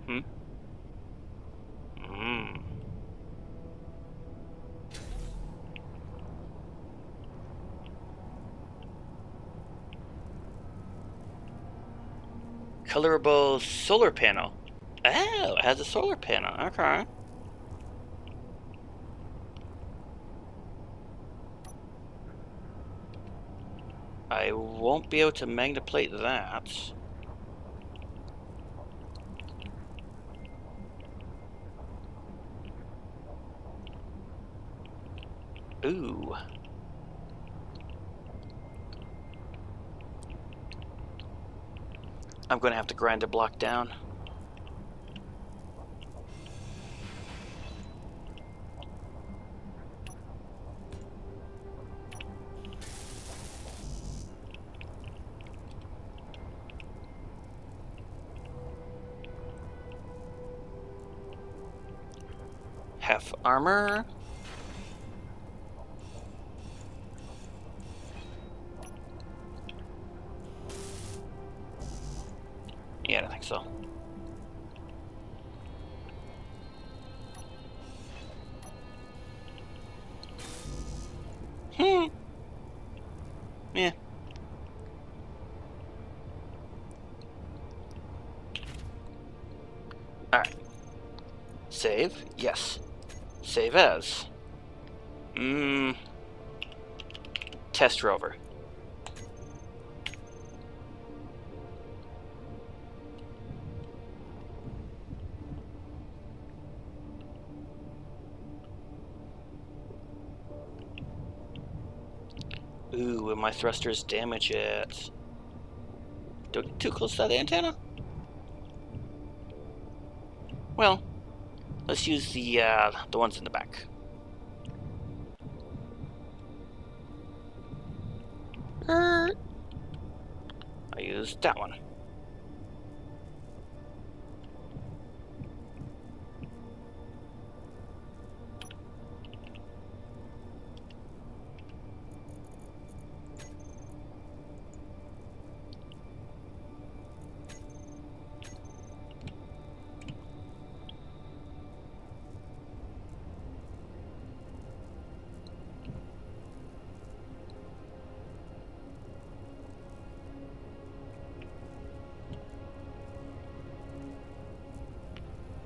Hmm? Colorable solar panel. Oh, it has a solar panel. Okay. I won't be able to magnaplate that. Ooh. I'm going to have to grind a block down. Half armor. Yeah, I don't think so. Yeah. Alright. Save? Yes. Save as. Test rover. Ooh, will my thrusters damage it? Don't get too close to the antenna? Well, let's use the ones in the back. I used that one.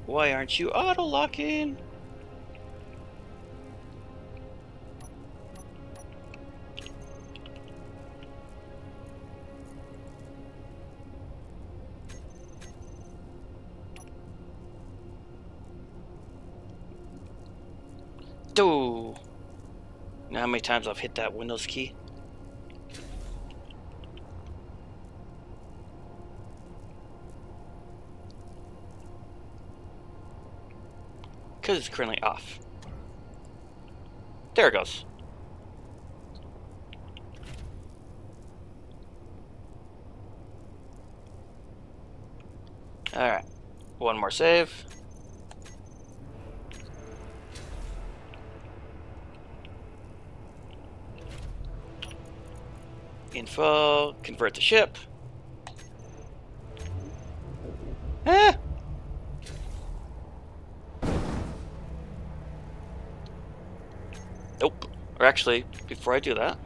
Why aren't you auto-locking? Dude. Now how many times I've hit that Windows key? Because it's currently off. There it goes. Alright. One more save. Info. Convert to ship. Ah! Nope. Or actually, before I do that.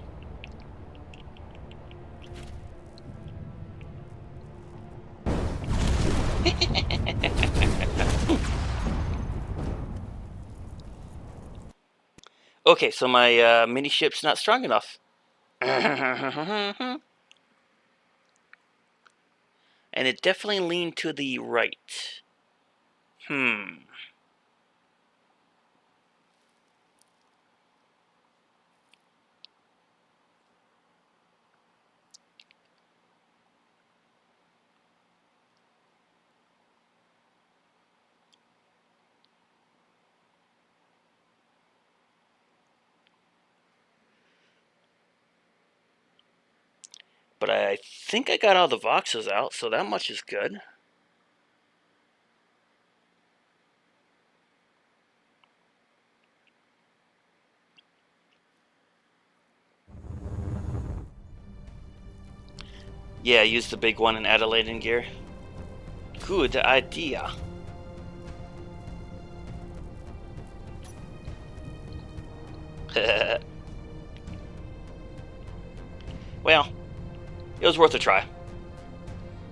Okay, so my mini ship's not strong enough. And it definitely leaned to the right. But But I think I got all the voxels out, so that much is good. Yeah, use the big one in Adelaide in gear. Good idea. Well, it was worth a try.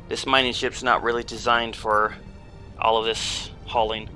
This mining ship's not really designed for all of this hauling.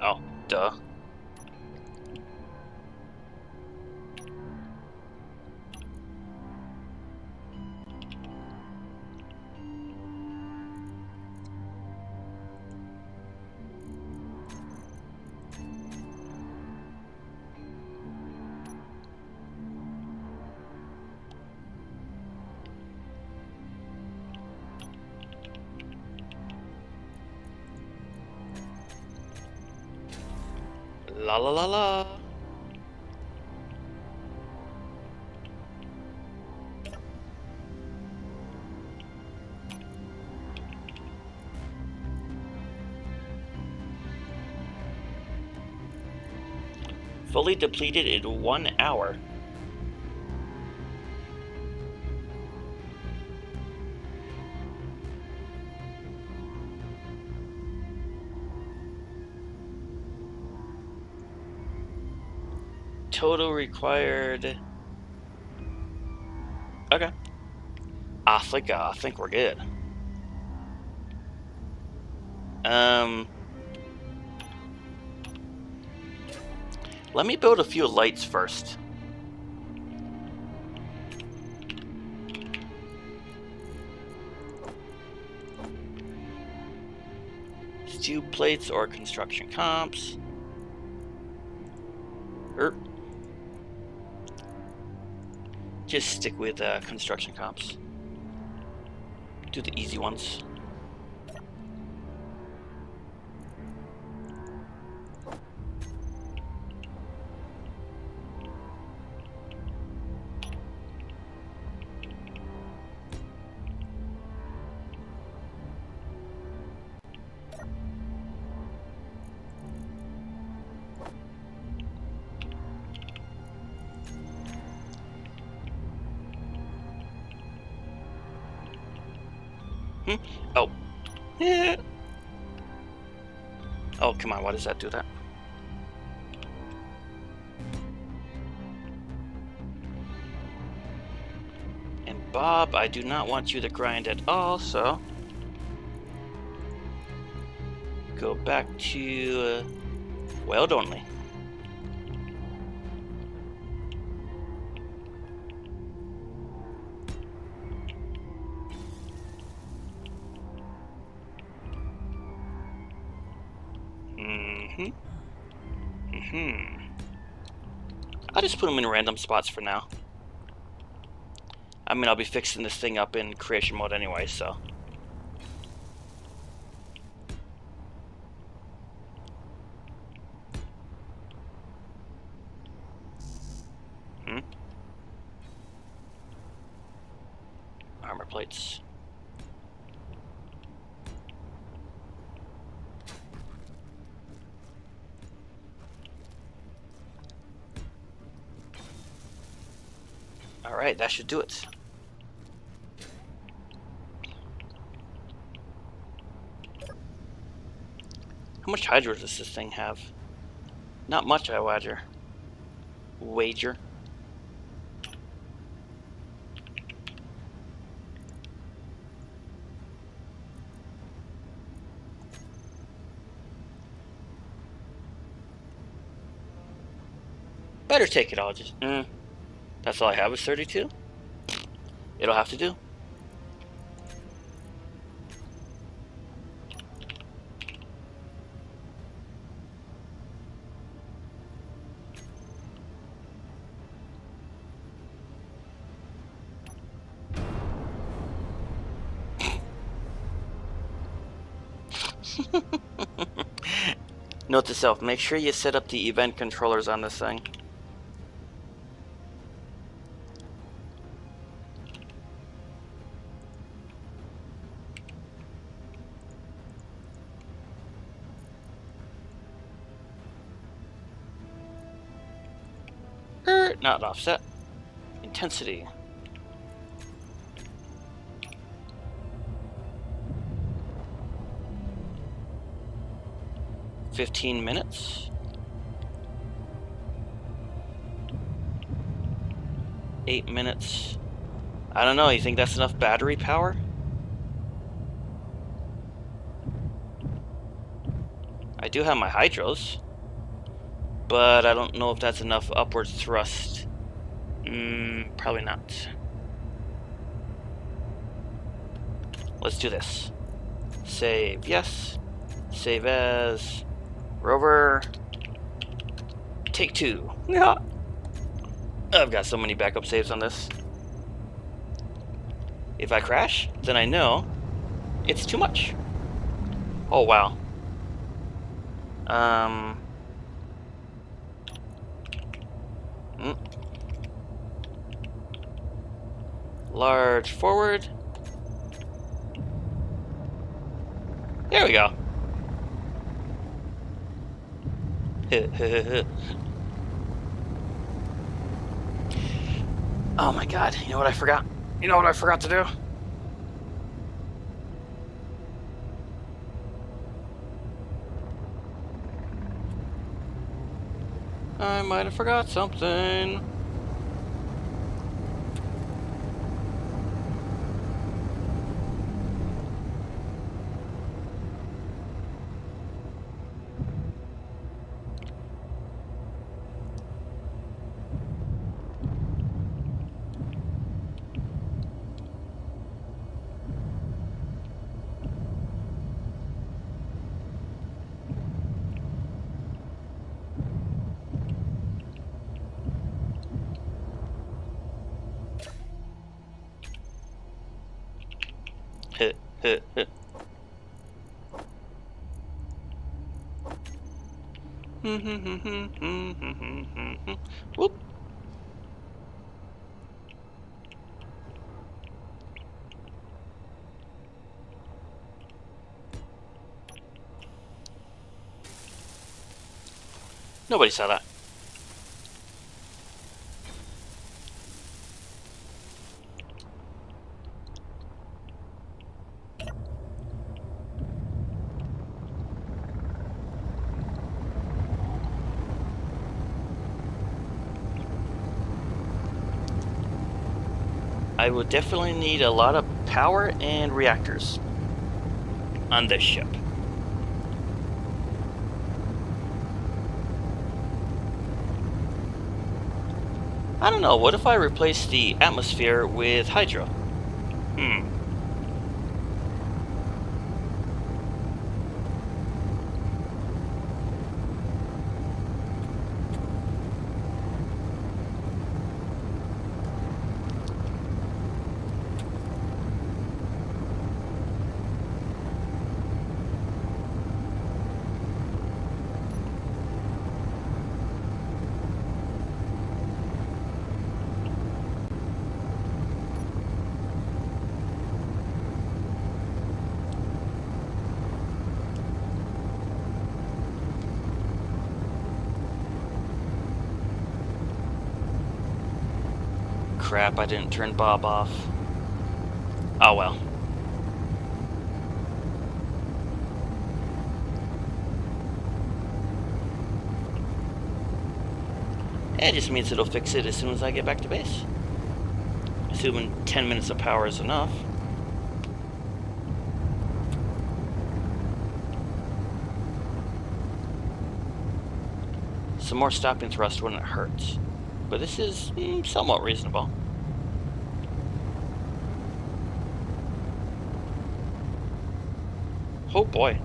Oh, duh. La la la la. Fully depleted in 1 hour. Total required. Okay. I think we're good. Let me build a few lights first. Stew plates or construction comps. just stick with construction comps. Do the easy ones. Oh. Yeah. Oh, come on. Why does that do that? And Bob, I do not want you to grind at all, so go back to weld only. I'll just put them in random spots for now. I mean, I'll be fixing this thing up in creation mode anyway, so. Armor plates. Alright, that should do it. How much hydro does this thing have? Not much, I wager. Better take it all. Just that's all I have is 32. It'll have to do. Note to self, make sure you set up the event controllers on this thing. Not offset. Intensity. "15 minutes. 8 minutes. I don't know, you think that's enough battery power? I do have my hydros, but I don't know if that's enough upward thrust. Probably not. Let's do this. Save, yes. Save as Rover. Take 2. Yeah. I've got so many backup saves on this. If I crash, then I know it's too much. Oh, wow. Large forward. There we go. Oh my god, you know what I forgot? You know what I forgot to do? I might have forgot something. Whoop. Nobody saw that. I would definitely need a lot of power and reactors on this ship. I don't know, what if I replace the atmosphere with hydro? Crap, I didn't turn Bob off. Oh well. It just means it'll fix it as soon as I get back to base. Assuming 10 minutes of power is enough. Some more stopping thrust when it hurts. But this is somewhat reasonable. Oh boy.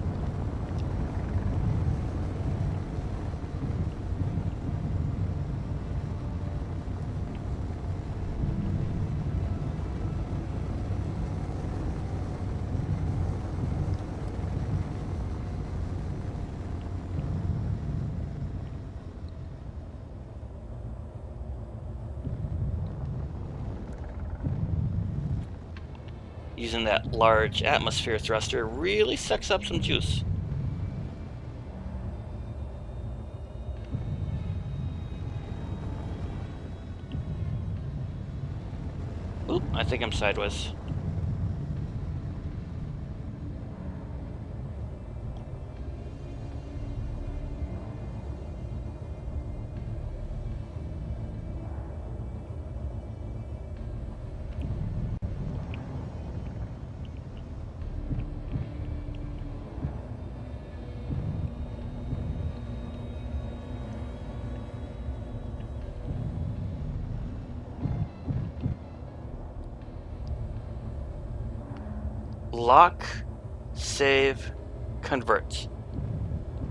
Using that large atmosphere thruster really sucks up some juice. Oop, I think I'm sideways. Lock, save, convert.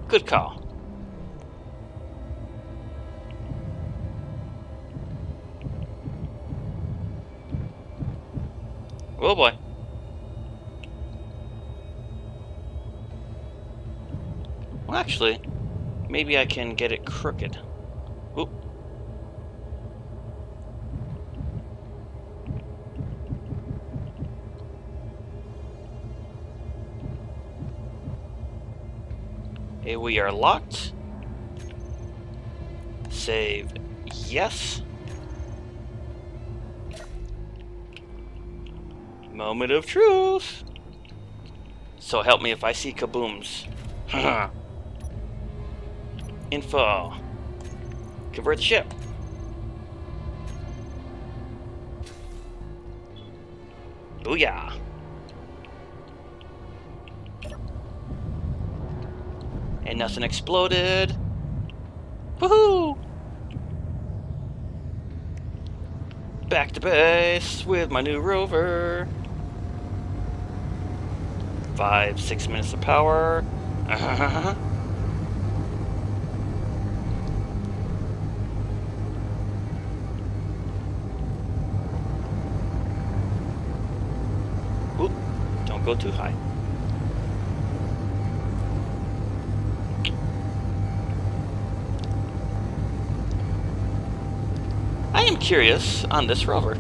Good call. Oh boy. Well, actually, maybe I can get it crooked. Oop. Okay, we are locked. Save, yes. Moment of truth. So help me if I see kabooms. Info. Convert the ship. Booyah. And nothing exploded. Woohoo! Back to base with my new rover. 5-6 minutes of power. Oop, don't go too high. I am curious on this rover.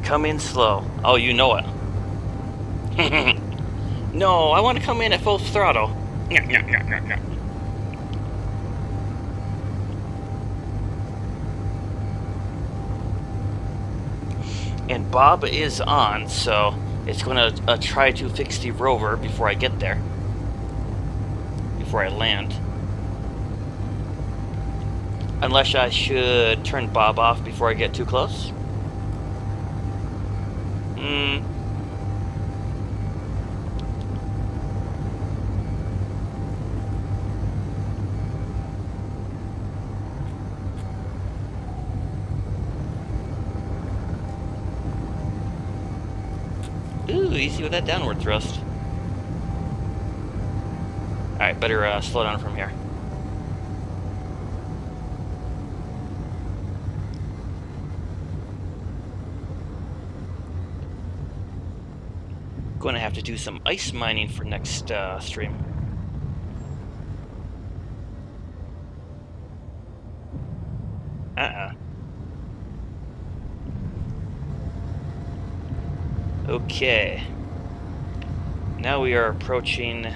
Come in slow. Oh, you know it. No, I want to come in at full throttle. And Bob is on, so it's going to try to fix the rover before I get there. Before I land. Unless I should turn Bob off before I get too close. Ooh, easy with that downward thrust. Alright, better slow down from here. Going to have to do some ice mining for next stream. Okay. Now we are approaching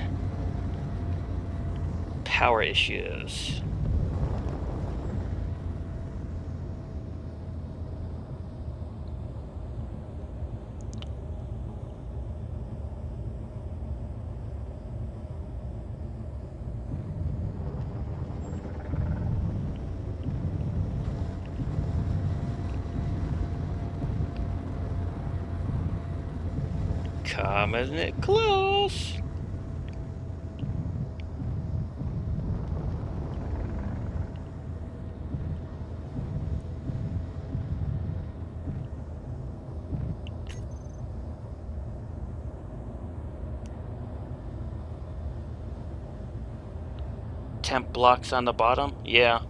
power issues. Coming it close. Temp blocks on the bottom, yeah.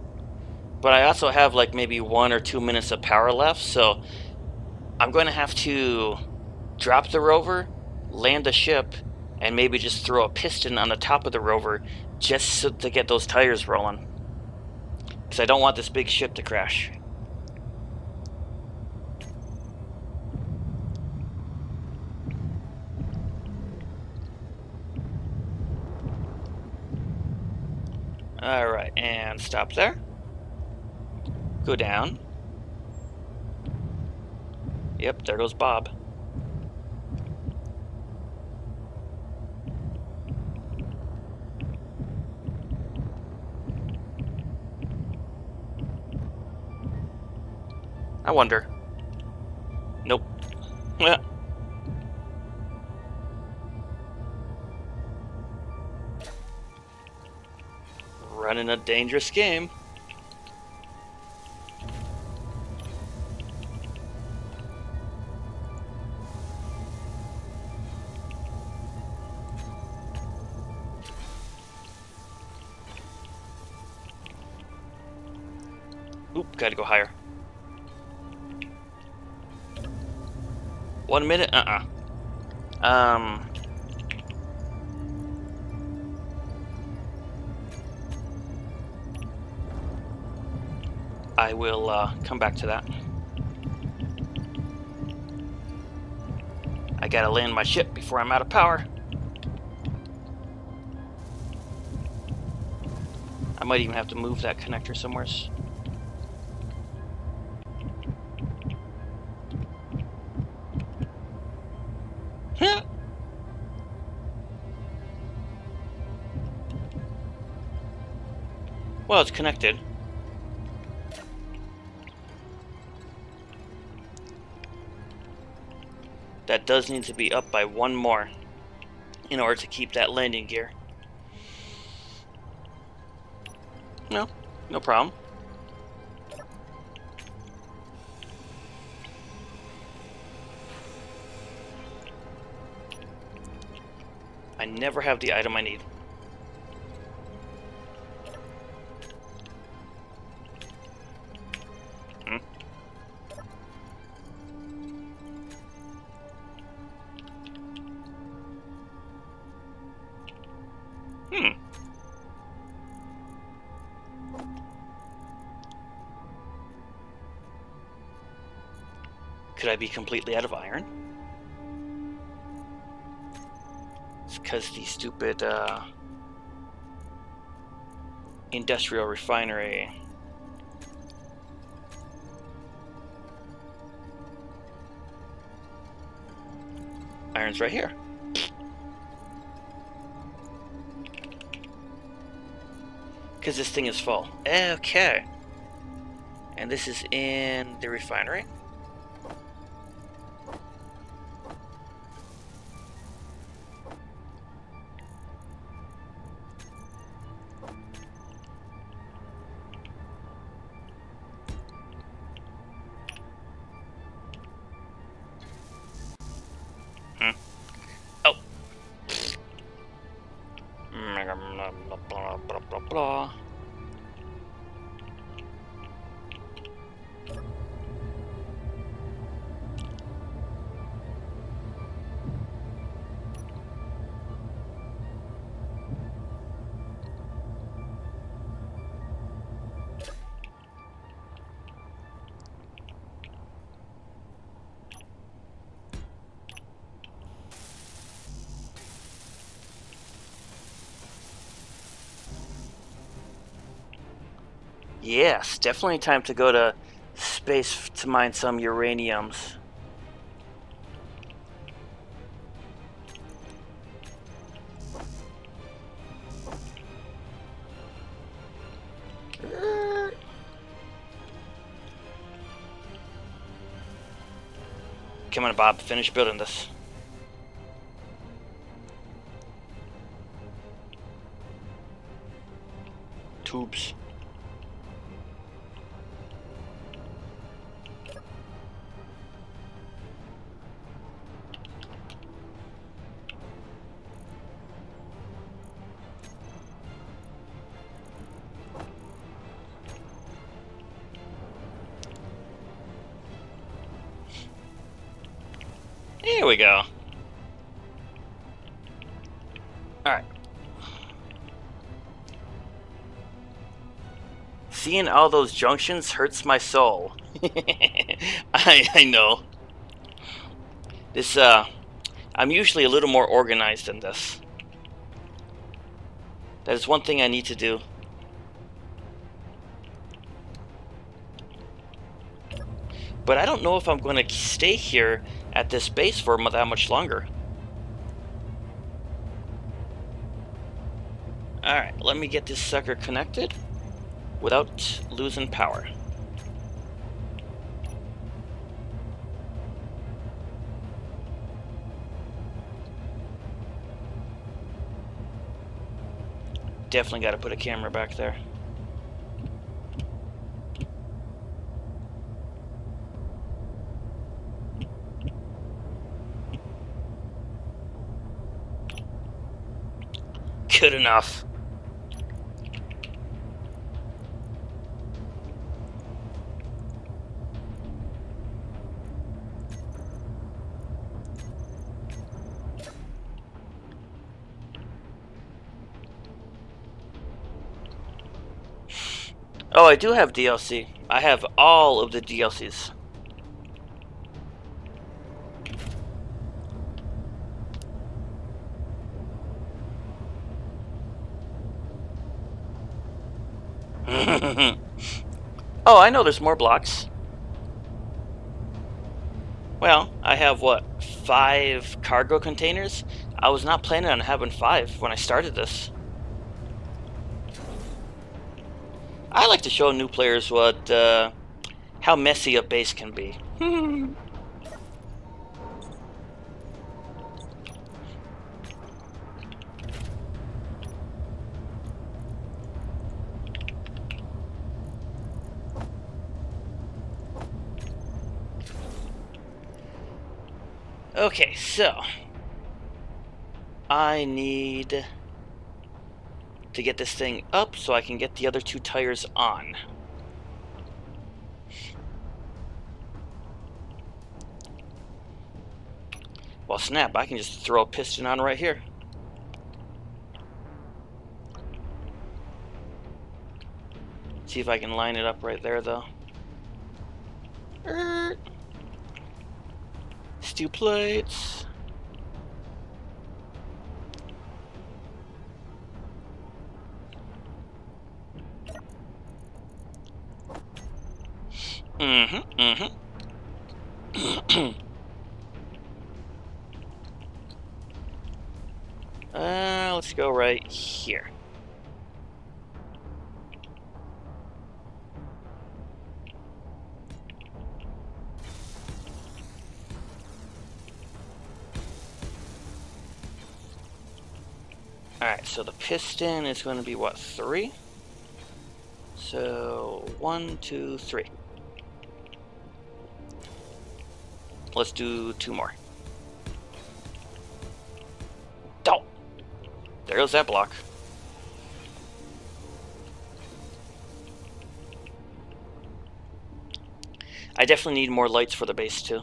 But I also have like maybe 1 or 2 minutes of power left, so I'm going to have to drop the rover, land the ship, and maybe just throw a piston on the top of the rover just so to get those tires rolling. Because I don't want this big ship to crash. Alright, and stop there. Go down. Yep, there goes Bob. I wonder. Nope. Yeah. Running a dangerous game. Oop, gotta go higher. 1 minute? I will come back to that. I gotta land my ship before I'm out of power. I might even have to move that connector somewhere. Well, it's connected. That does need to be up by 1 more in order to keep that landing gear. No problem. I never have the item I need. Could I be completely out of iron? It's because the stupid industrial refinery. Iron's right here. Because this thing is full. Okay. And this is in the refinery. Oh. Blah, blah, blah, blah. Yes, definitely time to go to space to mine some uraniums. Come on, Bob, finish building this. Tubes. Here we go. Alright. Seeing all those junctions hurts my soul. I know. This, I'm usually a little more organized than this. That is one thing I need to do. But I don't know if I'm going to stay here at this base for that much longer. Alright, let me get this sucker connected without losing power. Definitely got to put a camera back there. Good enough. Oh, I do have DLC. I have all of the DLCs. Oh, I know there's more blocks. Well, I have, what, 5 cargo containers? I was not planning on having 5 when I started this. I like to show new players what, how messy a base can be. Okay, so I need to get this thing up so I can get the other 2 tires on. Well, snap, I can just throw a piston on right here. See if I can line it up right there, though. steel plates. Let's go right here. Alright, so the piston is going to be what, 3? So 1, 2, 3. Let's do 2 more. Oh! There goes that block. I definitely need more lights for the base too.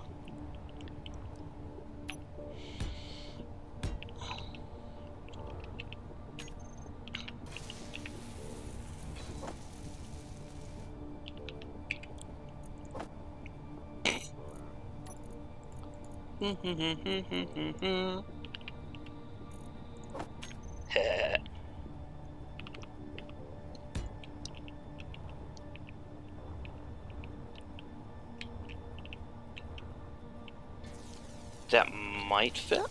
That might fit.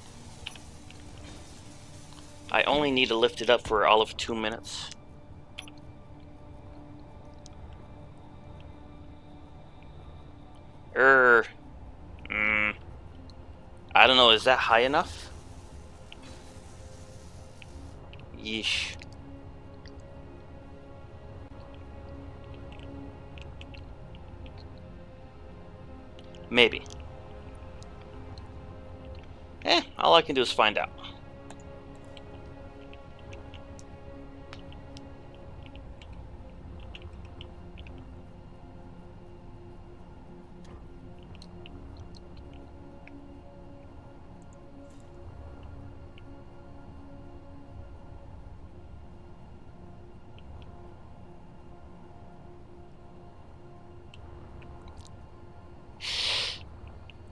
I only need to lift it up for all of 2 minutes. I don't know, is that high enough? Yeesh. Maybe. All I can do is find out.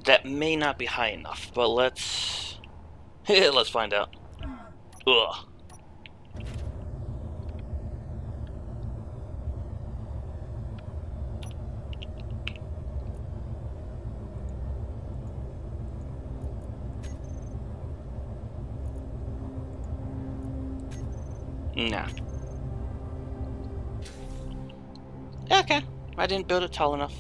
That may not be high enough, but let's let's find out. Ugh. Nah. Okay, I didn't build it tall enough.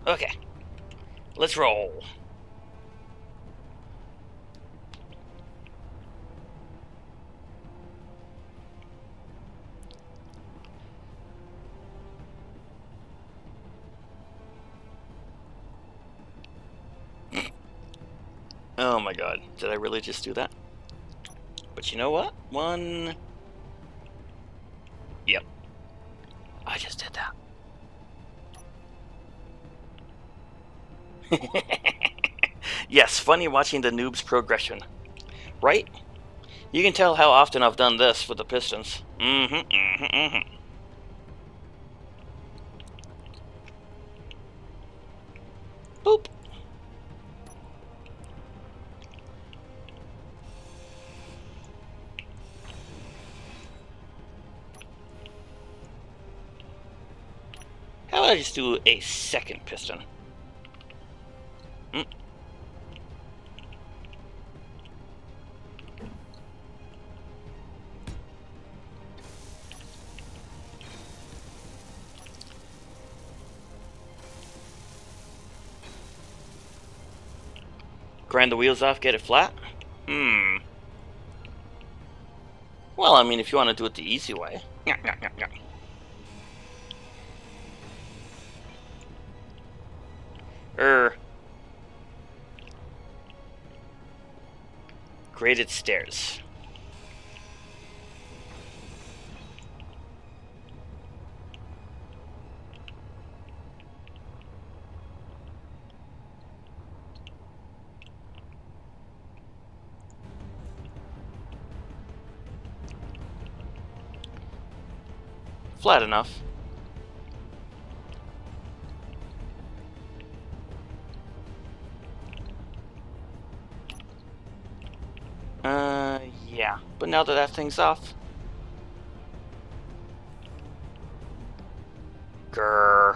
Okay, let's roll. Oh my god, did I really just do that? But you know what? Yep, I just did that. Yes, funny watching the noob's progression. Right? You can tell how often I've done this with the pistons. Boop. How about I just do a second piston? Grind the wheels off, get it flat? Well, I mean, if you want to do it the easy way. Graded stairs. Flat enough. Yeah. But now that that thing's off... Grrr.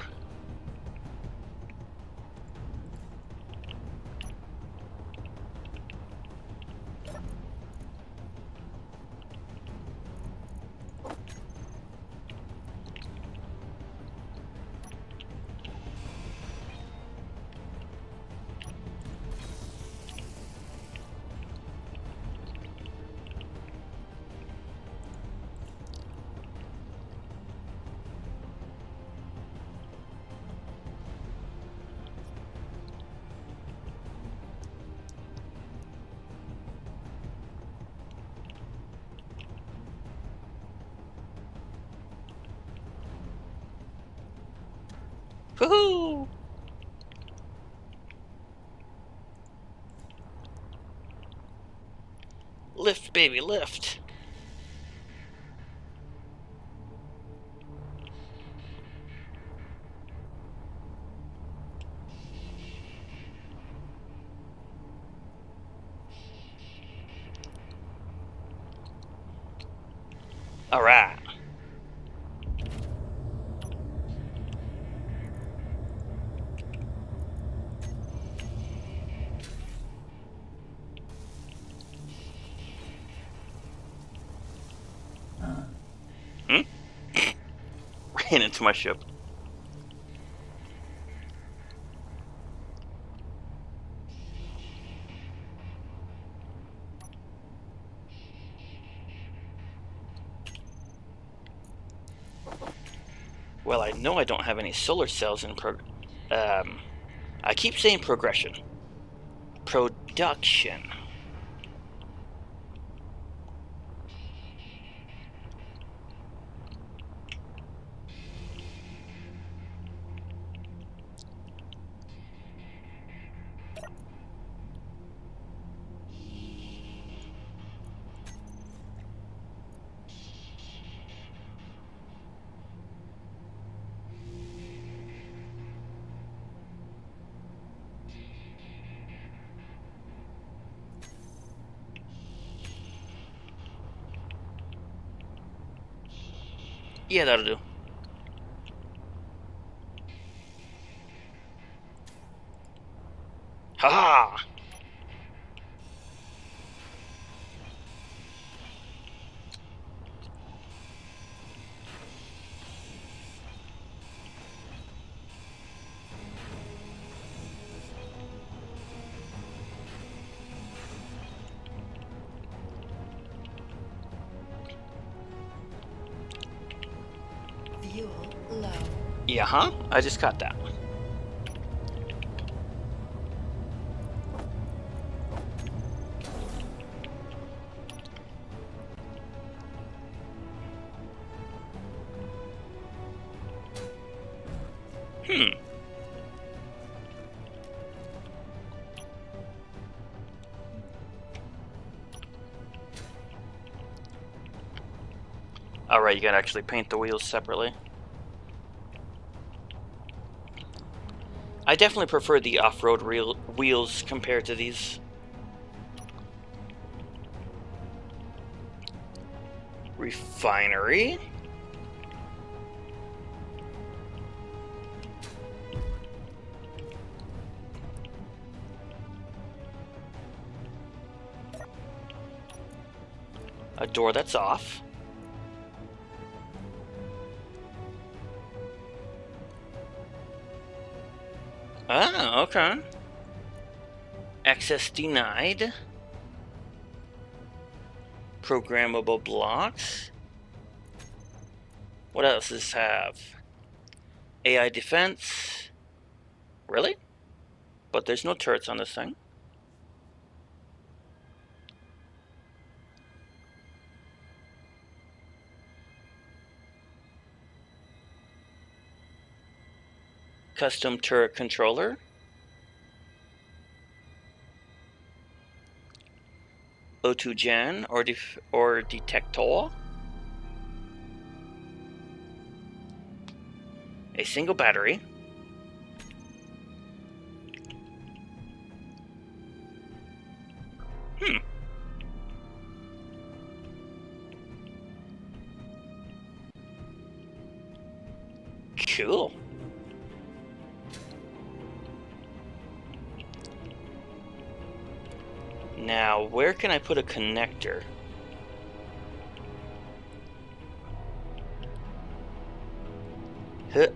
Woohoo! Lift, baby, lift. Alright. Ran into my ship. Well, I know I don't have any solar cells in I keep saying progression. Production. Yeah, that'll do. Ha-ha! Fuel low. Yeah, huh? I just got that. right, you gotta actually paint the wheels separately. I definitely prefer the off-road wheels compared to these. Refinery. A door that's off. Oh, okay. Access denied. Programmable blocks. What else does this have? AI defense. Really? But there's no turrets on this thing. Custom turret controller. O2 gen or detector. A single battery. Cool. Now, where can I put a connector? Huh.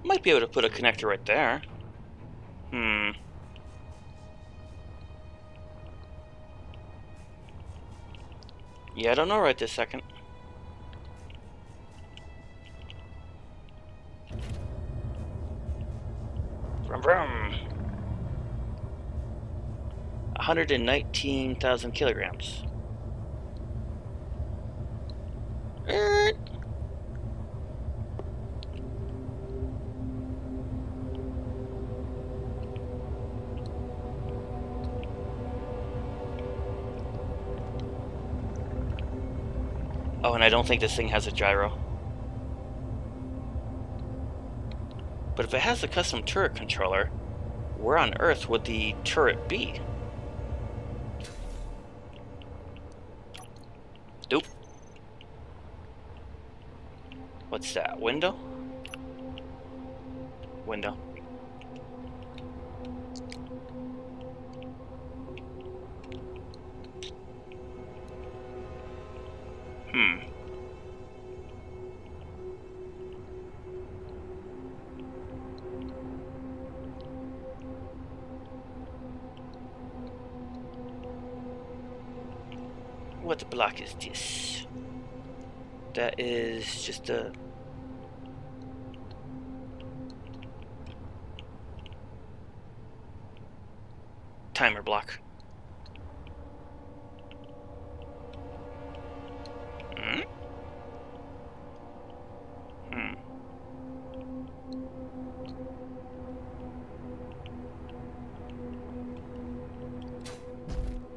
Might be able to put a connector right there. Yeah, I don't know right this second. Vroom vroom. 119,000 kilograms. Oh, and I don't think this thing has a gyro. But if it has a custom turret controller, where on Earth would the turret be? Nope. What's that? Window? Window. What block is this? That is just a... timer block.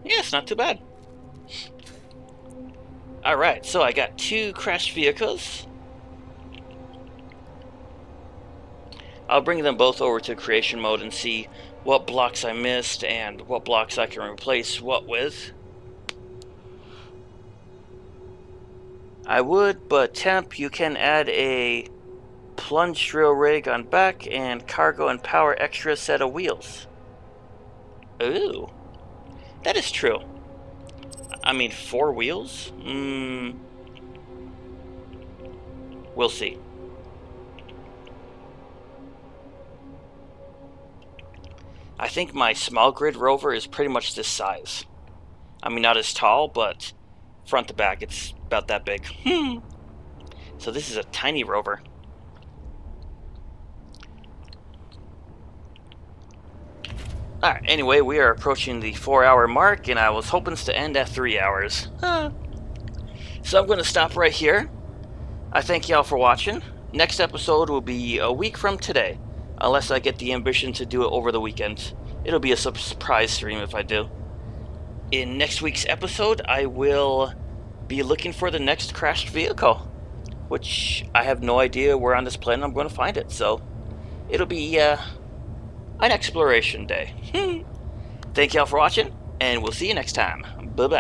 Yeah, it's not too bad. Alright, so I got 2 crashed vehicles. I'll bring them both over to creation mode and see what blocks I missed and what blocks I can replace what with. I would, but temp, you can add a plunge drill rig on back and cargo and power extra set of wheels. Ooh, that is true. I mean, 4 wheels? We'll see. I think my small grid rover is pretty much this size. I mean, not as tall, but front to back, it's about that big. So this is a tiny rover. Alright, anyway, we are approaching the 4-hour mark, and I was hoping to end at 3 hours. So I'm going to stop right here. I thank y'all for watching. Next episode will be a week from today, unless I get the ambition to do it over the weekend. It'll be a surprise stream if I do. In next week's episode, I will be looking for the next crashed vehicle, which I have no idea where on this planet I'm going to find it, so it'll be an exploration day. Thank y'all for watching, and we'll see you next time. Bye-bye.